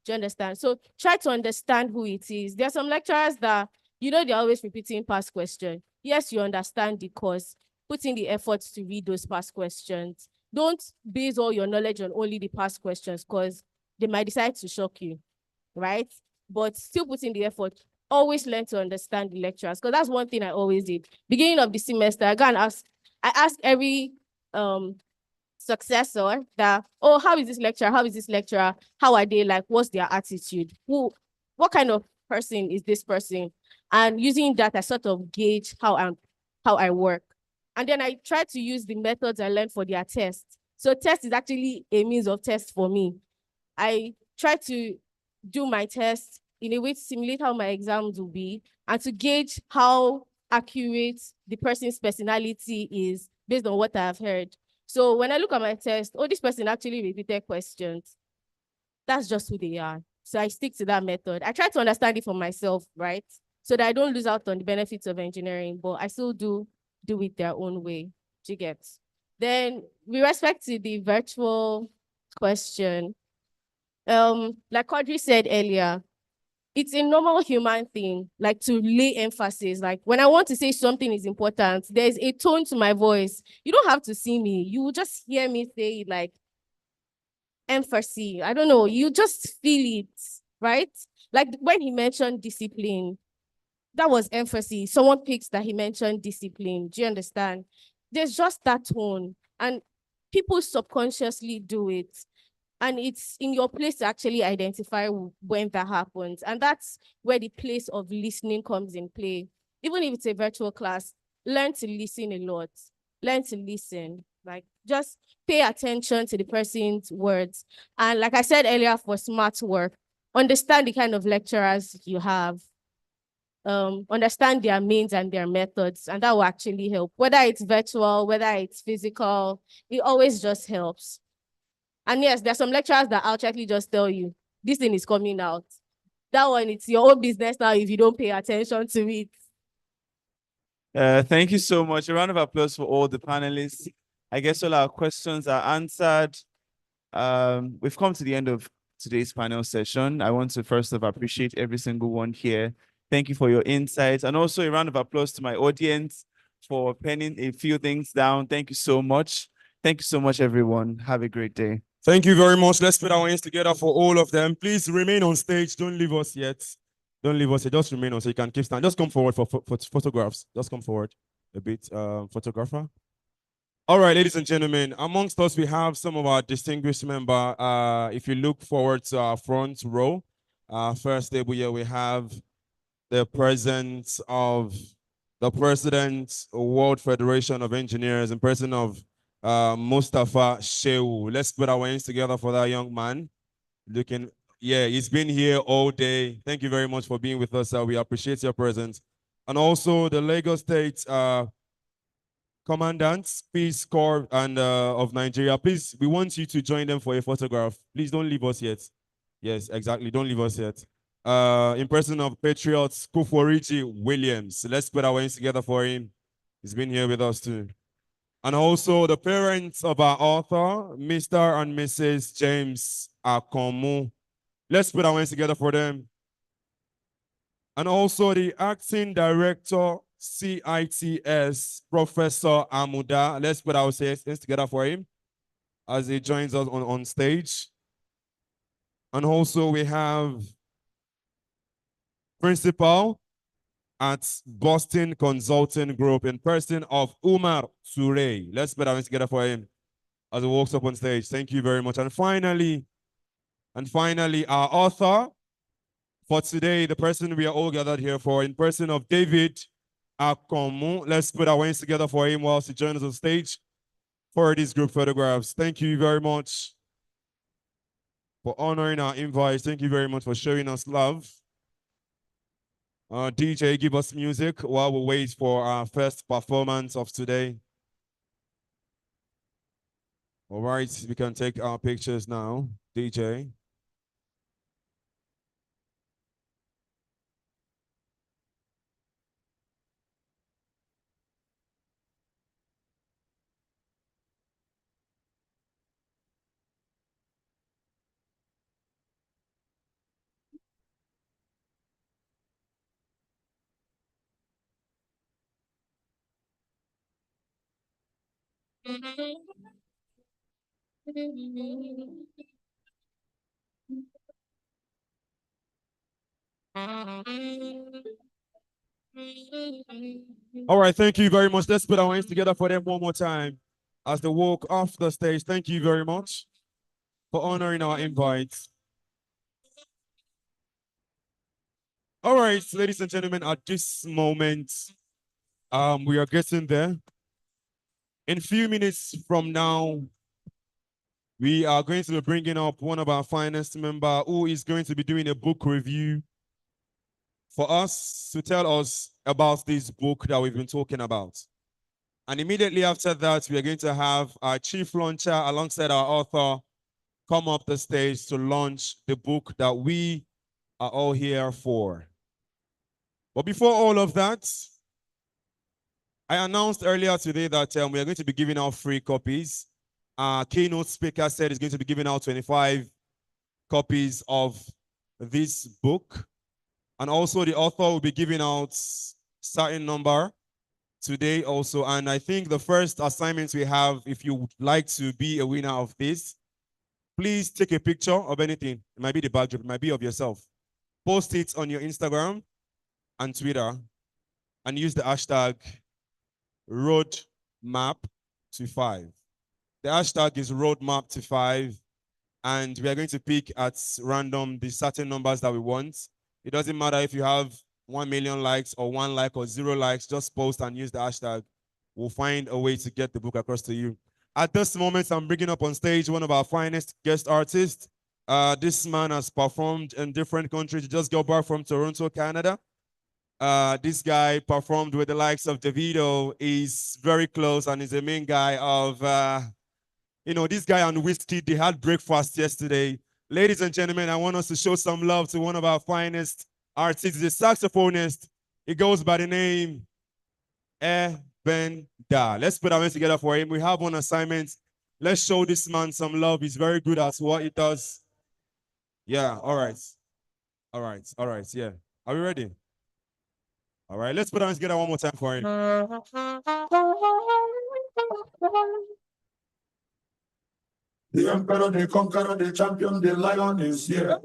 Do you understand? So try to understand who it is. There are some lecturers that, they're always repeating past questions. Yes, you understand the course. Put in the effort to read those past questions. Don't base all your knowledge on only the past questions, because they might decide to shock you, right? But still put in the effort. Always learn to understand the lecturers, because that's one thing I always did. Beginning of the semester, I ask every successor that, oh, how is this lecturer? How is this lecturer? How are they like? What's their attitude? What kind of person is this person? And using that, I sort of gauge how I work. And then I try to use the methods I learned for their test. So test is actually a means of test for me. I try to do my test in a way to simulate how my exams will be and to gauge how accurate the person's personality is based on what I've heard. So when I look at my test, oh, this person actually repeated questions. That's just who they are. So I stick to that method. I try to understand it for myself, right? So that I don't lose out on the benefits of engineering, but I still do it their own way. Do you get? Then with respect to the virtual question, like Audrey said earlier, it's a normal human thing, like to lay emphasis. Like when I want to say something is important, there's a tone to my voice. You don't have to see me. You will just hear me say like emphasis. I don't know. You just feel it, right? Like when he mentioned discipline, that was emphasis. Someone picks that he mentioned discipline. Do you understand? There's just that tone, and people subconsciously do it. And it's in your place to actually identify when that happens. And that's where the place of listening comes in play. Even if it's a virtual class, learn to listen a lot. Learn to listen. Like, just pay attention to the person's words. And like I said earlier, for smart work, understand the kind of lecturers you have. Understand their means and their methods, and that will actually help. Whether it's virtual, whether it's physical, it always just helps. And yes, there's some lecturers that I'll actually just tell you, this thing is coming out. That one, it's your own business now if you don't pay attention to it. Thank you so much. A round of applause for all the panelists. I guess all our questions are answered. We've come to the end of today's panel session. I want to first of all appreciate every single one here. Thank you for your insights, and also a round of applause to my audience for penning a few things down. Thank you so much. Thank you so much, everyone. Have a great day. Thank you very much. Let's put our hands together for all of them. Please remain on stage. Don't leave us yet. Don't leave us. Just remain on so you can keep standing. Just come forward for photographs. Just come forward a bit, photographer. All right, ladies and gentlemen, amongst us, we have some of our distinguished members. If you look forward to our front row, first table here, we have the presence of the President, World Federation of Engineers, and President of Mustafa Shehu. Let's put our hands together for that young man. Looking Yeah, he's been here all day. Thank you very much for being with us. We appreciate your presence. And also the Lagos State Commandants, Peace Corps and of Nigeria. Please, we want you to join them for a photograph. Please don't leave us yet. Yes, exactly. Don't leave us yet. In person of Patriots, Kuforiji Williams. Let's put our hands together for him. He's been here with us too. And also the parents of our author, Mr. and Mrs. James Akanmu. Let's put our hands together for them. And also the acting director, CITS, Professor Amuda. Let's put our hands together for him as he joins us on stage. And also we have principal at Boston Consulting Group in person of Umar Surey. Let's put our hands together for him as he walks up on stage. Thank you very much. And finally, our author for today, the person we are all gathered here for, in person of David Akanmu. Let's put our hands together for him whilst he joins us on stage for these group photographs. Thank you very much for honoring our invite. Thank you very much for showing us love. DJ, give us music while we wait for our first performance of today. All right, we can take our pictures now. DJ. All right, thank you very much. Let's put our hands together for them one more time as they walk off the stage. Thank you very much for honoring our invite. All right, ladies and gentlemen, at this moment, we are getting there. In a few minutes from now, we are going to be bringing up one of our finest members who is going to be doing a book review for us to tell us about this book that we've been talking about. And immediately after that, we are going to have our chief launcher alongside our author come up the stage to launch the book that we are all here for. But before all of that, I announced earlier today that we are going to be giving out free copies. Our keynote speaker said he's going to be giving out 25 copies of this book. And also the author will be giving out certain number today also. And I think the first assignment we have, if you would like to be a winner of this, please take a picture of anything. It might be the backdrop, it might be of yourself. Post it on your Instagram and Twitter and use the hashtag roadmap25. The hashtag is roadmap25, and we are going to pick at random the certain numbers that we want. It doesn't matter if you have 1 million likes or 1 like or 0 likes, just post and use the hashtag. We'll find a way to get the book across to you. At this moment, I'm bringing up on stage one of our finest guest artists. This man has performed in different countries. He just got back from Toronto, Canada. This guy performed with the likes of Davido. He's very close and is a main guy of, this guy and Whiskey, they had breakfast yesterday. Ladies and gentlemen, I want us to show some love to one of our finest artists, the saxophonist. He goes by the name Benda. Let's put our hands together for him. We have one assignment. Let's show this man some love. He's very good at what he does. Yeah, all right. All right, all right, yeah. Are we ready? All right, let's put our hands together one more time for him. The emperor, the conqueror, the champion, the lion is here.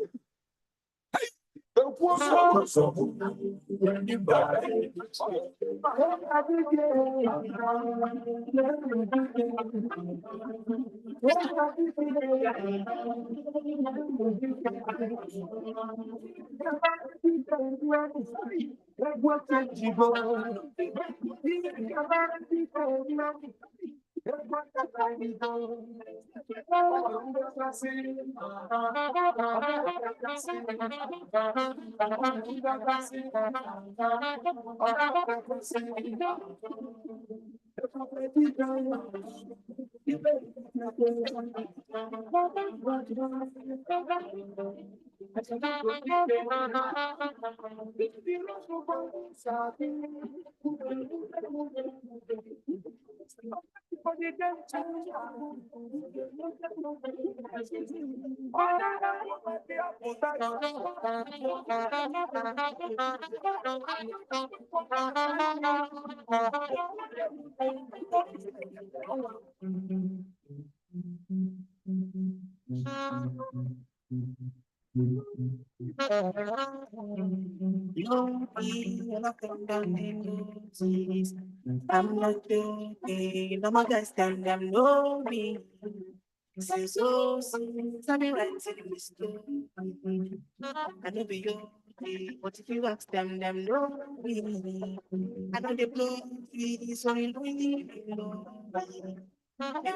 I'm not joking. No more guys can them know me. Say so, tell me right to the story. I know be you, but if you ask them, know me. I know they blow me, so you don't need me.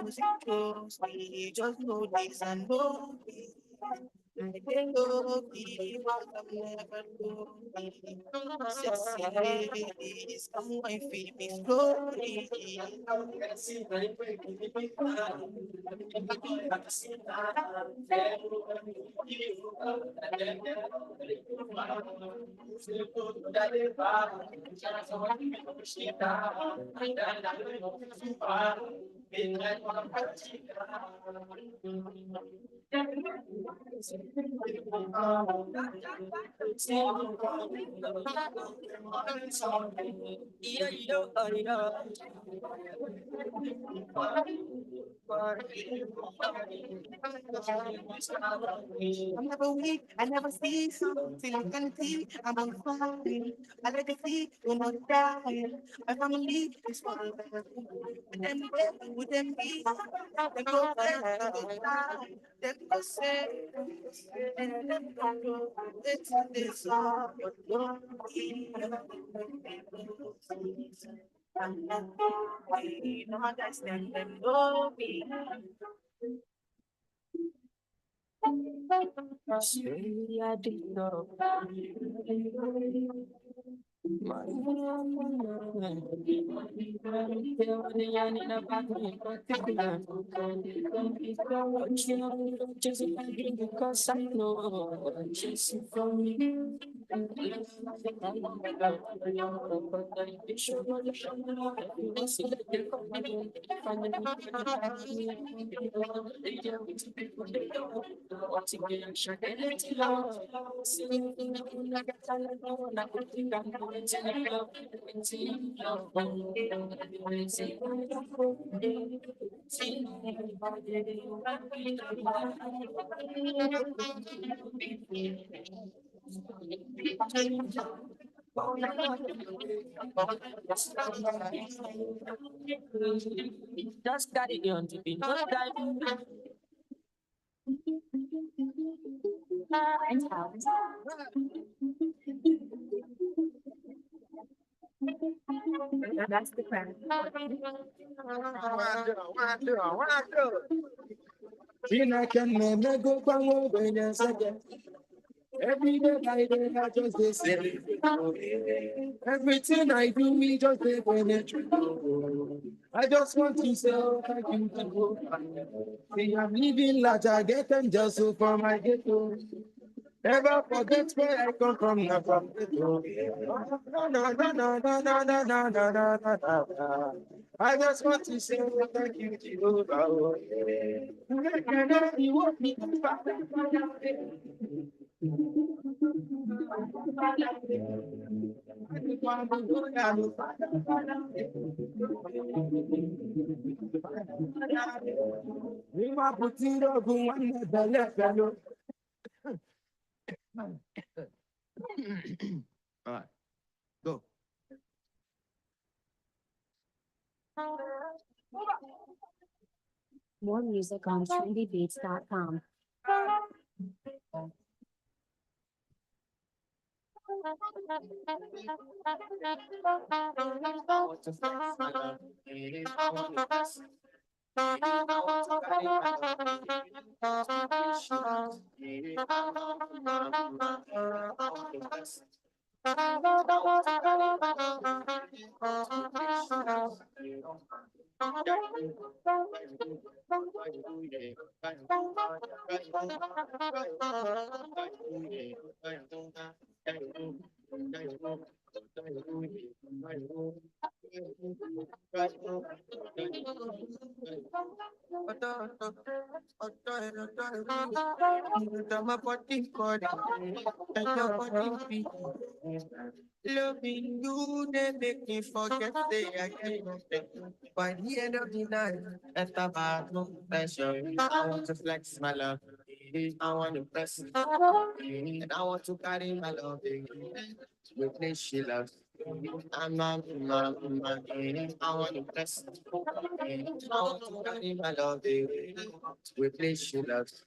Music close me, just know this and know me. I can go be what I'm never doing. Sexy ladies, come and feed me slowly. I'm never weak, I never see something I can see. I'm on fire. I let it see when I'm dying. My family is forever. With them baby, with them be. Them go back, them go die. Them go say, and them go go. It's this song, but don't be. I'm not going to understand them, no be. Surely I did not. Because I know just for me. Just got it on to be no time. That's the plan. I can never go back when there's again. Every day by day, I just dey celebrate. Everything I do, we just dey penetrate. I just want to say thank you to you. See, I'm living large, I get them just so for my ghetto. Never forget where I come from, not from ghetto. No, no, no, no, no, no, no, no, no, no, no, no. I just want to say thank you to you. All right, go. More music on trendybeats.com. Loving you, they make me forget say I can't nothing. By the end of the night, after bad no pressure, I want to flex my love. I want to press it. And I want to carry my love. With she loves. I want to press it. I want to carry my love. With she loves.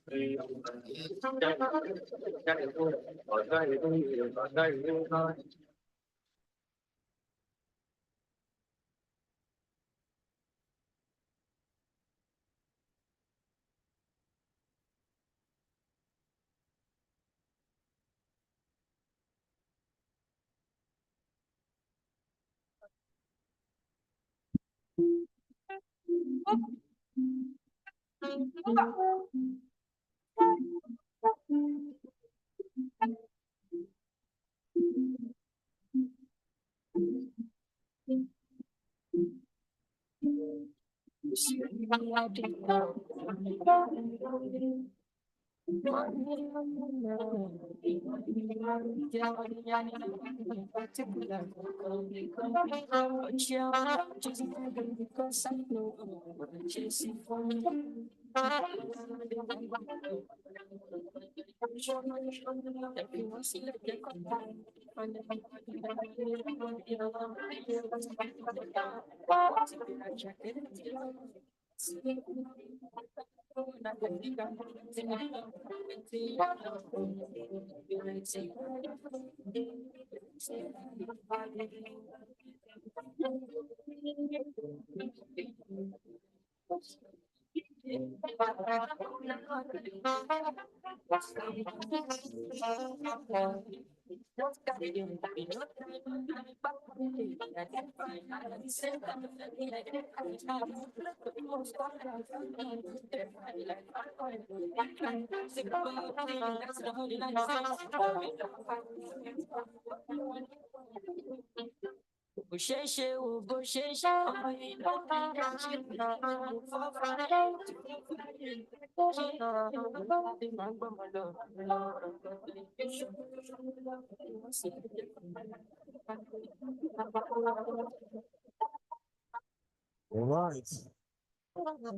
All right.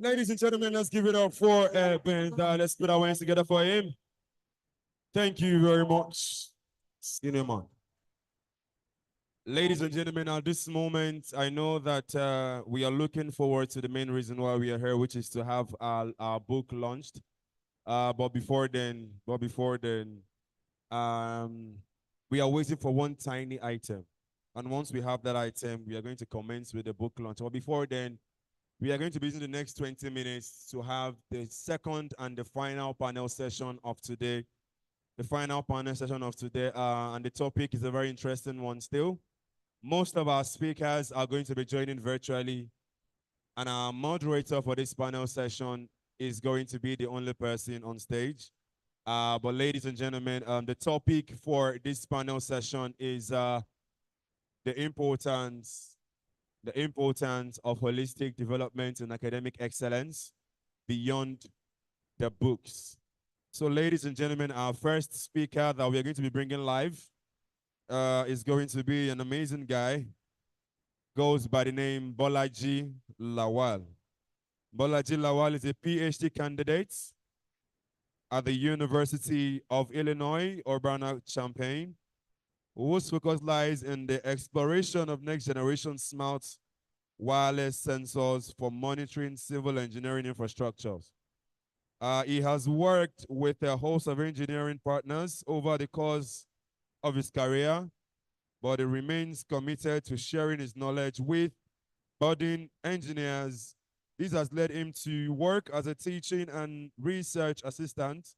Ladies and gentlemen, let's give it up for Ben. Let's put our hands together for him. Thank you very much. Senior man. Ladies and gentlemen, at this moment, I know that we are looking forward to the main reason why we are here, which is to have our book launched. But before then, we are waiting for one tiny item. And once we have that item, we are going to commence with the book launch. But before then, we are going to be using the next 20 minutes to have the second and the final panel session of today. The final panel session of today, and the topic is a very interesting one still. Most of our speakers are going to be joining virtually, and our moderator for this panel session is going to be the only person on stage. But ladies and gentlemen, the topic for this panel session is the importance of holistic development and academic excellence beyond the books. So ladies and gentlemen, our first speaker that we are going to be bringing live is going to be an amazing guy, goes by the name Bolaji Lawal. Bolaji Lawal is a PhD candidate at the University of Illinois, Urbana-Champaign, whose focus lies in the exploration of next-generation smart wireless sensors for monitoring civil engineering infrastructures. He has worked with a host of engineering partners over the course of his career, but he remains committed to sharing his knowledge with budding engineers This has led him to work as a teaching and research assistant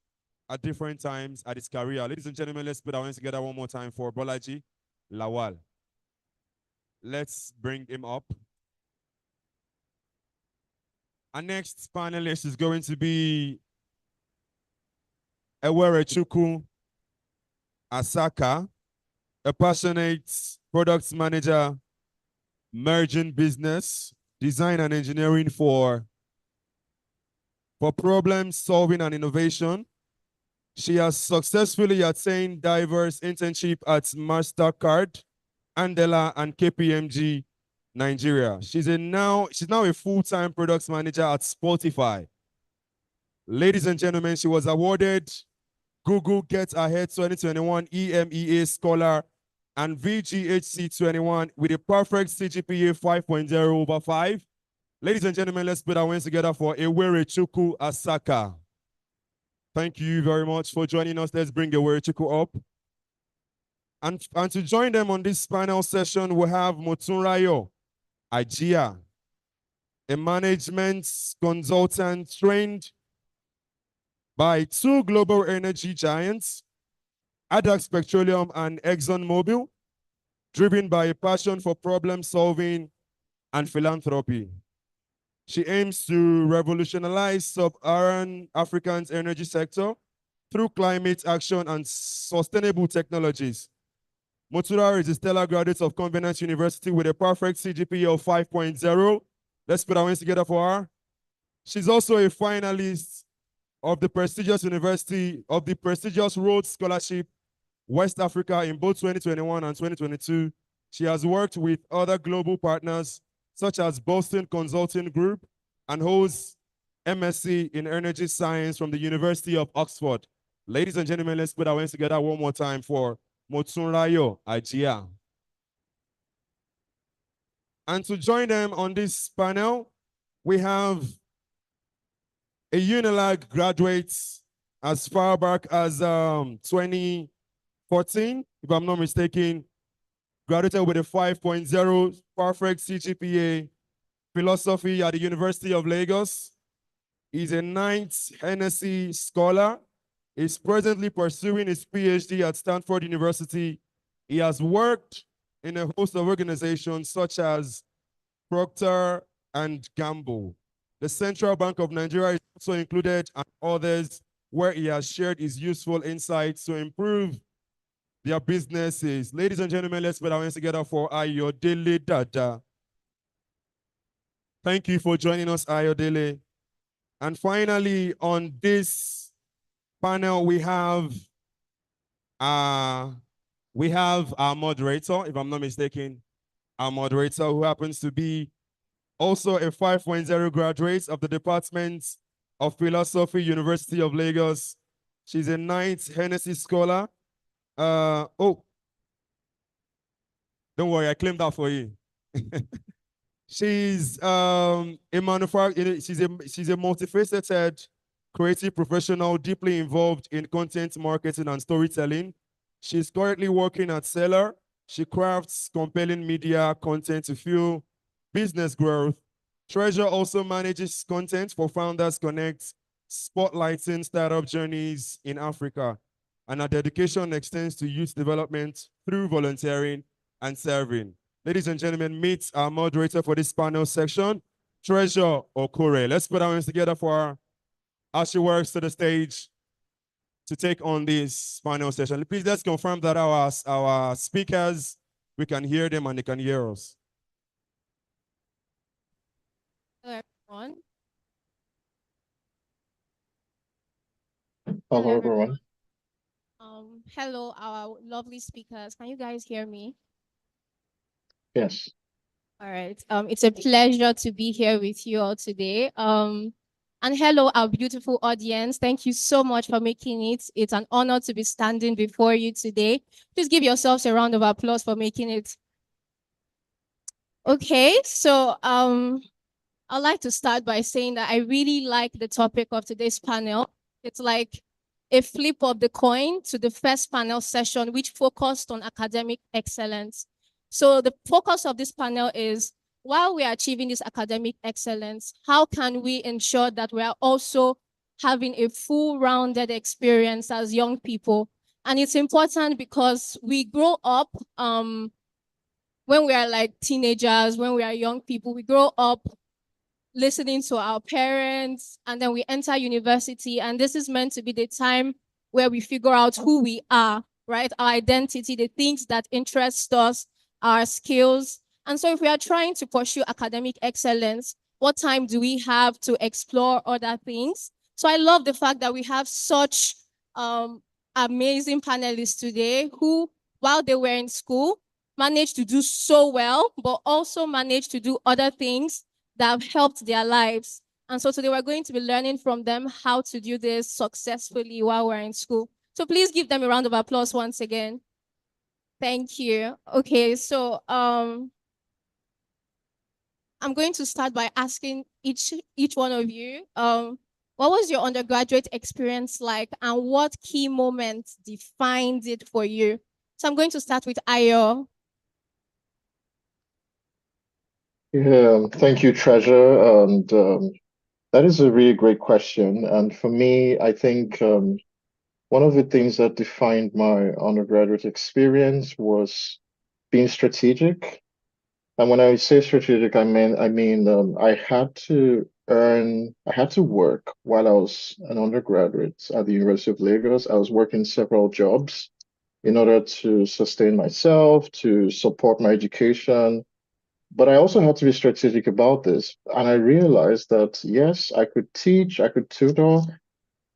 at different times at his career. Ladies and gentlemen, let's put our hands together one more time for Bolaji Lawal. Let's bring him up. Our next panelist is going to be Ewerechukwu Asaka, a passionate product manager, merging business, design and engineering for problem solving and innovation. She has successfully attained diverse internship at MasterCard, Andela, and KPMG Nigeria. She's now a full-time product manager at Spotify. Ladies and gentlemen, she was awarded Google Get Ahead 2021 EMEA Scholar and VGHC 21 with a perfect CGPA 5.0 over 5. Ladies and gentlemen, let's put our hands together for Ewerechukwu Asaka. Thank you very much for joining us. Let's bring Ewerechukwu up. And to join them on this panel session, we have Motunrayo Ajia, a management consultant trained by 2 global energy giants, Adax Petroleum and ExxonMobil, driven by a passion for problem solving and philanthropy. She aims to revolutionize sub-Saharan Africa's energy sector through climate action and sustainable technologies. Motura is a stellar graduate of Covenant University with a perfect CGPA of 5.0. Let's put our hands together for her. She's also a finalist of the prestigious Rhodes Scholarship West Africa in both 2021 and 2022. She has worked with other global partners such as Boston Consulting Group and holds MSc in Energy Science from the University of Oxford. Ladies and gentlemen, let's put our hands together one more time for Motunrayo Ajia. And to join them on this panel, we have a Unilag graduate as far back as 2014, if I'm not mistaken, graduated with a 5.0 perfect CGPA, philosophy at the University of Lagos. He's a 9th Hennessy Scholar. He's presently pursuing his PhD at Stanford University. He has worked in a host of organizations such as Procter and Gamble. The Central Bank of Nigeria is also included and others, where he has shared his useful insights to improve their businesses. Ladies and gentlemen, let's put our hands together for Ayodele Dada. Thank you for joining us, Ayodele. And finally, on this panel, we have our moderator, if I'm not mistaken, our moderator who happens to be also a 5.0 graduate of the Department of Philosophy, University of Lagos. She's a 9th Hennessy Scholar. Don't worry, I claimed that for you. She's a she's a multifaceted creative professional deeply involved in content marketing and storytelling. She's currently working at Seller. She crafts compelling media content to fuel business growth. Treasure also manages content for Founders Connect, spotlighting startup journeys in Africa. And her dedication extends to youth development through volunteering and serving. Ladies and gentlemen, meet our moderator for this panel section, Treasure Okore. Let's put our hands together for her as she works to the stage to take on this panel session. Please let's confirm that our speakers, we can hear them and they can hear us. Hello, everyone. Hello, everyone. Hello, our lovely speakers. Can you guys hear me? Yes. All right. It's a pleasure to be here with you all today. And hello, our beautiful audience. Thank you so much for making it. It's an honor to be standing before you today. Please give yourselves a round of applause for making it. Okay, so I'd like to start by saying that I really like the topic of today's panel. It's like a flip of the coin to the first panel session, which focused on academic excellence. So the focus of this panel is while we are achieving this academic excellence, how can we ensure that we are also having a full rounded experience as young people? And it's important because we grow up when we are like teenagers, when we are young people, we grow up listening to our parents, and then we enter university, and this is meant to be the time where we figure out who we are, right? Our identity, the things that interest us, our skills. And so if we are trying to pursue academic excellence, what time do we have to explore other things? So I love the fact that we have such amazing panelists today who, while they were in school, managed to do so well, but also managed to do other things that have helped their lives. And so today we're going to be learning from them how to do this successfully while we're in school. So please give them a round of applause once again. Thank you. Okay, so I'm going to start by asking each one of you, what was your undergraduate experience like, and what key moments defined it for you? So I'm going to start with Ayo. Yeah, thank you, Treasure. And that is a really great question. And for me, I think one of the things that defined my undergraduate experience was being strategic. And when I say strategic, I had to work while I was an undergraduate at the University of Lagos. I was working several jobs in order to sustain myself, to support my education. But I also had to be strategic about this. And I realized that, yes, I could teach, I could tutor,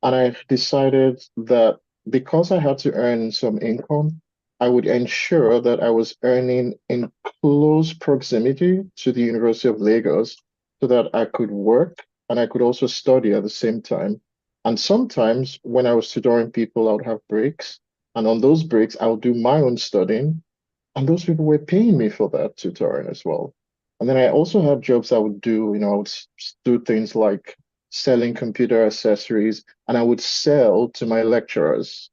and I decided that because I had to earn some income, I would ensure that I was earning in close proximity to the University of Lagos so that I could work and I could also study at the same time. And sometimes when I was tutoring people, I would have breaks. And on those breaks, I would do my own studying. And those people were paying me for that tutoring as well. And then I also had jobs I would do, I would do things like selling computer accessories, and I would sell to my lecturers.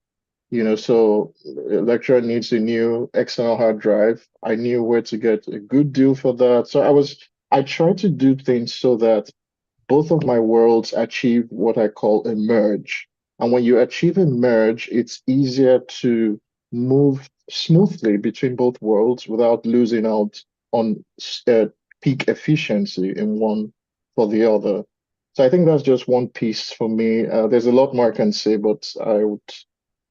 So a lecturer needs a new external hard drive. I knew where to get a good deal for that. So I tried to do things so that both of my worlds achieve what I call a merge. And when you achieve a merge, it's easier to move smoothly between both worlds without losing out on peak efficiency in one for the other. So I think that's just one piece for me. There's a lot more I can say, but I would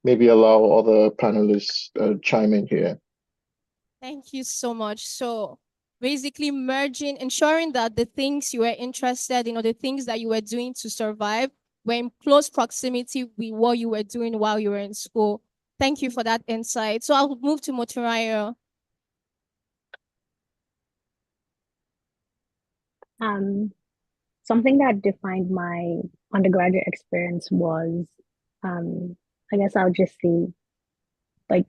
maybe allow other panelists chime in here. Thank you so much. So basically ensuring that the things you were interested in or the things that you were doing to survive were in close proximity with what you were doing while you were in school. Thank you for that insight. So I'll move to Moturaya. Something that defined my undergraduate experience was, I guess I'll just say, like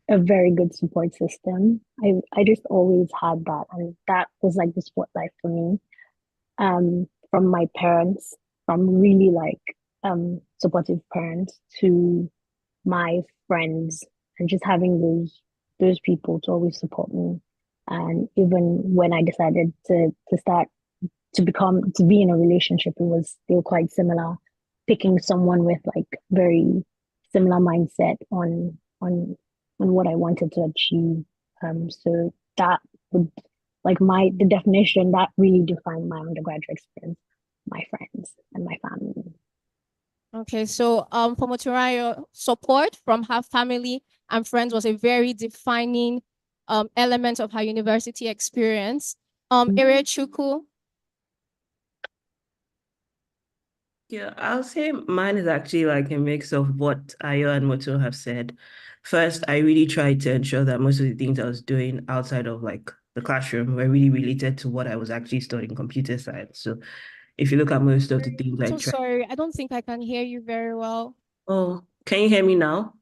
a very good support system. I just always had that, and that was like the spotlight for me. From my parents, from really like supportive parents to my friends, and just having those people to always support me. And even when I decided to start to be in a relationship, it was still quite similar. Picking someone with like very similar mindset on what I wanted to achieve. So that would like the definition that really defined my undergraduate experience, my friends and my family. Okay, so for Moturaya, support from her family and friends was a very defining element of her university experience. Erechuku. Yeah, I'll say mine is actually like a mix of what Ayo and Moto have said. First, I really tried to ensure that most of the things I was doing outside of like the classroom were really related to what I was actually studying, computer science. So if you look at most of the things I So tried. sorry, I don't think I can hear you very well. Oh, can you hear me now?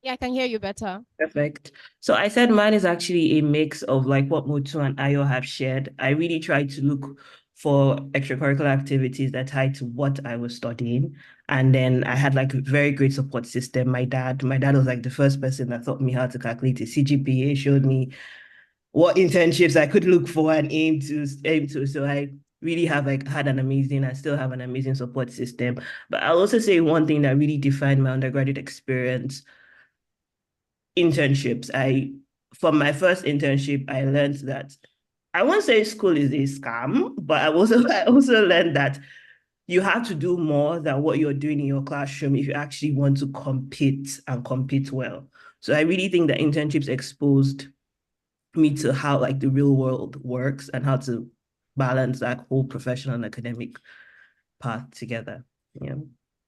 Yeah, I can hear you better. Perfect. So I said mine is actually a mix of like what Motu and Ayo have shared. I really tried to look for extracurricular activities that tied to what I was studying. And then I had like a very great support system. My dad was like the first person that taught me how to calculate a CGPA, showed me what internships I could look for and aim to. So I really have had an amazing, I still have an amazing support system. But I'll also say one thing that really defined my undergraduate experience, internships. From my first internship, I learned that I won't say school is a scam, but I also learned that you have to do more than what you're doing in your classroom if you actually want to compete and compete well. So I really think that internships exposed me to how the real world works and how to balance that whole professional and academic path together. Yeah.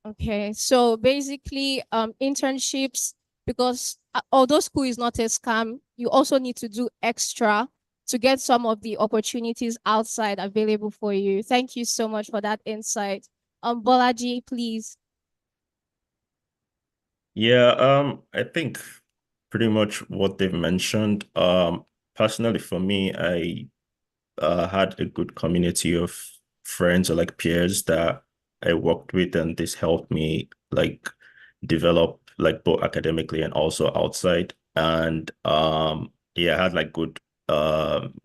Okay, so basically, internships, because although school is not a scam, you also need to do extra to get some of the opportunities outside available for you. Thank you so much for that insight. Bolaji, please. Yeah, I think pretty much what they've mentioned. Personally for me, I had a good community of friends or peers that I worked with, and this helped me develop both academically and also outside. And yeah, I had good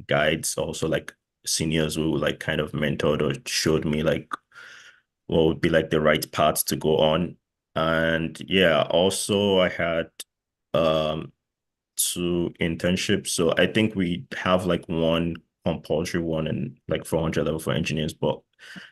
guides, also seniors who kind of mentored or showed me what would be the right path to go on. And yeah, also I had um 2 internships. So I think we have one compulsory one in 400 level for engineers, but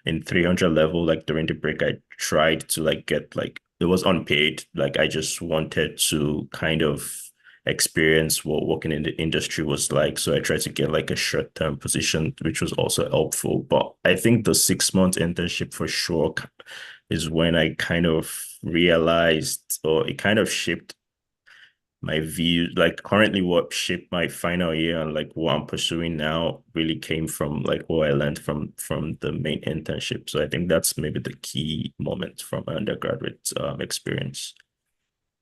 in 300 level, during the break, I tried to get it was unpaid. I just wanted to kind of experience what working in the industry was like. So I tried to get a short-term position, which was also helpful. But I think the 6-month internship for sure is when I kind of realized, or it kind of shaped my view. Currently what shaped my final year and what I'm pursuing now really came from what I learned from the main internship. So I think that's maybe the key moment from my undergraduate experience.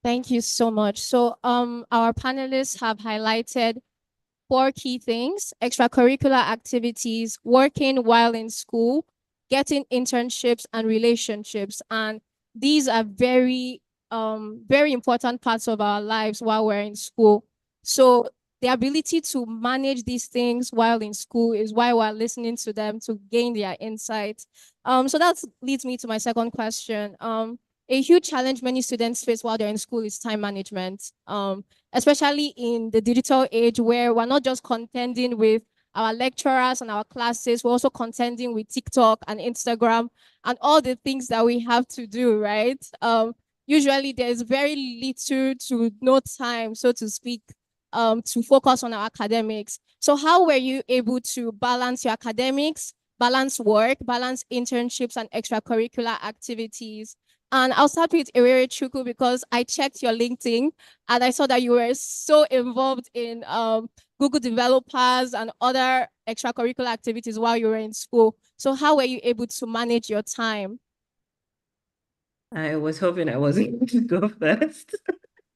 Thank you so much. So our panelists have highlighted 4 key things: extracurricular activities, working while in school, getting internships, and relationships. And these are very important parts of our lives while we're in school. So the ability to manage these things while in school is why we're listening to them, to gain their insights. So that leads me to my second question. A huge challenge many students face while they're in school is time management, especially in the digital age where we're not just contending with our lecturers and our classes, we're also contending with TikTok and Instagram and all the things that we have to do, right? Usually there's very little to no time, so to speak, to focus on our academics. So how were you able to balance your academics, balance work, balance internships and extracurricular activities? And I'll start with Erere Chuku because I checked your LinkedIn and I saw that you were so involved in Google developers and other extracurricular activities while you were in school. So how were you able to manage your time? I was hoping I wasn't going to go first.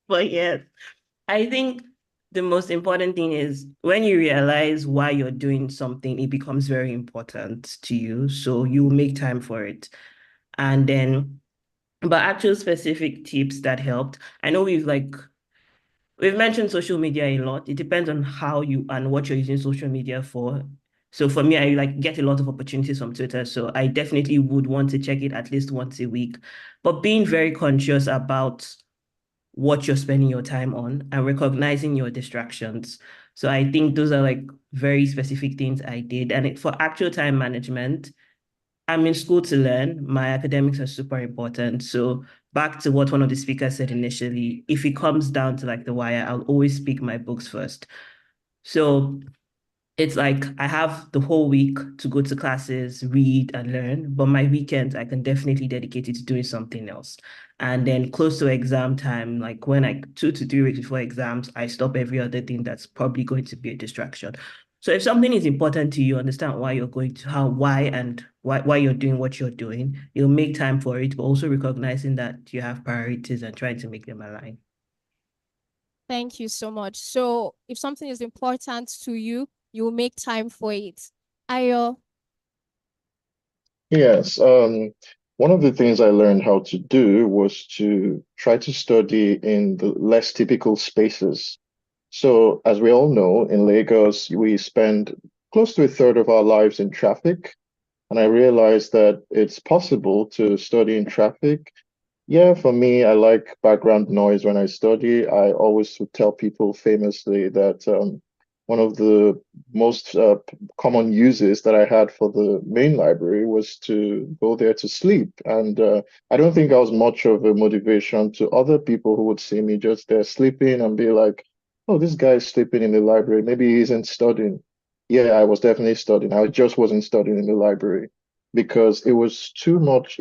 But yes, I think the most important thing is when you realize why you're doing something, it becomes very important to you. So you make time for it. And then, but actual specific tips that helped. I know we've mentioned social media a lot. It depends on how you and what you're using social media for. So for me, I get a lot of opportunities from Twitter. So I definitely would want to check it at least once a week. But being very conscious about what you're spending your time on and recognizing your distractions. So I think those are very specific things I did. And for actual time management, I'm in school to learn. My academics are super important. So back to what one of the speakers said initially, if it comes down to the wire, I'll always pick my books first. So it's I have the whole week to go to classes, read and learn, but my weekends I can definitely dedicate it to doing something else. And then close to exam time, when 2 to 3 weeks before exams, I stop every other thing that's probably going to be a distraction. So if something is important to you, understand why you're going to why you're doing what you're doing, you'll make time for it, but also recognizing that you have priorities and trying to make them align. Thank you so much. So if something is important to you, you will make time for it. Ayo. Yes, one of the things I learned how to do was to try to study in the less typical spaces. So, as we all know, in Lagos, we spend close to a third of our lives in traffic. And I realized that it's possible to study in traffic. Yeah, for me, I like background noise when I study. I always would tell people famously that one of the most common uses that I had for the main library was to go there to sleep. And I don't think I was much of a motivation to other people who would see me just there sleeping and be like, oh, this guy is sleeping in the library. Maybe he isn't studying. Yeah, I was definitely studying. I just wasn't studying in the library because it was too much.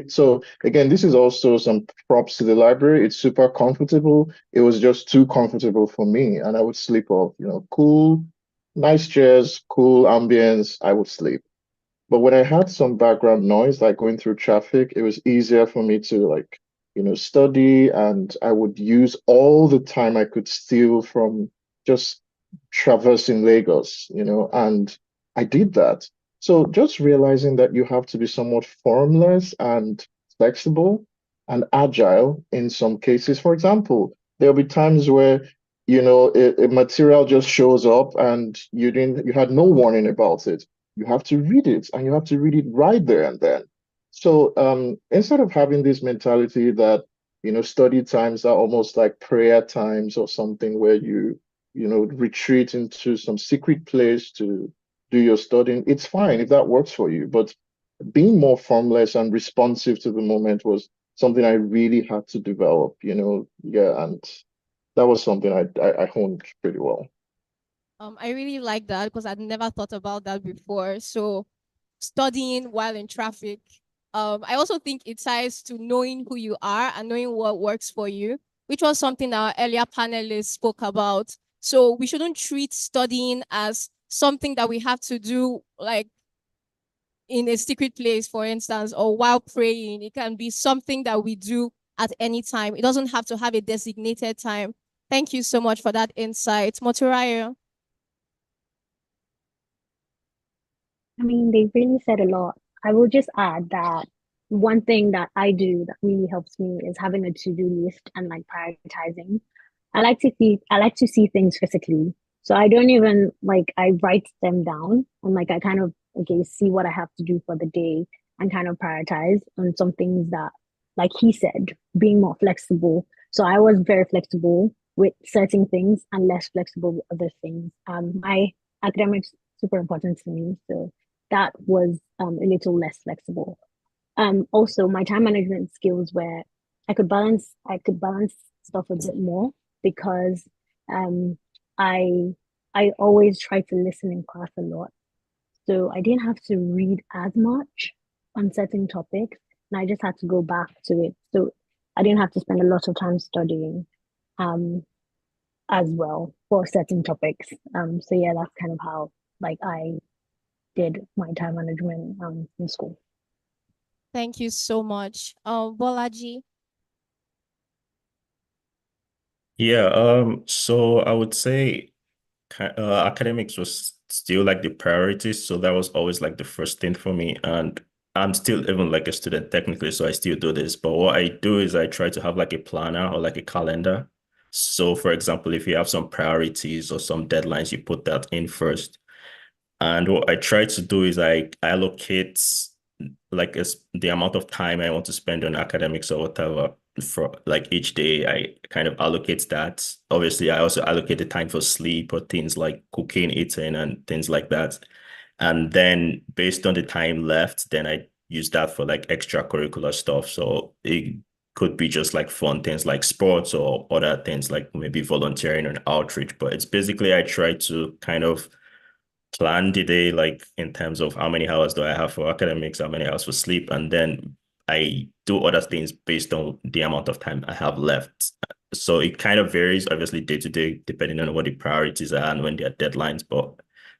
So again, this is also some props to the library. It's super comfortable. It was just too comfortable for me, and I would sleep off, cool, nice chairs, cool ambience, I would sleep. But when I had some background noise, like going through traffic, it was easier for me to like, study, and I would use all the time I could steal from just traversing Lagos, and I did that. So just realizing that you have to be somewhat formless and flexible and agile in some cases. For example, there'll be times where, a material just shows up and you had no warning about it. You have to read it, and you have to read it right there and then. So instead of having this mentality that, study times are almost like prayer times or something where you retreat into some secret place to do your studying, it's fine if that works for you. But being more formless and responsive to the moment was something I really had to develop, yeah, and that was something I honed pretty well. I really like that because I'd never thought about that before. So studying while in traffic. I also think it ties to knowing who you are and knowing what works for you, which was something our earlier panelists spoke about. So we shouldn't treat studying as something that we have to do like in a secret place, for instance, or while praying. It can be something that we do at any time. It doesn't have to have a designated time. Thank you so much for that insight. Moturaya. I mean, they really said a lot. I will just add that one thing that I do that really helps me is having a to-do list and like prioritizing. I like to see things physically. So I don't even like I write them down and like I kind of okay see what I have to do for the day and kind of prioritize on some things that like he said, being more flexible. So I was very flexible with certain things and less flexible with other things. My academics super important to me. So that was a little less flexible. Also my time management skills where I could balance stuff a bit more because um I I always try to listen in class a lot. So I didn't have to read as much on certain topics and I just had to go back to it. So I didn't have to spend a lot of time studying um as well for certain topics. So yeah, that's kind of how like I did my time management in school. Thank you so much. Bolaji. Yeah, so I would say academics was still like the priority, so that was always like the first thing for me. And I'm still even like a student technically, so I still do this. But what I do is I try to have like a planner or like a calendar. So for example, if you have some priorities or some deadlines, you put that in first. And what I try to do is I allocate like the amount of time I want to spend on academics or whatever for like each day. I kind of allocate that. Obviously, I also allocate the time for sleep or things like cooking, eating, and things like that. And then based on the time left, then I use that for like extracurricular stuff. So it could be just like fun things like sports or other things like maybe volunteering and outreach. But it's basically I try to kind of plan the day like in terms of how many hours do I have for academics, how many hours for sleep, and then I do other things based on the amount of time I have left. So it kind of varies, obviously, day to day, depending on what the priorities are and when there are deadlines, but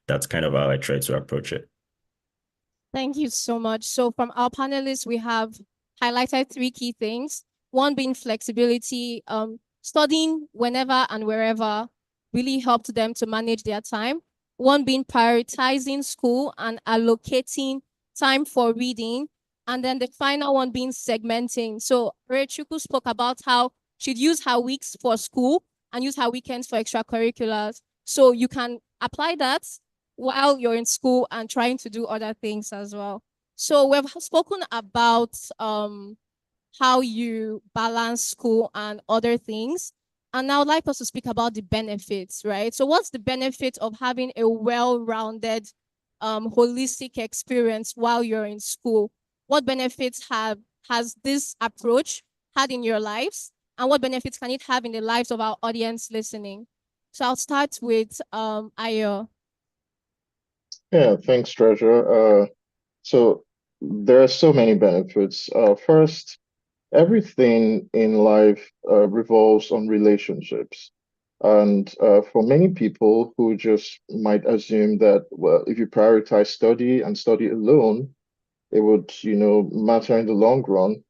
that's kind of how I try to approach it. Thank you so much. So from our panelists, we have highlighted three key things. One being flexibility, studying whenever and wherever really helped them to manage their time. One being prioritizing school and allocating time for reading. And then the final one being segmenting. So Rechuku spoke about how she'd use her weeks for school and use her weekends for extracurriculars. So you can apply that while you're in school and trying to do other things as well. So we've spoken about how you balance school and other things. And now I'd like us to speak about the benefits, right? So what's the benefit of having a well-rounded, holistic experience while you're in school? What benefits has this approach had in your lives? And what benefits can it have in the lives of our audience listening? So I'll start with Ayo. Yeah, thanks, Treasure. So there are so many benefits. First, everything in life revolves on relationships. And for many people who just might assume that, well, if you prioritize study and study alone, it would, matter in the long run.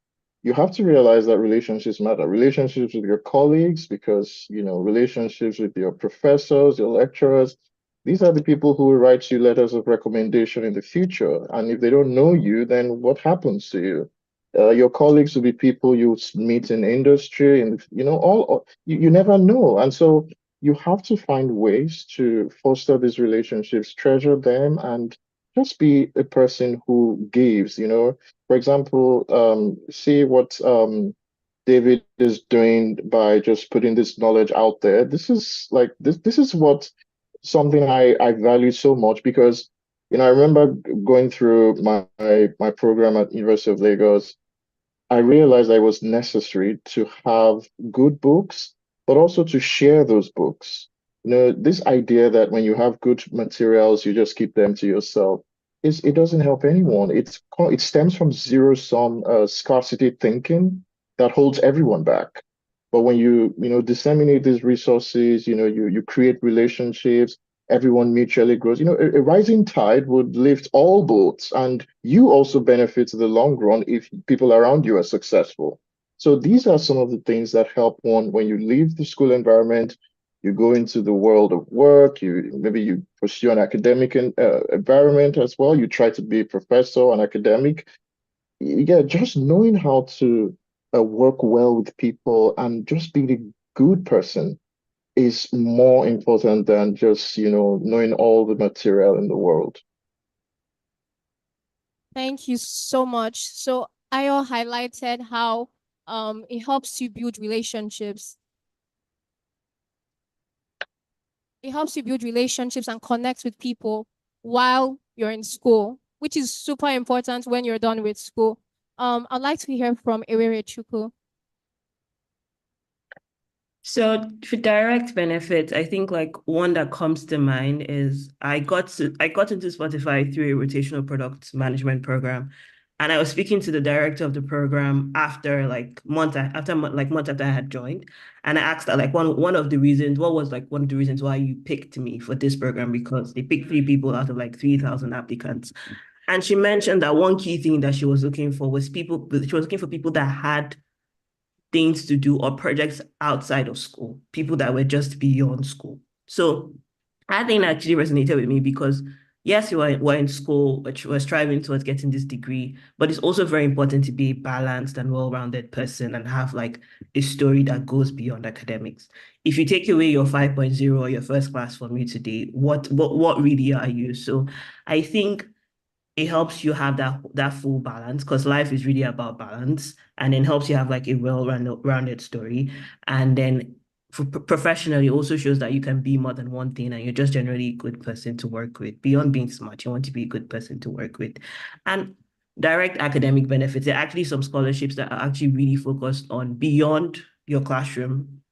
You have to realize that relationships matter. Relationships with your colleagues, because, relationships with your professors, your lecturers, these are the people who will write you letters of recommendation in the future. And if they don't know you, then what happens to you? Your colleagues will be people you meet in industry, and you never know. And so you have to find ways to foster these relationships, treasure them, and just be a person who gives. For example, see what David is doing by just putting this knowledge out there. This is like this is what something I value so much, because I remember going through my program at University of Lagos. I realized that it was necessary to have good books, but also to share those books. This idea that when you have good materials, you just keep them to yourself, it doesn't help anyone. It stems from zero-sum scarcity thinking that holds everyone back. But when you disseminate these resources, you create relationships, everyone mutually grows. A rising tide would lift all boats, and you also benefit in the long run if people around you are successful. So these are some of the things that help one when you leave the school environment, you go into the world of work, you pursue an academic environment as well. You try to be a professor, an academic. Yeah, just knowing how to work well with people and just being a good person is more important than just, knowing all the material in the world. Thank you so much. So Ayo highlighted how it helps you build relationships. It helps you build relationships and connect with people while you're in school, which is super important when you're done with school. I'd like to hear from Ewere Chukwu. So for direct benefits, I think like one that comes to mind is I got into Spotify through a rotational product management program. And I was speaking to the director of the program after month after I had joined. And I asked her one of the reasons, what was one of the reasons why you picked me for this program, because they picked 3 people out of 3,000 applicants. And she mentioned that one key thing that she was looking for was she was looking for people that had things to do or projects outside of school, people that were just beyond school. So I think that actually resonated with me, because yes, we're in school, but we're striving towards getting this degree, but it's also very important to be a balanced and well-rounded person and have a story that goes beyond academics. If you take away your 5.0 or your first class from you today, what really are you? So I think it helps you have that full balance, because life is really about balance, and then helps you have a well-rounded story. And then professionally, also shows that you can be more than one thing, and you're just generally a good person to work with. Beyond being smart, you want to be a good person to work with. And direct academic benefits, there are actually some scholarships that are actually really focused on beyond your classroom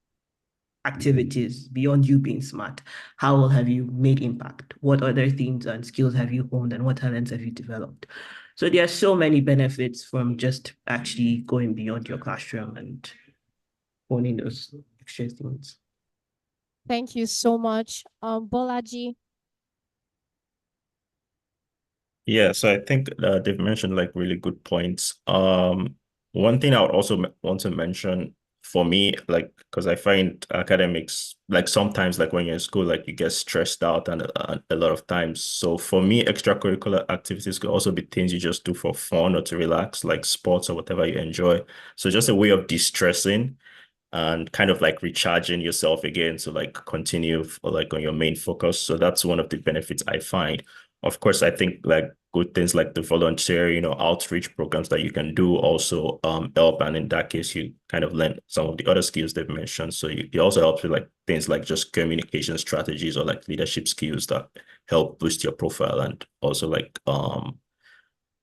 activities, beyond you being smart. How have you made impact? What other things and skills have you honed, and what talents have you developed? So there are so many benefits from just actually going beyond your classroom and owning those extra things. Thank you so much. Bolaji. Yeah, so I think they've mentioned really good points. One thing I would also want to mention for me, because I find academics, sometimes when you're in school, you get stressed out and a lot of times. So for me, extracurricular activities could also be things you just do for fun or to relax, like sports or whatever you enjoy. So just a way of distressing. and kind of like recharging yourself again to like continue like on your main focus. So that's one of the benefits I find. Of course, I think like good things like the volunteer, outreach programs that you can do also help. And in that case, you kind of learn some of the other skills they've mentioned. So it also helps with like things like just communication strategies or like leadership skills that help boost your profile and also like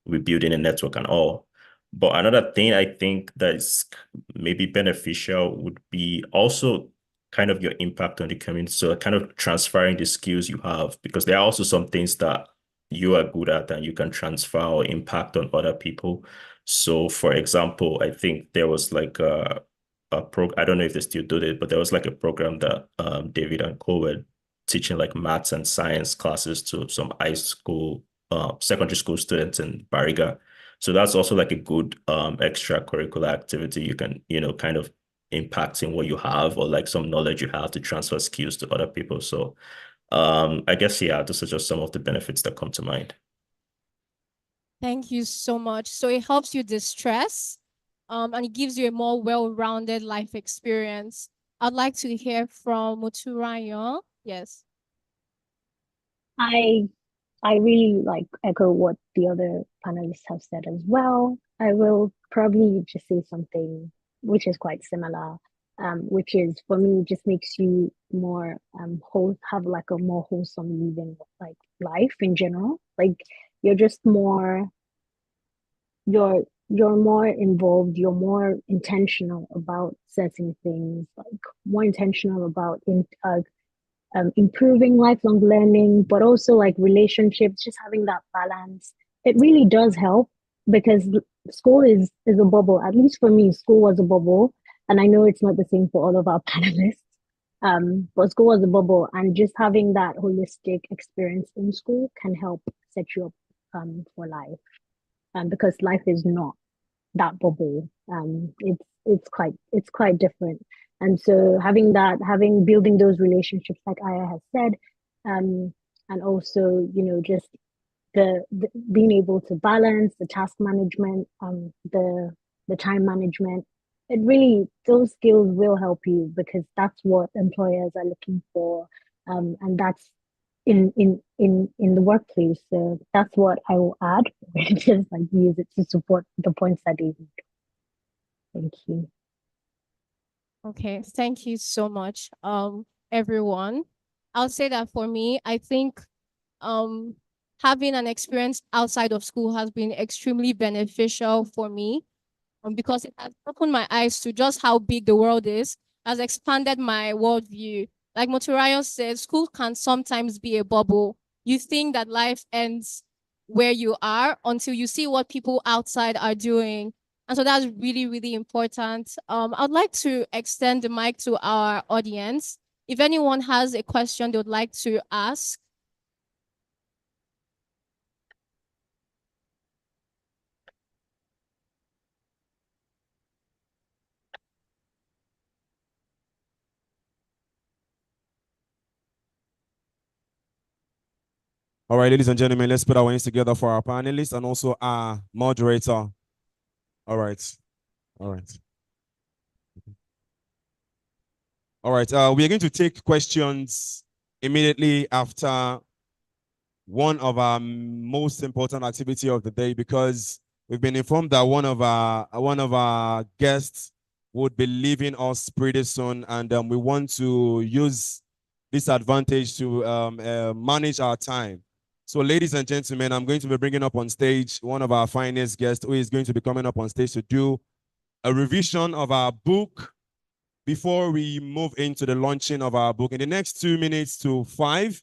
rebuilding a network and all. But another thing I think that is maybe beneficial would be also kind of your impact on the community. So kind of transferring the skills you have, because there are also some things that you are good at and you can transfer or impact on other people. So for example, I think there was like I don't know if they still do it, but there was like a program that David and Co were teaching like maths and science classes to some high school secondary school students in Bariga. So that's also like a good extracurricular activity you can, kind of impact in what you have or like some knowledge you have to transfer skills to other people. So I guess, yeah, those are just some of the benefits that come to mind. Thank you so much. So it helps you distress, and it gives you a more well-rounded life experience. I'd like to hear from Muturayo. Yes. I really like echo what the other panelists have said as well. I will probably just say something which is quite similar, which is for me just makes you more have like a more wholesome living like life in general. Like you're just more you're more involved, you're more intentional about certain things, like more intentional about improving lifelong learning, but also like relationships, just having that balance. It really does help because school is a bubble. At least for me, school was a bubble, and I know it's not the same for all of our panelists. But school was a bubble, and just having that holistic experience in school can help set you up for life. Because life is not that bubble. It's quite different. And so building those relationships, like Aya has said, and also just the being able to balance the task management, the time management. It really those skills will help you because that's what employers are looking for, and that's in the workplace. So that's what I will add. Just like use it to support the points that David. Thank you. Okay, thank you so much, everyone. I'll say that for me, I think having an experience outside of school has been extremely beneficial for me, because it has opened my eyes to just how big the world is, has expanded my worldview. Like Moturayo said, school can sometimes be a bubble. You think that life ends where you are until you see what people outside are doing. And so that's really, really important. I'd like to extend the mic to our audience. If anyone has a question they would like to ask. All right, ladies and gentlemen, let's put our hands together for our panelists and also our moderator. All right. All right. All right. We are going to take questions immediately after one of our most important activity of the day, because we've been informed that one of our guests would be leaving us pretty soon, and we want to use this advantage to manage our time. So, ladies and gentlemen, I'm going to be bringing up on stage one of our finest guests who is going to be coming up on stage to do a revision of our book before we move into the launching of our book. In the next 2 minutes to 5,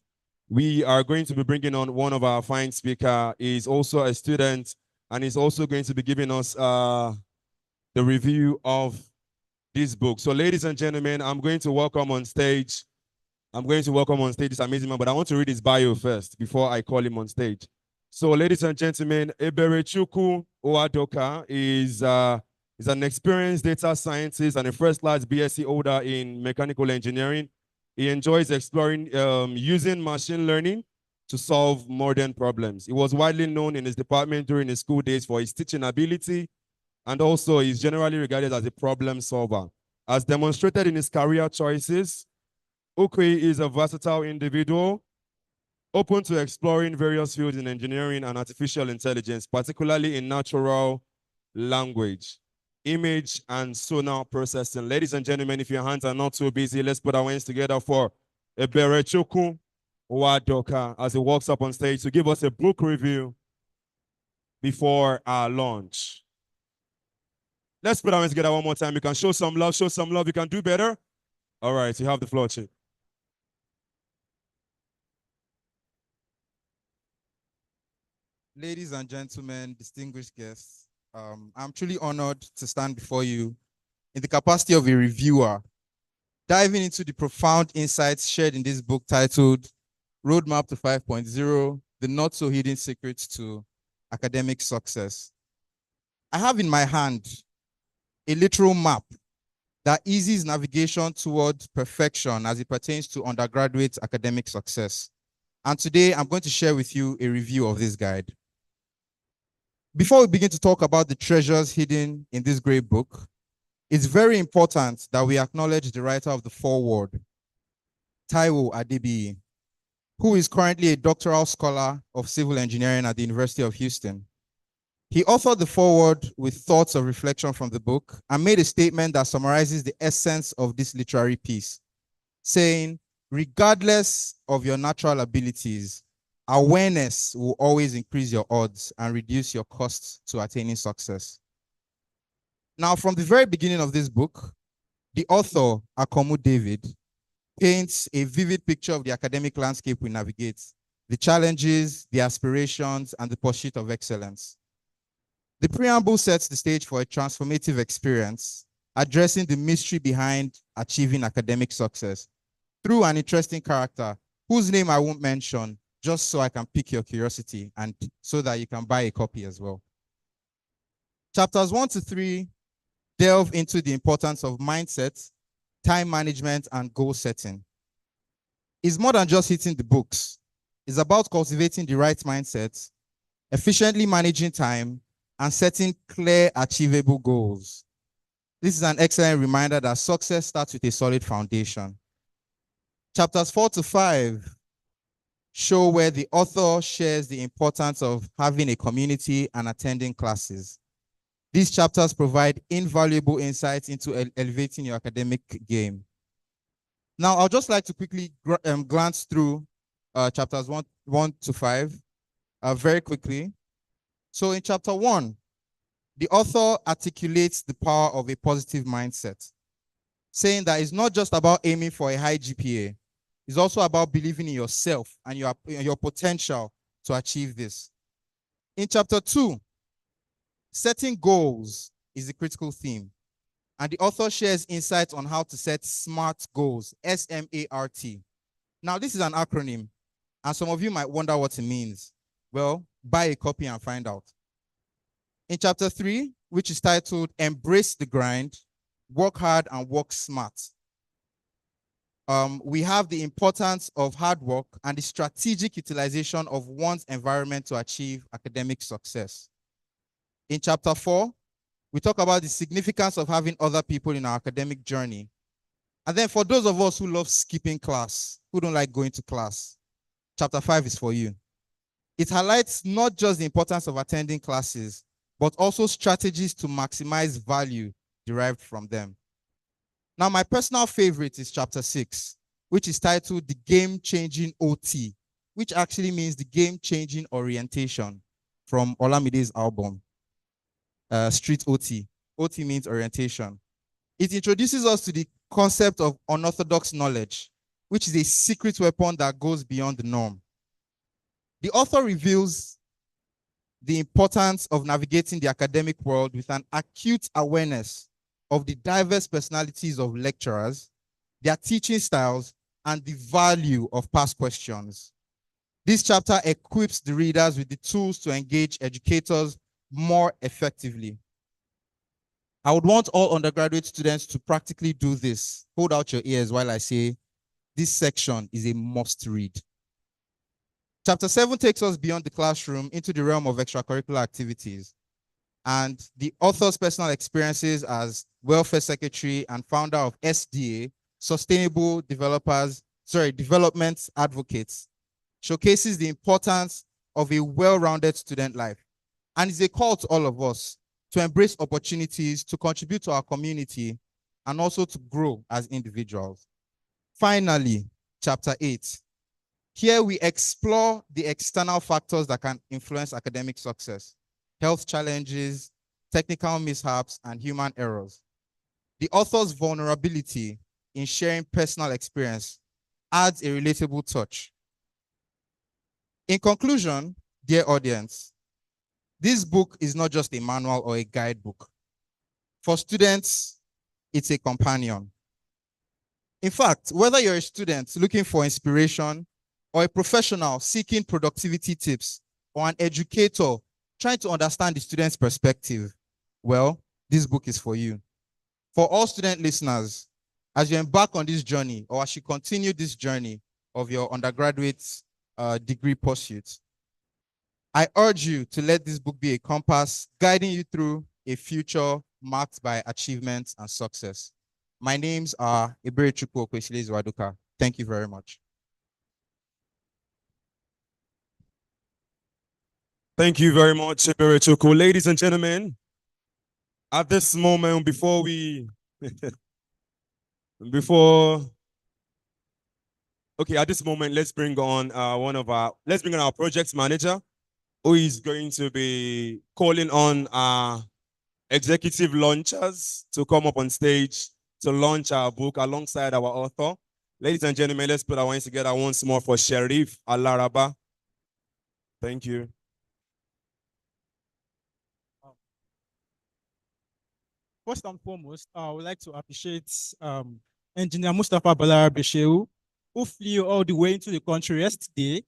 we are going to be bringing on one of our fine speaker. He's also a student, and he's also going to be giving us the review of this book. So, ladies and gentlemen, I'm going to welcome on stage this amazing man, but I want to read his bio first before I call him on stage. So, ladies and gentlemen, Eberechukwu Owadoka is an experienced data scientist and a first-class BSc holder in mechanical engineering. He enjoys exploring using machine learning to solve modern problems. He was widely known in his department during his school days for his teaching ability, and also he's generally regarded as a problem solver. As demonstrated in his career choices, Ukwe is a versatile individual, open to exploring various fields in engineering and artificial intelligence, particularly in natural language, image, and sonar processing. Ladies and gentlemen, if your hands are not too busy, let's put our hands together for Eberechukwu Wadoka as he walks up on stage to give us a book review before our launch. Let's put our hands together one more time. You can show some love, show some love. You can do better. All right, you have the floor, Chief. Ladies and gentlemen, distinguished guests, I'm truly honored to stand before you in the capacity of a reviewer, diving into the profound insights shared in this book titled Roadmap to 5.0, The Not So Hidden Secrets to Academic Success. I have in my hand a literal map that eases navigation toward perfection as it pertains to undergraduate academic success. And today I'm going to share with you a review of this guide. Before we begin to talk about the treasures hidden in this great book, it's very important that we acknowledge the writer of the foreword, Taiwo Adebiyi, who is currently a doctoral scholar of civil engineering at the University of Houston. He authored the foreword with thoughts of reflection from the book and made a statement that summarizes the essence of this literary piece, saying, regardless of your natural abilities, awareness will always increase your odds and reduce your costs to attaining success. Now, from the very beginning of this book, the author, Akanmu David, paints a vivid picture of the academic landscape we navigate, the challenges, the aspirations, and the pursuit of excellence. The preamble sets the stage for a transformative experience, addressing the mystery behind achieving academic success through an interesting character whose name I won't mention, just so I can pique your curiosity and so that you can buy a copy as well. Chapters 1 to 3 delve into the importance of mindset, time management, and goal setting. It's more than just hitting the books. It's about cultivating the right mindset, efficiently managing time, and setting clear, achievable goals. This is an excellent reminder that success starts with a solid foundation. Chapters 4 to 5 show where the author shares the importance of having a community and attending classes. These chapters provide invaluable insights into elevating your academic game. Now, I'd just like to quickly glance through chapters 1 to 5 very quickly. So in chapter 1, the author articulates the power of a positive mindset, saying that it's not just about aiming for a high GPA. It's also about believing in yourself and your potential to achieve this. In chapter 2, setting goals is the critical theme. And the author shares insights on how to set SMART goals, S-M-A-R-T. Now, this is an acronym, and some of you might wonder what it means. Well, buy a copy and find out. In chapter 3, which is titled Embrace the Grind, Work Hard and Work Smart, we have the importance of hard work and the strategic utilization of one's environment to achieve academic success. In chapter 4, we talk about the significance of having other people in our academic journey. And then for those of us who love skipping class, who don't like going to class, chapter 5 is for you. It highlights not just the importance of attending classes, but also strategies to maximize value derived from them. Now, my personal favorite is chapter 6, which is titled The Game-Changing OT, which actually means the game-changing orientation from Olamide's album, Street OT. OT means orientation. It introduces us to the concept of unorthodox knowledge, which is a secret weapon that goes beyond the norm. The author reveals the importance of navigating the academic world with an acute awareness of the diverse personalities of lecturers, their teaching styles, and the value of past questions. This chapter equips the readers with the tools to engage educators more effectively. I would want all undergraduate students to practically do this. Hold out your ears while I say this section is a must read. Chapter 7 takes us beyond the classroom into the realm of extracurricular activities and the author's personal experiences as Welfare Secretary and founder of SDA, Sustainable Development Advocates, showcases the importance of a well-rounded student life and is a call to all of us to embrace opportunities to contribute to our community and also to grow as individuals. Finally, chapter 8. Here we explore the external factors that can influence academic success, health challenges, technical mishaps, and human errors. The author's vulnerability in sharing personal experience adds a relatable touch. In conclusion, dear audience, this book is not just a manual or a guidebook. For students, it's a companion. In fact, whether you're a student looking for inspiration, or a professional seeking productivity tips, or an educator trying to understand the student's perspective, well, this book is for you. For all student listeners, as you embark on this journey, or as you continue this journey of your undergraduate degree pursuit, I urge you to let this book be a compass guiding you through a future marked by achievements and success. My names are Eberechukwu Okwesile Zwaduka. Thank you very much. Thank you very much, Eberechukwu. Ladies and gentlemen, at this moment, before we, at this moment, let's bring on our project manager, who is going to be calling on our executive launchers to come up on stage to launch our book alongside our author. Ladies and gentlemen, let's put our hands together once more for Sherif Alaraba. Thank you. First and foremost, I would like to appreciate Engineer Mustafa Balara Beshehu, who flew all the way into the country yesterday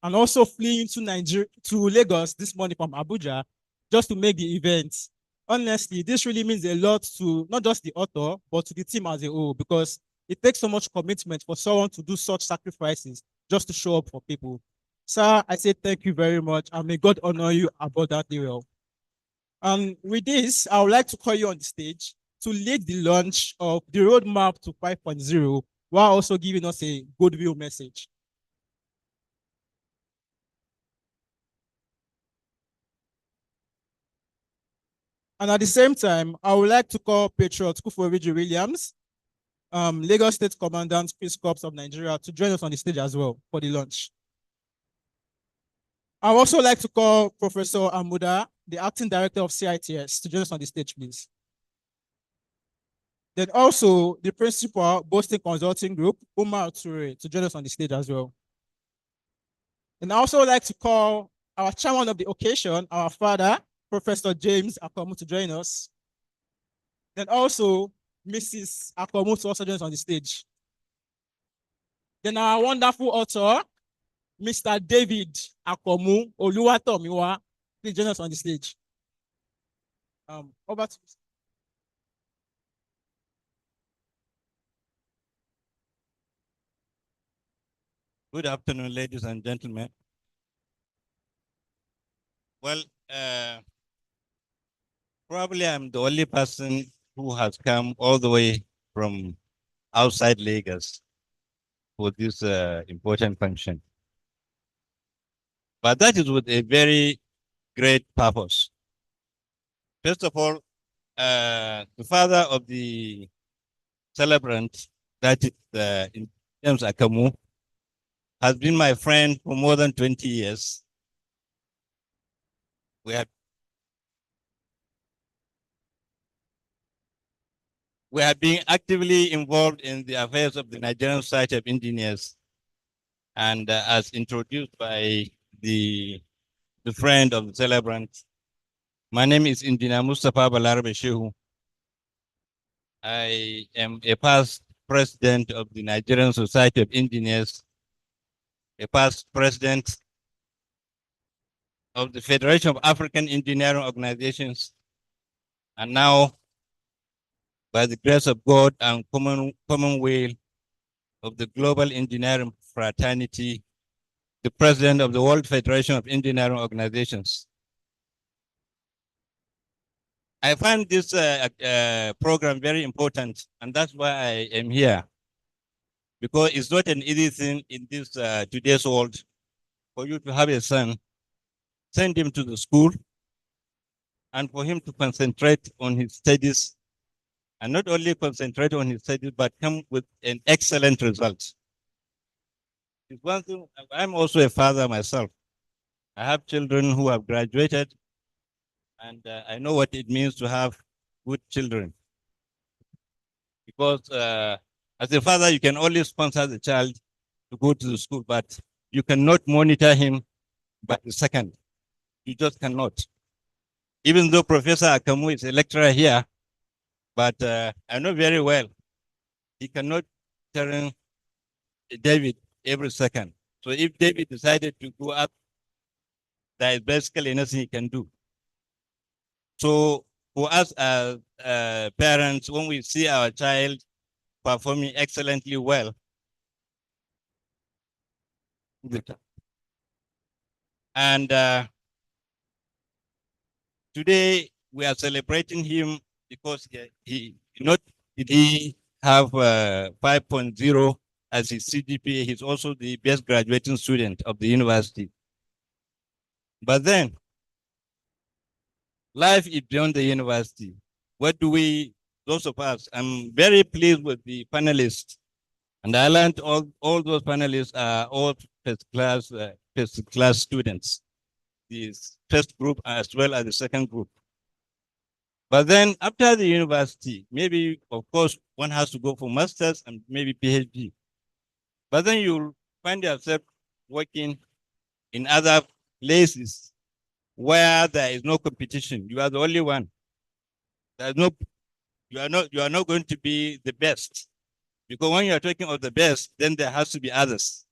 and also flew into Nigeria to Lagos this morning from Abuja just to make the event. Honestly, this really means a lot to not just the author, but to the team as a whole, because it takes so much commitment for someone to do such sacrifices just to show up for people. Sir, I say thank you very much, and may God honor you abundantly well. And with this, I would like to call you on the stage to lead the launch of the roadmap to 5.0 while also giving us a goodwill message. And at the same time, I would like to call Patriot Kufuoriji Williams, Lagos State Commandant, Peace Corps of Nigeria, to join us on the stage as well for the launch. I would also like to call Professor Amuda, the Acting Director of CITS, to join us on the stage, please. Then also the Principal, Boston Consulting Group, Umar Toure, to join us on the stage as well. And I also like to call our chairman of the occasion, our father, Professor James Akanmu, to join us. Then also Mrs. Akanmu to also join us on the stage. Then our wonderful author, Mr. David Akanmu Oluwatomiwa, please join us on the stage. Over to you. Good afternoon, ladies and gentlemen. Well, probably I'm the only person who has come all the way from outside Lagos for this important function. But that is with a very great purpose. First of all, the father of the celebrant, that is James Akanmu, has been my friend for more than 20 years. We have been actively involved in the affairs of the Nigerian Society of Engineers, and as introduced by the friend of the celebrant, my name is Engineer Mustafa Balara Beshehu. I am a past president of the Nigerian Society of Engineers, a past president of the Federation of African Engineering Organizations, and now, by the grace of God and common will of the Global Engineering Fraternity, the president of the World Federation of Engineering Organizations. I find this program very important, and that's why I am here. Because it's not an easy thing in this today's world for you to have a son, send him to the school, and for him to concentrate on his studies, and not only concentrate on his studies, but come with an excellent result. It's one thing. I'm also a father myself. I have children who have graduated, and I know what it means to have good children. Because as a father, you can only sponsor the child to go to the school, but you cannot monitor him by the second. You just cannot. Even though Professor Akanmu is a lecturer here, but I know very well he cannot turn David every second. So if David decided to go up, there is basically nothing he can do. So for us as parents, when we see our child performing excellently well, and today we are celebrating him because he not did he have 5.0 as his CGPA. He's also the best graduating student of the university. But then life is beyond the university. What do we, those of us, I'm very pleased with the panelists. And I learned all those panelists are all first class students, the first group as well as the second group. But then after the university, maybe, of course, one has to go for master's and maybe PhD. But then you'll find yourself working in other places where there is no competition. You are the only one. There's no, you are not going to be the best. Because when you are talking of the best, then there has to be others.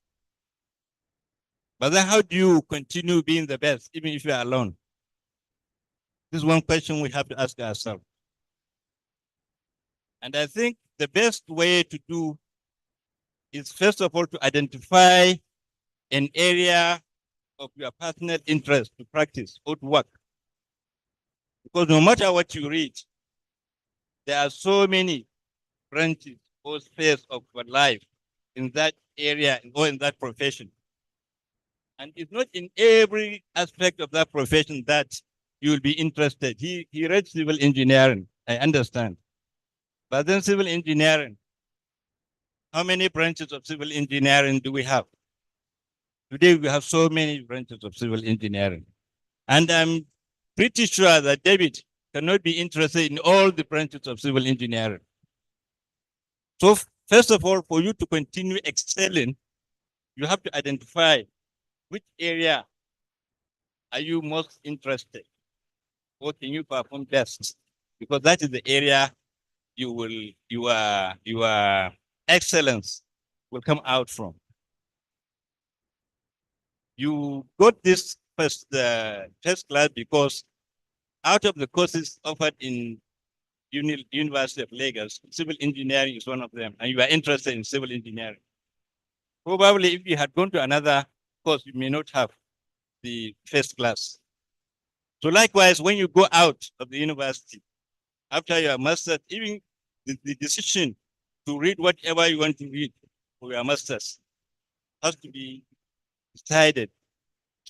But then how do you continue being the best, even if you are alone? This is one question we have to ask ourselves. And I think the best way to do is, first of all, to identify an area of your personal interest to practice or to work. Because no matter what you read, there are so many branches or spheres of your life in that area or in that profession. And it's not in every aspect of that profession that you will be interested. He read civil engineering, I understand. But then civil engineering, how many branches of civil engineering do we have? Today we have so many branches of civil engineering. And I'm pretty sure that David cannot be interested in all the branches of civil engineering. So first of all, for you to continue excelling, you have to identify which area are you most interested? What can you perform best? Because that is the area your excellence will come out from. You got this first class because out of the courses offered in University of Lagos, civil engineering is one of them, and you are interested in civil engineering. Probably if you had gone to another course, you may not have the first class. So likewise, when you go out of the university, after your master's, even the decision to read whatever you want to read for your master's has to be decided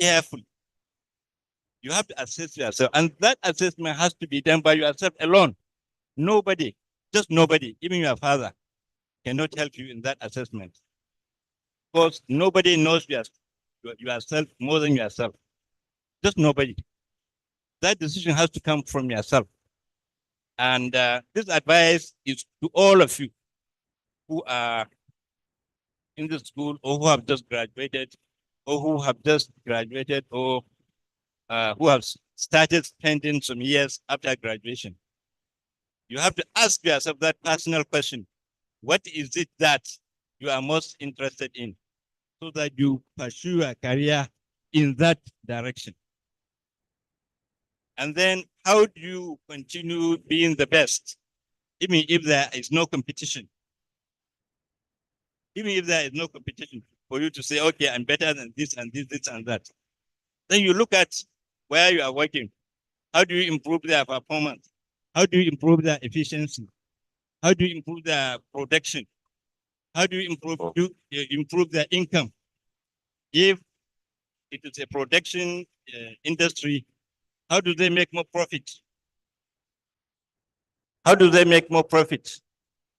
carefully. You have to assess yourself, and that assessment has to be done by yourself alone. Nobody, just nobody, even your father, cannot help you in that assessment. Because nobody knows yourself more than yourself. Just nobody. That decision has to come from yourself. And this advice is to all of you who are in the school or who have just graduated or who have started spending some years after graduation. You have to ask yourself that personal question. What is it that you are most interested in so that you pursue a career in that direction? And then how do you continue being the best, even if there is no competition? Even if there is no competition for you to say, okay, I'm better than this and this and that. Then you look at where you are working. How do you improve their performance? How do you improve the efficiency? How do you improve the production? How do you improve the income? If it is a production industry, how do they make more profit? How do they make more profit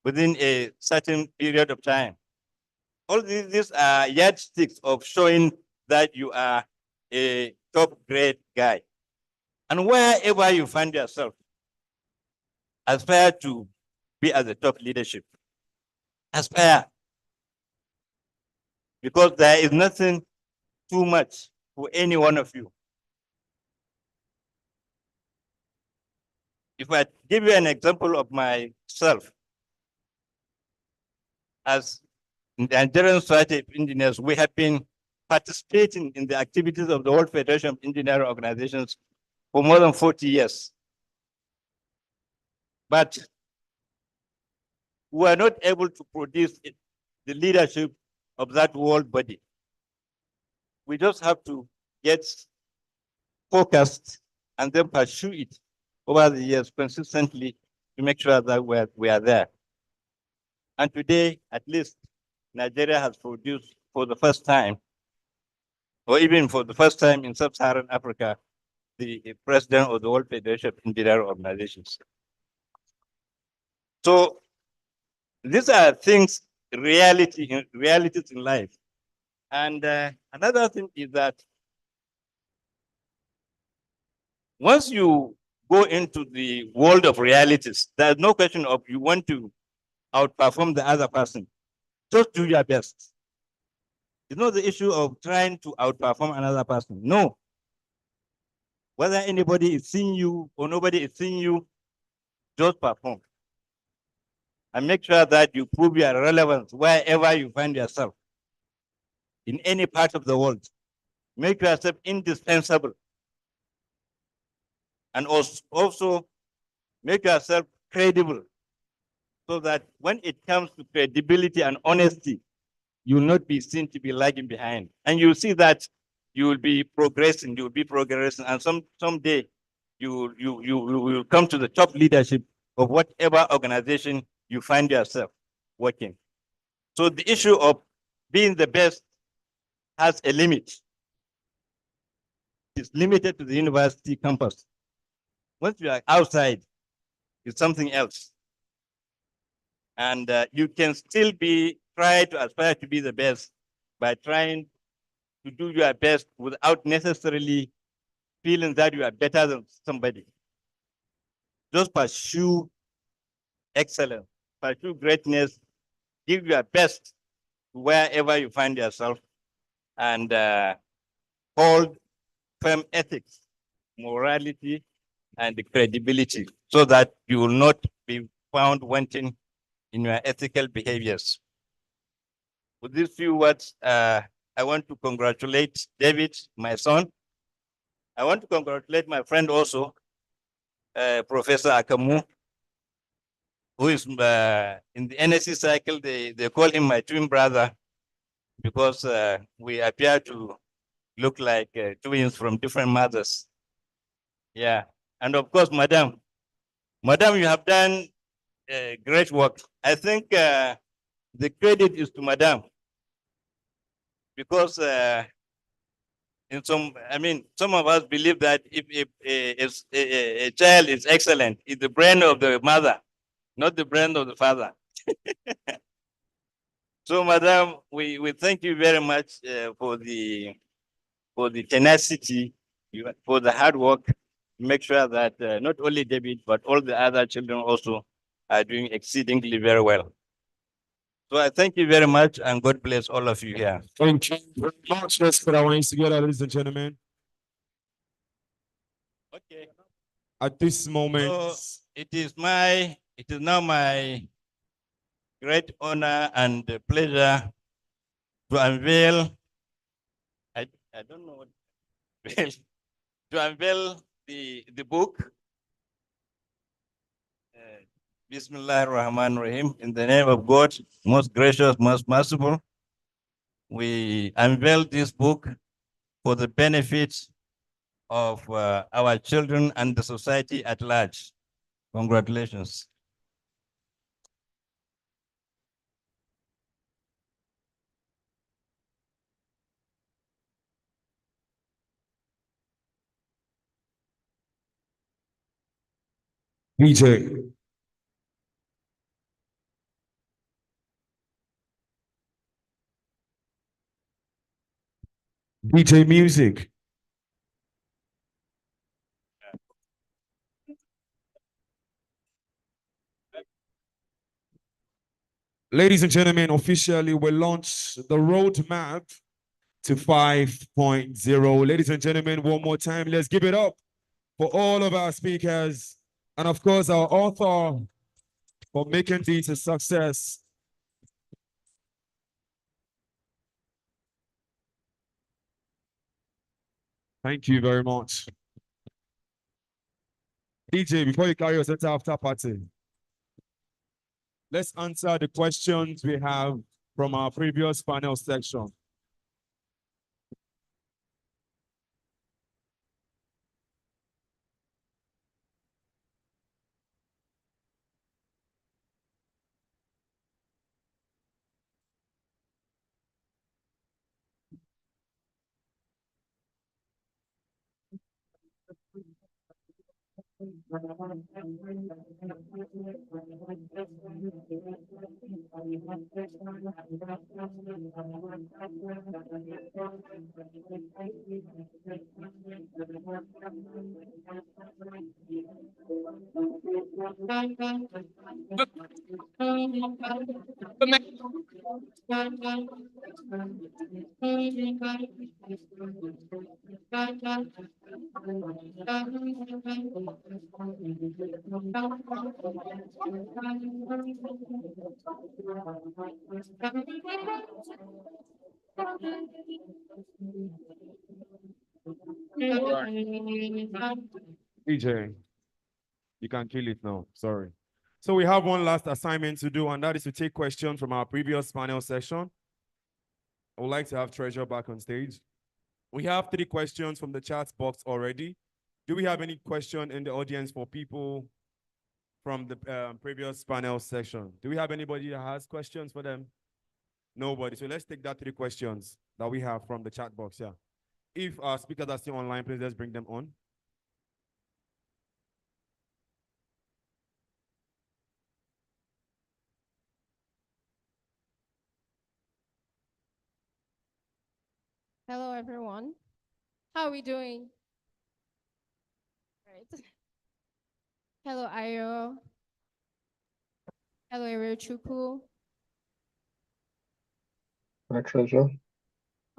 within a certain period of time? All these are yardsticks of showing that you are a top grade guy. And wherever you find yourself, aspire to be at the top leadership. Aspire. Because there is nothing too much for any one of you. If I give you an example of myself, as Nigerian Society of Engineers, we have been participating in the activities of the World Federation of Engineering Organizations for more than 40 years. But we are not able to produce the leadership of that world body. We just have to get focused and then pursue it over the years consistently to make sure that we are there. And today, at least, Nigeria has produced for the first time, or even for the first time in sub-Saharan Africa, the president of the World Federation of Engineering Organizations. So these are things, realities in life. And another thing is that once you go into the world of realities, there's no question of you want to outperform the other person. Just do your best. It's not the issue of trying to outperform another person. No. Whether anybody is seeing you or nobody is seeing you, just perform. And make sure that you prove your relevance wherever you find yourself. In any part of the world. Make yourself indispensable. And also make yourself credible, so that when it comes to credibility and honesty, you will not be seen to be lagging behind. And you'll see that you will be progressing, and someday you will come to the top leadership of whatever organization you find yourself working. So the issue of being the best has a limit. It's limited to the university campus. Once you are outside, it's something else. And you can still try to aspire to be the best by trying to do your best without necessarily feeling that you are better than somebody. Just pursue excellence, pursue greatness, give your best wherever you find yourself, and hold firm ethics, morality, and credibility, so that you will not be found wanting in your ethical behaviors. With these few words, I want to congratulate David, my son. I want to congratulate my friend also, Professor Akanmu, who is in the NSC cycle. They call him my twin brother because we appear to look like twins from different mothers. Yeah, and of course, Madam, you have done great work. I think the credit is to Madam, because some of us believe that if a child is excellent, it's the brain of the mother, not the brain of the father. So, Madam, we thank you very much for the tenacity, for the hard work. Make sure that not only David, but all the other children also are doing exceedingly very well. So I thank you very much, and God bless all of you here. Thank you very much. Let's put our hands together, ladies and gentlemen. Okay. At this moment, so it is now my great honor and pleasure to unveil. I don't know what to unveil the book. Bismillah ar-Rahman ar-Rahim. In the name of God, most gracious, most merciful, we unveil this book for the benefit of our children and the society at large. Congratulations. DJ. DJ Music. Ladies and gentlemen, officially we launched the roadmap to 5.0. Ladies and gentlemen, one more time, let's give it up for all of our speakers and of course our author for making this a success. Thank you very much. DJ, before you carry us into after party, let's answer the questions we have from our previous panel section. DJ, you can kill it now. Sorry. So we have one last assignment to do, and that is to take questions from our previous panel session. I would like to have Treasure back on stage. We have 3 questions from the chat box already. Do we have any question in the audience for people from the previous panel session? Do we have anybody that has questions for them? Nobody. So let's take that 3 questions that we have from the chat box. Yeah. If our speakers are still online, please let's bring them on. Hello, everyone. How are we doing? Right. Hello, Ayo. Hello, Erechuku. My treasure.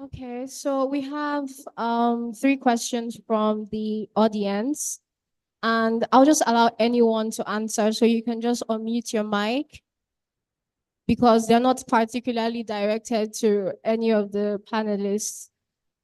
Okay, so we have 3 questions from the audience, and I'll just allow anyone to answer. So you can just unmute your mic because they're not particularly directed to any of the panelists.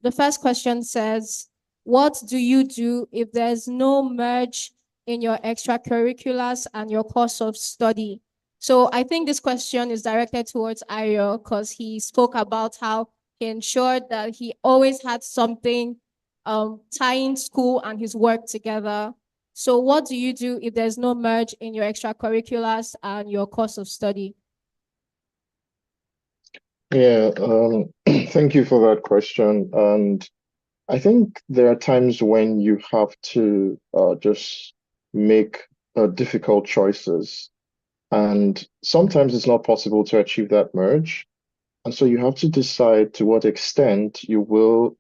The first question says, what do you do if there's no merge in your extracurriculars and your course of study? So I think this question is directed towards Ayo because he spoke about how he ensured that he always had something tying school and his work together. So what do you do if there's no merge in your extracurriculars and your course of study? Yeah, thank you for that question. And I think there are times when you have to just make difficult choices. And sometimes it's not possible to achieve that merge. And so you have to decide to what extent you will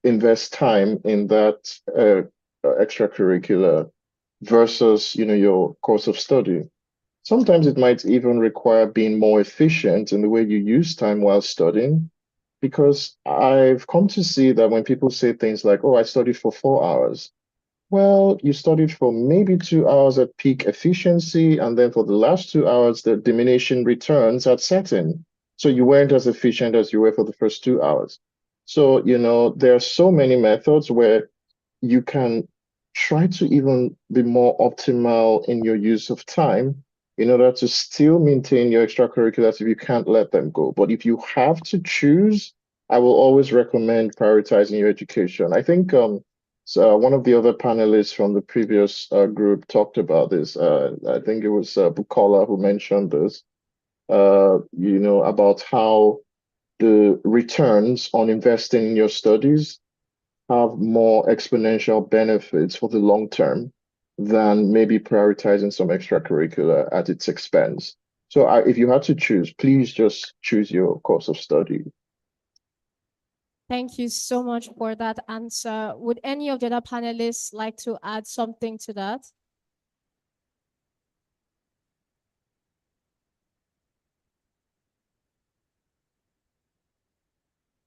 invest time in that extracurricular versus, your course of study. Sometimes it might even require being more efficient in the way you use time while studying, because I've come to see that when people say things like, oh, I studied for 4 hours, well, you studied for maybe 2 hours at peak efficiency, and then for the last 2 hours, the diminishing returns had set in. So you weren't as efficient as you were for the first 2 hours. So, there are so many methods where you can try to even be more optimal in your use of time in order to still maintain your extracurriculars if you can't let them go. But if you have to choose, I will always recommend prioritizing your education. I think So one of the other panelists from the previous group talked about this. I think it was Bukola who mentioned this. About how the returns on investing in your studies have more exponential benefits for the long term than maybe prioritizing some extracurricular at its expense. So if you had to choose, please just choose your course of study. Thank you so much for that answer. Would any of the other panelists like to add something to that?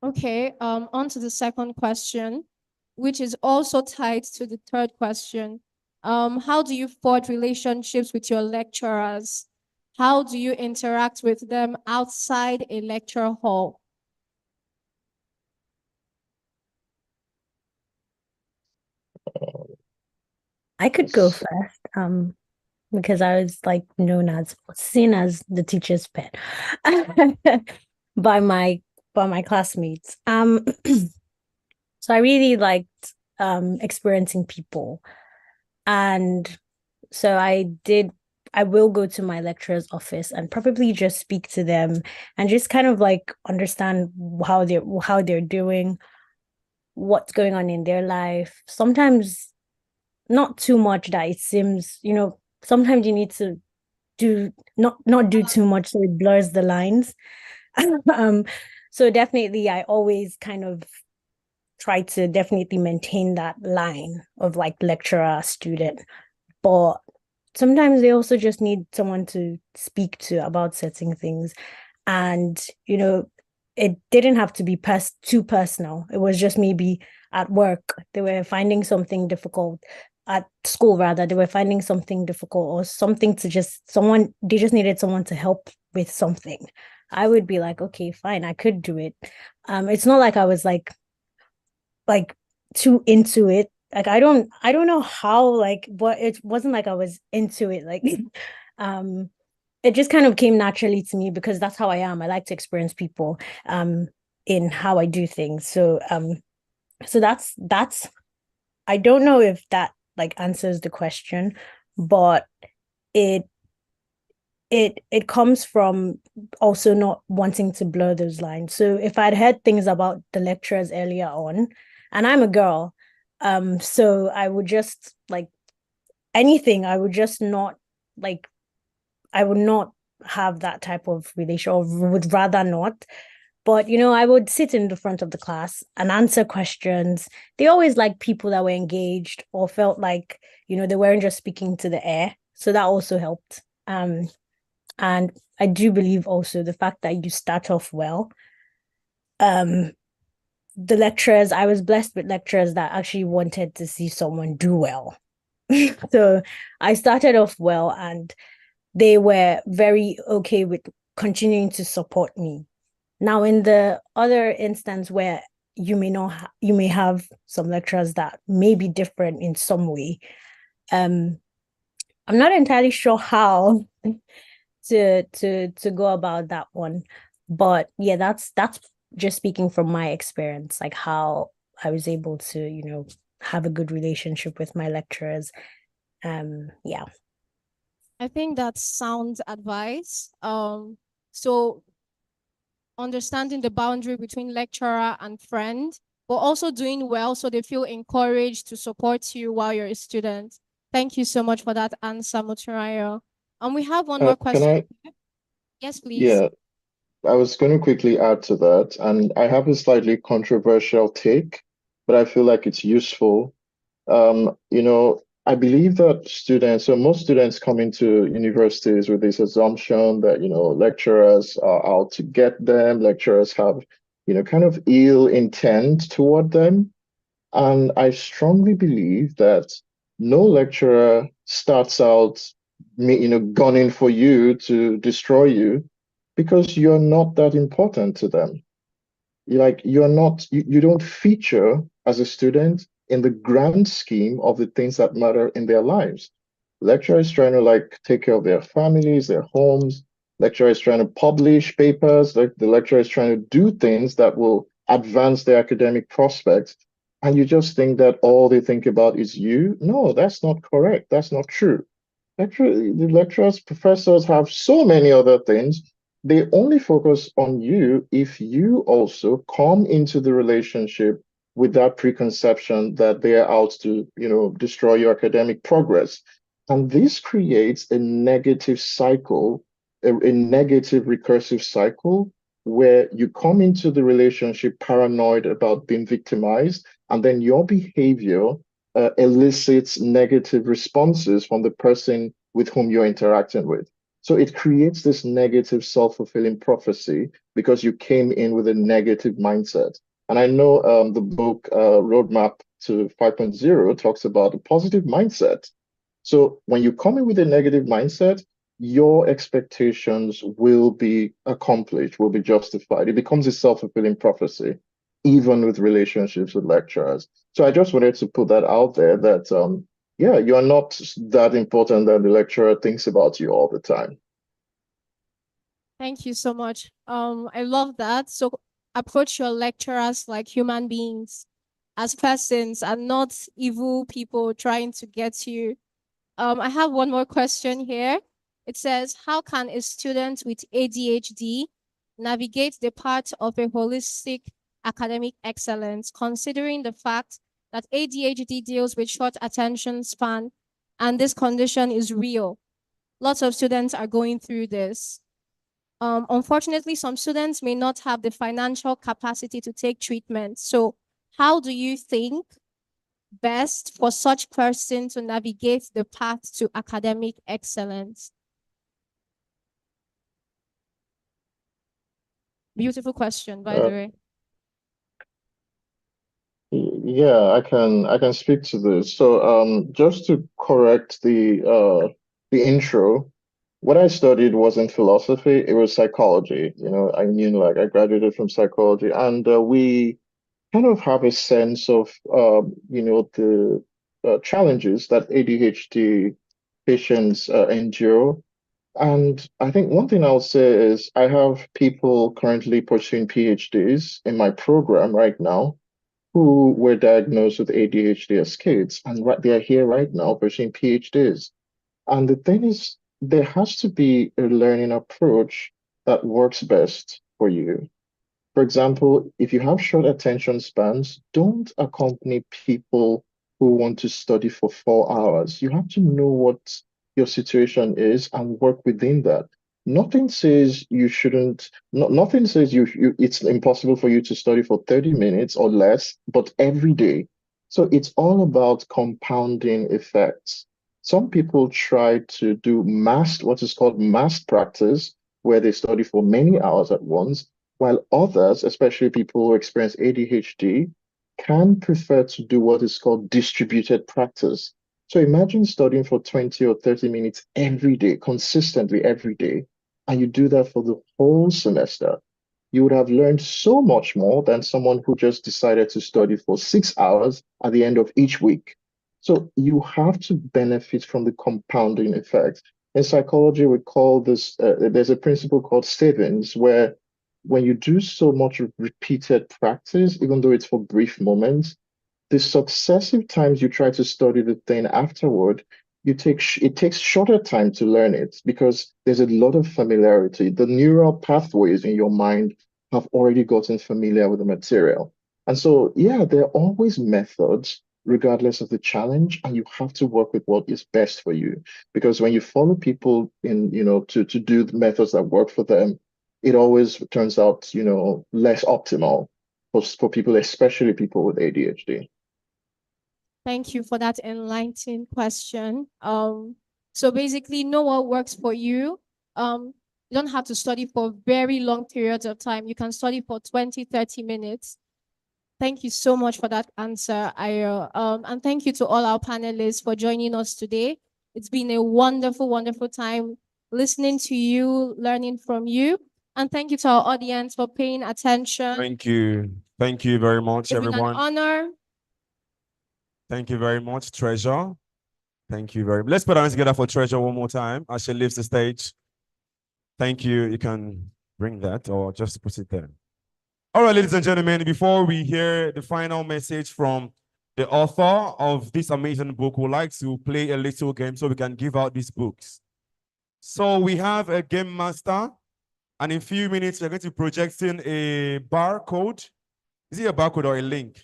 Okay, on to the second question, which is also tied to the third question. How do you forge relationships with your lecturers? How do you interact with them outside a lecture hall? I could go first, because I was like seen as the teacher's pet by my classmates. So I really liked experiencing people, and so I will go to my lecturer's office and probably just speak to them and just kind of like understand how they're doing, what's going on in their life. Sometimes not too much that it seems, sometimes you need to not do too much so it blurs the lines. So definitely I always kind of try to definitely maintain that line of like lecturer student, but sometimes they also just need someone to speak to about certain things. And it didn't have to be too personal. It was just maybe at work they were finding something difficult, at school rather they were finding something difficult, or something they just needed someone to help with something. I would be like, okay, fine, I could do it. It's not like I was like too into it. Like I don't know how, but it wasn't like I was into it. Like it just kind of came naturally to me because that's how I am. I like to experience people in how I do things. So that's I don't know if that like answers the question, but it comes from also not wanting to blur those lines. So if I'd heard things about the lecturers earlier on, and I'm a girl, so I would just like anything, I would just not like, I would not have that type of relation, or would rather not. But I would sit in the front of the class and answer questions. They always liked people that were engaged or felt like, they weren't just speaking to the air. So that also helped. And I do believe also the fact that you start off well. The lecturers, I was blessed with lecturers that actually wanted to see someone do well. So I started off well, and they were very okay with continuing to support me. Now, in the other instance where you may have some lecturers that may be different in some way, I'm not entirely sure how to go about that one. But yeah, that's just speaking from my experience, like how I was able to, have a good relationship with my lecturers. Yeah. I think that's sound advice. So understanding the boundary between lecturer and friend, but also doing well so they feel encouraged to support you while you're a student. Thank you so much for that answer, Muturayo. And we have one more question. Yes, please. Yeah, I was going to quickly add to that, and I have a slightly controversial take, but I feel like it's useful. I believe that so most students come into universities with this assumption that, lecturers are out to get them, lecturers have, kind of ill intent toward them. And I strongly believe that no lecturer starts out, gunning for you to destroy you, because you're not that important to them. You don't feature as a student in the grand scheme of the things that matter in their lives. Lecturer is trying to take care of their families, their homes. Lecturer is trying to publish papers. The lecturer is trying to do things that will advance their academic prospects. and you just think that all they think about is you. No, that's not correct. That's not true. The lecturers, professors have so many other things. They only focus on you if you also come into the relationship with that preconception that they are out to, destroy your academic progress. And this creates a negative cycle, a negative recursive cycle where you come into the relationship paranoid about being victimized, and then your behavior elicits negative responses from the person with whom you're interacting with. So it creates this negative self-fulfilling prophecy because you came in with a negative mindset. And I know the book Roadmap to 5.0 talks about a positive mindset. So when you come in with a negative mindset, your expectations will be accomplished, will be justified. It becomes a self-fulfilling prophecy, even with relationships with lecturers. So I just wanted to put that out there that, yeah, you are not that important that the lecturer thinks about you all the time. Thank you so much. I love that. So approach your lecturers like human beings, as persons, and not evil people trying to get you. I have one more question here. It says, how can a student with ADHD navigate the path of a holistic academic excellence, considering the fact that ADHD deals with short attention span and this condition is real? Lots of students are going through this. Unfortunately, some students may not have the financial capacity to take treatment. So how do you think best for such person to navigate the path to academic excellence? Beautiful question, by the way. Yeah, I can speak to this. So just to correct the intro, what I studied wasn't philosophy, it was psychology. I mean, like I graduated from psychology, and we kind of have a sense of the challenges that ADHD patients endure. And I think one thing I'll say is I have people currently pursuing PhDs in my program right now who were diagnosed with ADHD as kids, and they are here right now pursuing PhDs. And the thing is, there has to be a learning approach that works best for you. For example, if you have short attention spans, don't accompany people who want to study for 4 hours. You have to know what your situation is and work within that. Nothing says you shouldn't, nothing says it's impossible for you to study for 30 minutes or less, but every day. So it's all about compounding effects. Some people try to do what is called mass practice, where they study for many hours at once, while others, especially people who experience ADHD, can prefer to do what is called distributed practice. So imagine studying for 20 or 30 minutes every day, consistently every day, and you do that for the whole semester. You would have learned so much more than someone who just decided to study for 6 hours at the end of each week. So you have to benefit from the compounding effect. In psychology, we call this, there's a principle called savings, where when you do so much repeated practice, even though it's for brief moments, the successive times you try to study the thing afterward, it takes shorter time to learn it because there's a lot of familiarity. The neural pathways in your mind have already gotten familiar with the material. And so, yeah, there are always methods regardless of the challenge, and you have to work with what is best for you. Because when you follow people to do the methods that work for them, it always turns out, less optimal for people, especially people with ADHD. Thank you for that enlightening question. So basically, know what works for you. You don't have to study for very long periods of time. You can study for 20, 30 minutes. Thank you so much for that answer, Ira. And thank you to all our panelists for joining us today. It's been a wonderful, wonderful time listening to you, learning from you. And thank you to our audience for paying attention. Thank you. Thank you very much, It's been everyone. an honor. Thank you very much, Treasure. Thank you very much. Let's put our hands together for Treasure one more time as she leaves the stage. Thank you. You can bring that or just put it there. All right, ladies and gentlemen, before we hear the final message from the author of this amazing book, we'd like to play a little game so we can give out these books. So we have a game master, and in a few minutes, we're going to be projecting a barcode. Is it a barcode or a link?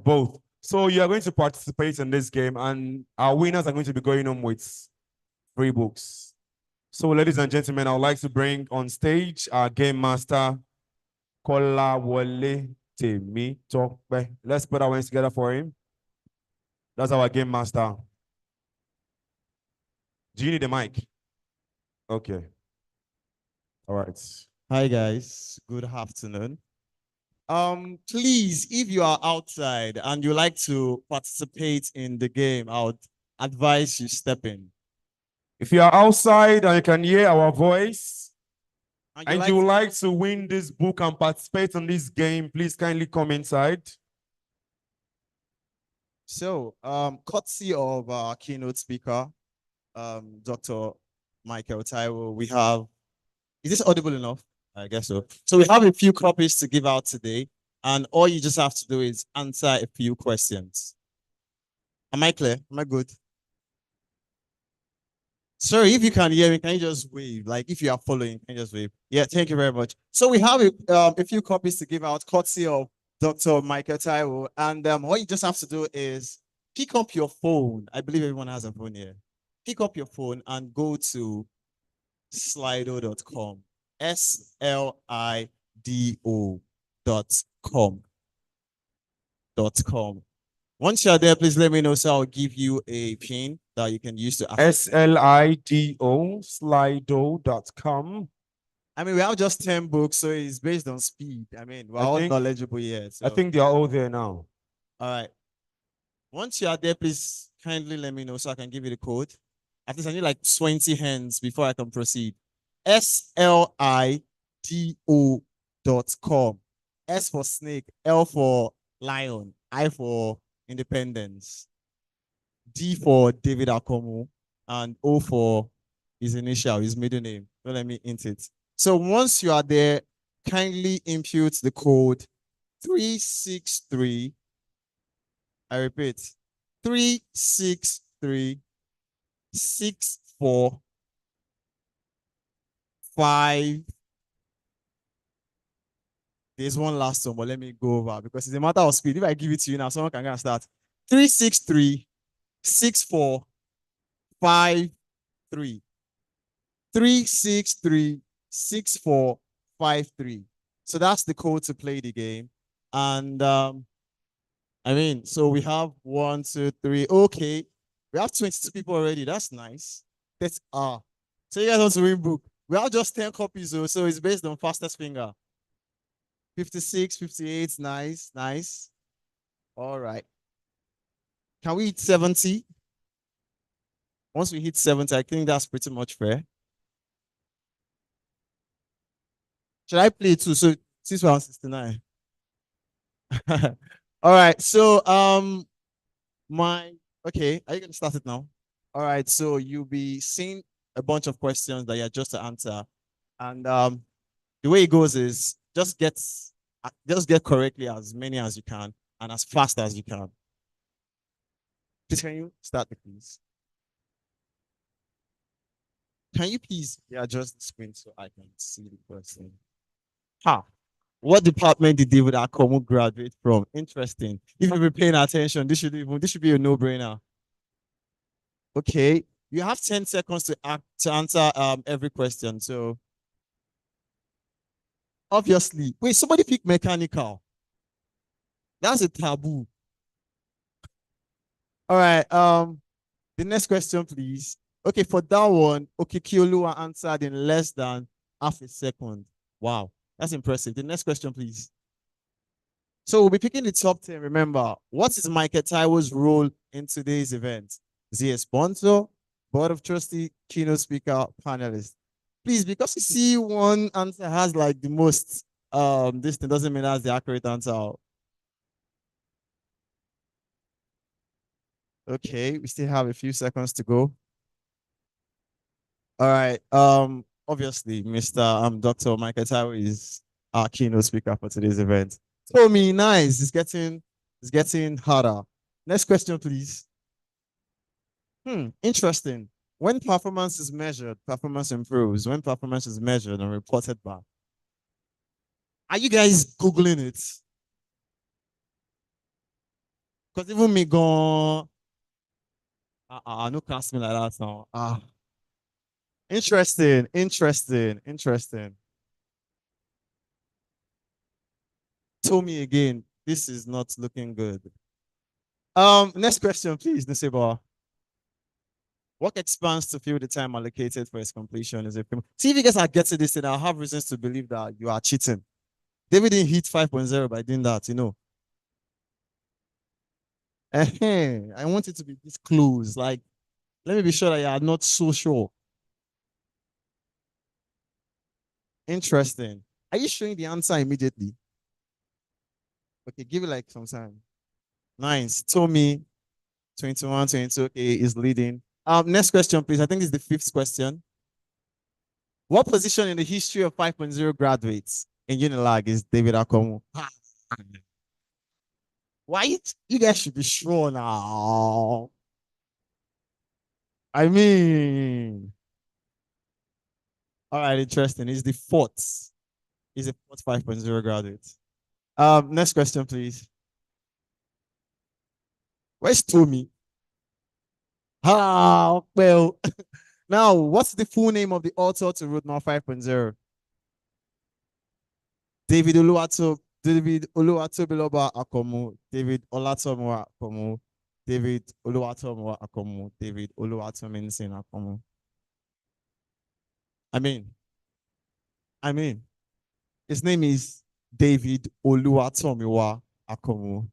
Both. So you are going to participate in this game, and our winners are going to be going home with free books. So, ladies and gentlemen, I would like to bring on stage our game master, Kola Wole Temi Tokbe. Let's put our hands together for him. That's our game master. Do you need a mic? Okay. All right. Hi guys, good afternoon. Please, if you are outside and you like to participate in the game, I would advise you step in. If you are outside and you can hear our voice, and like you would like to win this book and participate in this game, please kindly come inside. So, courtesy of our keynote speaker, Dr. Michael Taiwo, we have, is this audible enough? I guess so. So we have a few copies to give out today, and all you just have to do is answer a few questions. Am I clear? Am I good? Sorry, if you can hear me, can you just wave? Like if you are following, can you just wave? Yeah, thank you very much. So we have a few copies to give out, courtesy of Dr. Michael Taiwo, and all you just have to do is pick up your phone. I believe everyone has a phone here. Pick up your phone and go to slido.com. slido.com. Once you're there, please let me know so I'll give you a pin that you can use to SLIDO, slido.com. I mean, we have just 10 books, so it's based on speed. I mean, we're all knowledgeable here. So. I think they are all there now. All right. Once you are there, please kindly let me know so I can give you the code. At least I need like 20 hands before I can proceed. SLIDO.com. S for snake, L for lion, I for independence, D for David Akanmu, and O for his initial, his middle name. Don't let me int it. So once you are there, kindly input the code 363. I repeat, 3636453. There's one last one, but let me go over because it's a matter of speed. If I give it to you now, someone can start. 3636453. 3636453. So that's the code to play the game. And I mean, so we have 1, 2, 3. Okay. We have 22 people already. That's nice. That's so you guys want to win book. We have just 10 copies though, so it's based on fastest finger. 56, 58, nice, nice. All right. Can we hit 70? Once we hit 70, I think that's pretty much fair. Should I play too? So since we're on 69. All right. So okay, are you gonna start it now? All right, so you'll be seeing a bunch of questions that you're just to answer. And the way it goes is just get correctly as many as you can and as fast as you can. Please, can you start the quiz? Can you please adjust the screen so I can see the question? What department did David Akanmu graduate from? Interesting. If you've been paying attention, this should be a no-brainer. Okay, you have 10 seconds to answer every question. So obviously, wait, somebody pick mechanical. That's a taboo. All right. The next question, please. Okay, for that one, okay, Kiolua answered in less than half a second. Wow, that's impressive. The next question, please. So we'll be picking the top 10. Remember, what is Michael Taiwo's role in today's event? Is he a sponsor, board of trustee, keynote speaker, panelist? Please, because you see one answer has like the most, this thing doesn't mean that's the accurate answer. Okay, we still have a few seconds to go. All right. Obviously, Mr. Dr. Michael Taiwo is our keynote speaker for today's event. Tommy, nice. It's getting harder. Next question, please. Interesting. When performance is measured, performance improves. When performance is measured and reported back. Are you guys Googling it? Because even me go, no cast me like that now. Interesting. Tell me again, this is not looking good. Next question, please, Niseba. What expands to fill the time allocated for its completion is a film. See if you guys are getting this, and I'll have reasons to believe that you are cheating. David didn't hit 5.0 by doing that, you know. I want it to be this close. Like, let me be sure that you are not so sure. Interesting. Are you showing the answer immediately? Okay, give it like some time. Nice. Tommy, 21, 22, okay, is leading. Next question, please. I think it's the fifth question. What position in the history of 5.0 graduates in Unilag is David Akanmu? Why? You guys should be sure now. I mean, all right, interesting. He's the fourth. He's a fourth 5.0 graduate. Next question, please. Where's Tommy? Well, now, what's the full name of the author to Roadmap 5.0? David Oluwatobiloba Akanmu, David Olatomo Akanmu, David Oluwatomo Akanmu, David Oluwatominsin Akanmu. I mean, his name is David Oluwatomiwa Akanmu.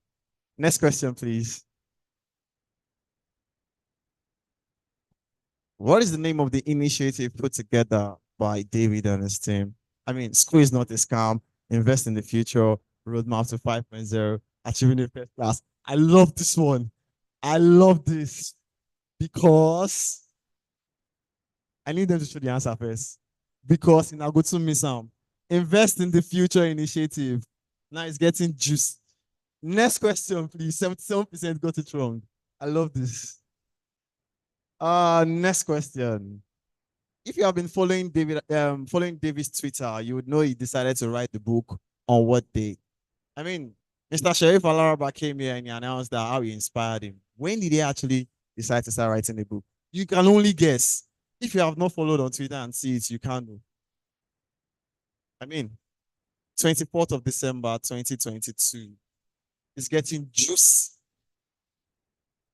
Next question, please. What is the name of the initiative put together by David and his team? I mean, school is not a scam. Invest in the future. Roadmap to 5.0. Achieving the first class. I love this one. I love this because I need them to show the answer first. Because in Agotu Misam, invest in the future initiative. Now it's getting juice. Next question, please. 77% got it wrong. I love this. Next question. If you have been following David's Twitter, you would know he decided to write the book on what day. I mean, Mr. Sheriff Alaraba came here and he announced that how he inspired him. When did he actually decide to start writing the book? You can only guess. If you have not followed on Twitter and see it, you can't know. I mean, 24th of December, 2022. It's getting juice.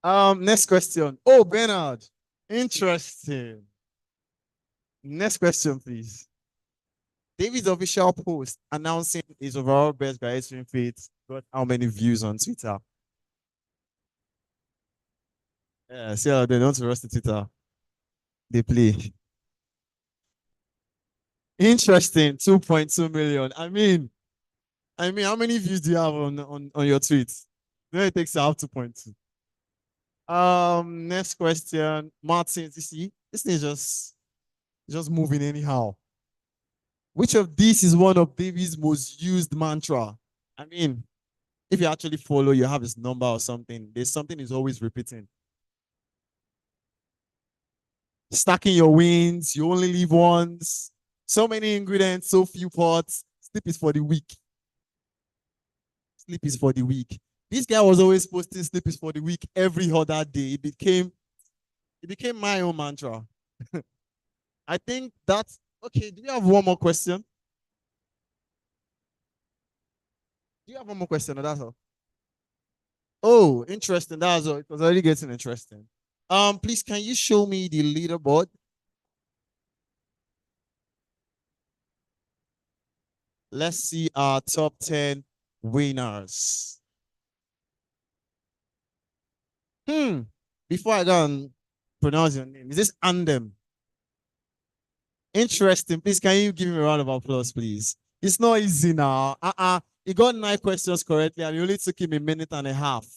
Next question. Oh, Bernard. Interesting. Next question, please. David's official post announcing his overall best graduation feat got how many views on Twitter? Yeah, see how they don't trust the Twitter. They play. Interesting, 2.2 million. I mean, how many views do you have on your tweets? No, it takes out 2.2. Next question. Martin, you see, this thing is just moving anyhow. Which of these is one of David's most used mantra? I mean, if you actually follow, you have his number or something. There's something he's always repeating. Stacking your wins, you only live once. So many ingredients, so few pots. Sleep is for the weak. Sleep is for the weak. This guy was always posting sleep is for the weak every other day. It became my own mantra. I think that's okay. Do you have one more question? Do you have one more question? Or that's all? Oh, interesting. That's all. It was already getting interesting. Please, can you show me the leaderboard? Let's see our top 10 winners. Before I go and pronounce your name, is this Andem? Interesting. Please, can you give me a round of applause, please? It's not easy now. He got 9 questions correctly, and it only took him a minute and a half.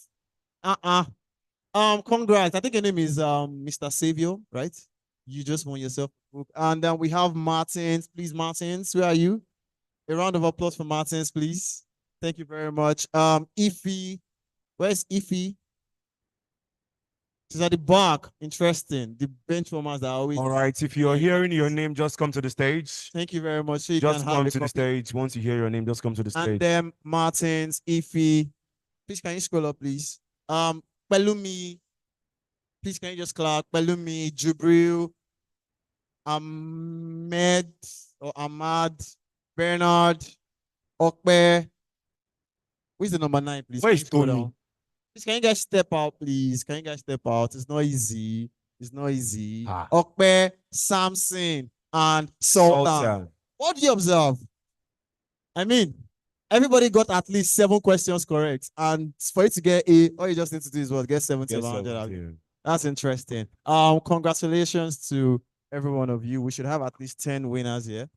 Congrats. I think your name is Mr. Savior, right? You just won yourself a book. And then we have Martins. Please, Martins, where are you? A round of applause for Martins, please. Thank you very much. Ify, where's Ify? She's at the back. Interesting. The bench warmers that are always. All right, if you're hearing your name, just come to the stage. Thank you very much. So you Just can have come a to the copy. stage. Once you hear your name, just come to the And stage. then Martins, Ify. Please, can you scroll up, please? Pelumi. Please, can you just clap? Pelumi, Jubril, Ahmed or Ahmad, Bernard, Okpe. Who's the number 9, please? Where Can is you scroll Tony? down? Please, can you guys step out, please? Can you guys step out? It's not easy. It's not easy. Okpe, Samson, and Sultan. Sultan. What do you observe? I mean, everybody got at least 7 questions correct. And for you to get A, all you just need to do is what? Get 70 Get or 100. 17. That's interesting. Congratulations to every one of you. We should have at least 10 winners here.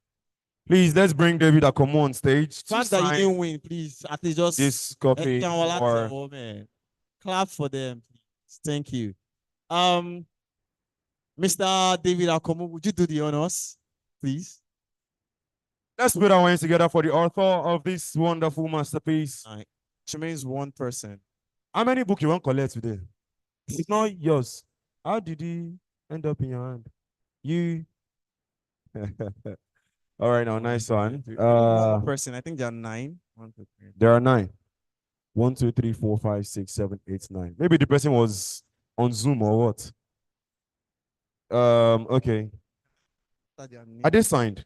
Please, let's bring David Akanmu on stage. The fact that you didn't win, please, at least just this copy for... oh, man. Clap for them, please. Thank you. Mr. David Akanmu, would you do the honors, please? Let's put our hands together for the author of this wonderful masterpiece. All right. She means one person. How many books you want to collect today? It's not yours. How did he end up in your hand? You. All right, now, nice one. One person, I think there are 9. 1, 2, 3. There are 9. 1, 2, 3, 4, 5, 6, 7, 8, 9. Maybe the person was on Zoom or what? Okay. Are they signed?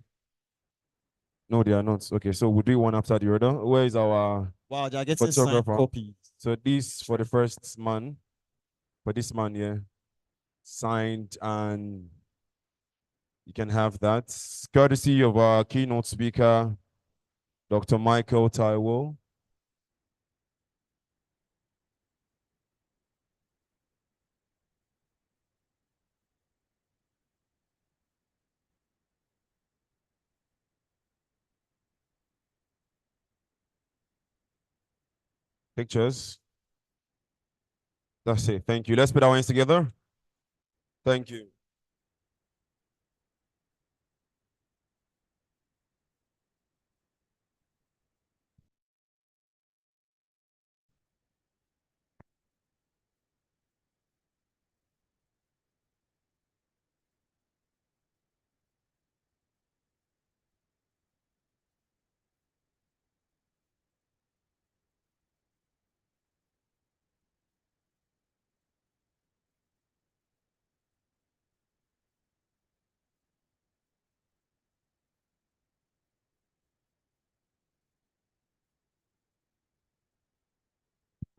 No, they are not. Okay, so we'll do one after the other. Where is our Wow, they are getting signed photographer? copies. So this for the first man. For this man, yeah. Signed, and you can have that. Courtesy of our keynote speaker, Dr. Michael Taiwo. Pictures. That's it. Thank you. Let's put our hands together. Thank you.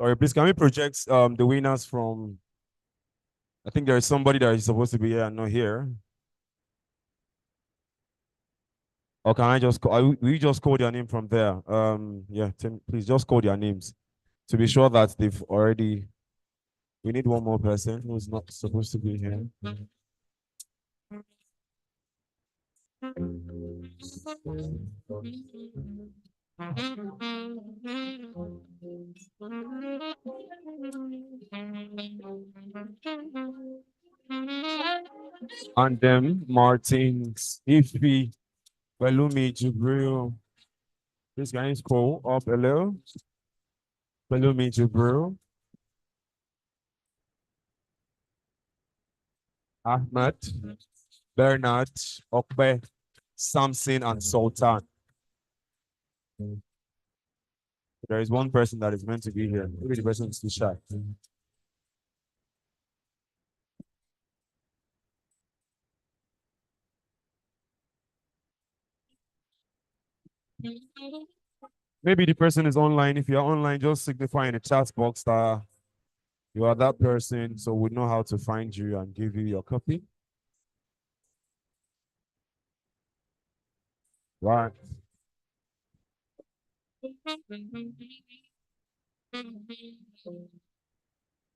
Sorry, please, can we project the winners from... I think there is somebody that is supposed to be here and not here. Or can I just call, we just call their name from there? Yeah, Tim, please just call their names to be sure that they've already... We need one more person who's not supposed to be here. And then Martins, Ify, Pelumi, Jubril. This guy is cool. Up a little. Pelumi, Jubril. Ahmed, Bernard, Okbe, Samson, and Sultan. There is one person that is meant to be here. Maybe the person is too shy. Maybe the person is online. If you're online, just signify in the chat box that you are that person, so we know how to find you and give you your copy. Right.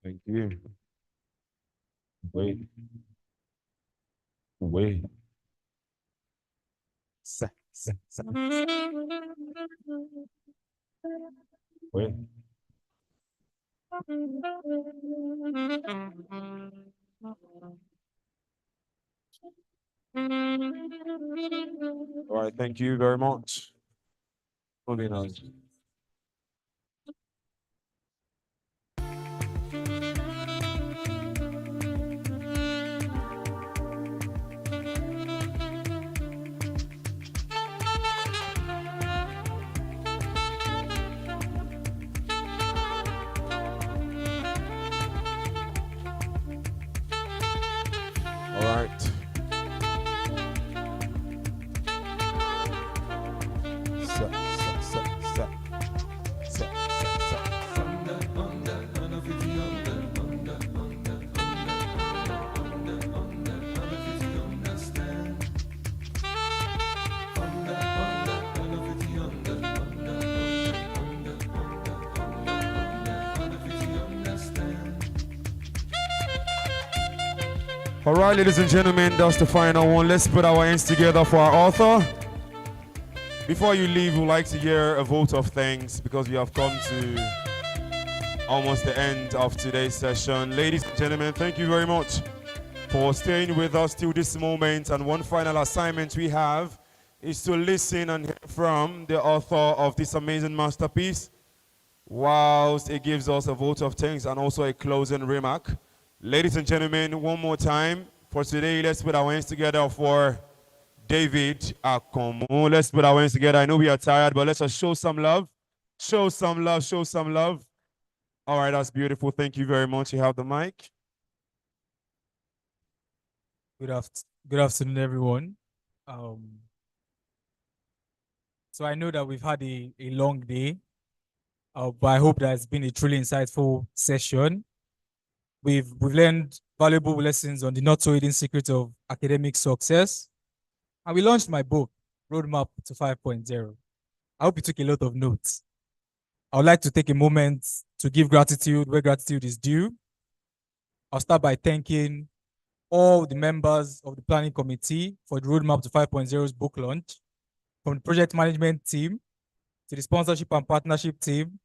Thank you. Wait. Wait. Wait. All right, thank you very much. Moving on. All right. All right, ladies and gentlemen, that's the final one. Let's put our hands together for our author. Before you leave, we'd like to hear a vote of thanks because we have come to almost the end of today's session. Ladies and gentlemen, thank you very much for staying with us till this moment. And one final assignment we have is to listen and hear from the author of this amazing masterpiece, whilst it gives us a vote of thanks and also a closing remark. Ladies and gentlemen, one more time for today, let's put our hands together for David Akanmu. Let's put our hands together. I know we are tired, but let's just show some love. Show some love, show some love. All right, that's beautiful. Thank you very much. You have the mic. Good afternoon, everyone. So I know that we've had a long day, but I hope that it's been a truly insightful session. We've learned valuable lessons on the not so hidden secrets of academic success. And we launched my book, Roadmap to 5.0. I hope you took a lot of notes. I would like to take a moment to give gratitude where gratitude is due. I'll start by thanking all the members of the planning committee for the Roadmap to 5.0's book launch, from the project management team to the sponsorship and partnership team,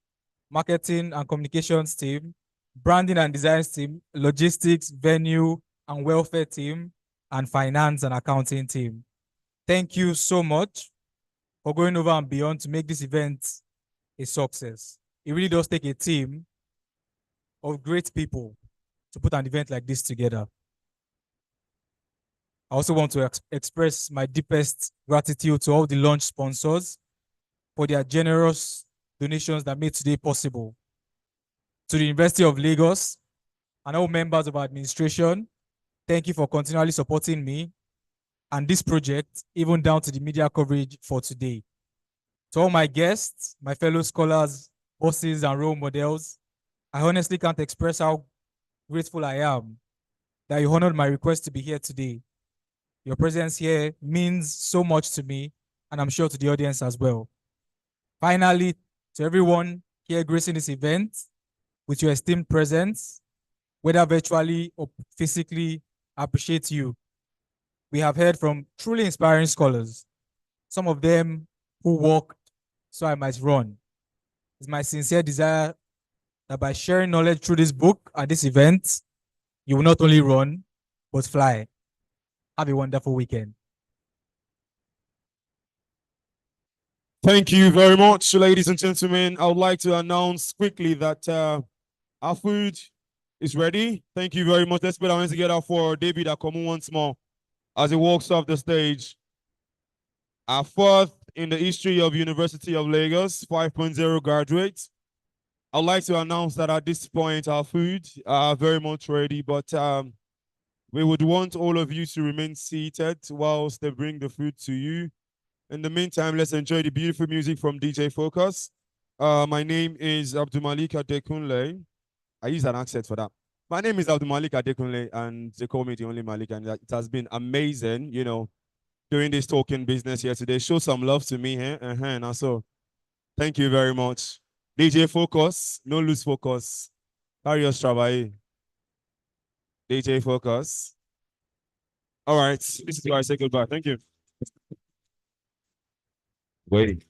marketing and communications team, branding and design team, logistics, venue and welfare team, and finance and accounting team. Thank you so much for going over and beyond to make this event a success. It really does take a team of great people to put an event like this together. I also want to express my deepest gratitude to all the launch sponsors for their generous donations that made today possible. To the University of Lagos and all members of our administration, thank you for continually supporting me and this project, even down to the media coverage for today. To all my guests, my fellow scholars, bosses, and role models, I honestly can't express how grateful I am that you honored my request to be here today. Your presence here means so much to me, and I'm sure to the audience as well. Finally, to everyone here gracing this event with your esteemed presence, whether virtually or physically, I appreciate you. We have heard from truly inspiring scholars, some of them who walked so I might run. It's my sincere desire that by sharing knowledge through this book and this event, you will not only run, but fly. Have a wonderful weekend. Thank you very much, ladies and gentlemen. I would like to announce quickly that our food is ready. Thank you very much. Let's put our hands together for David Akanmu once more as he walks off the stage. Our fourth in the history of University of Lagos 5.0 graduates. I'd like to announce that at this point, our food are very much ready, but we would want all of you to remain seated whilst they bring the food to you. In the meantime, let's enjoy the beautiful music from DJ Focus. My name is Abdulmalik Adekunle. I use an accent for that. My name is Abdulmalik Adekunle, and they call me the only Malik, and it has been amazing, you know, doing this talking business here today. Show some love to me here. And also, thank you very much. DJ Focus, no lose focus. Carry travail. DJ Focus. All right, this is where I say goodbye. Thank you. Wait.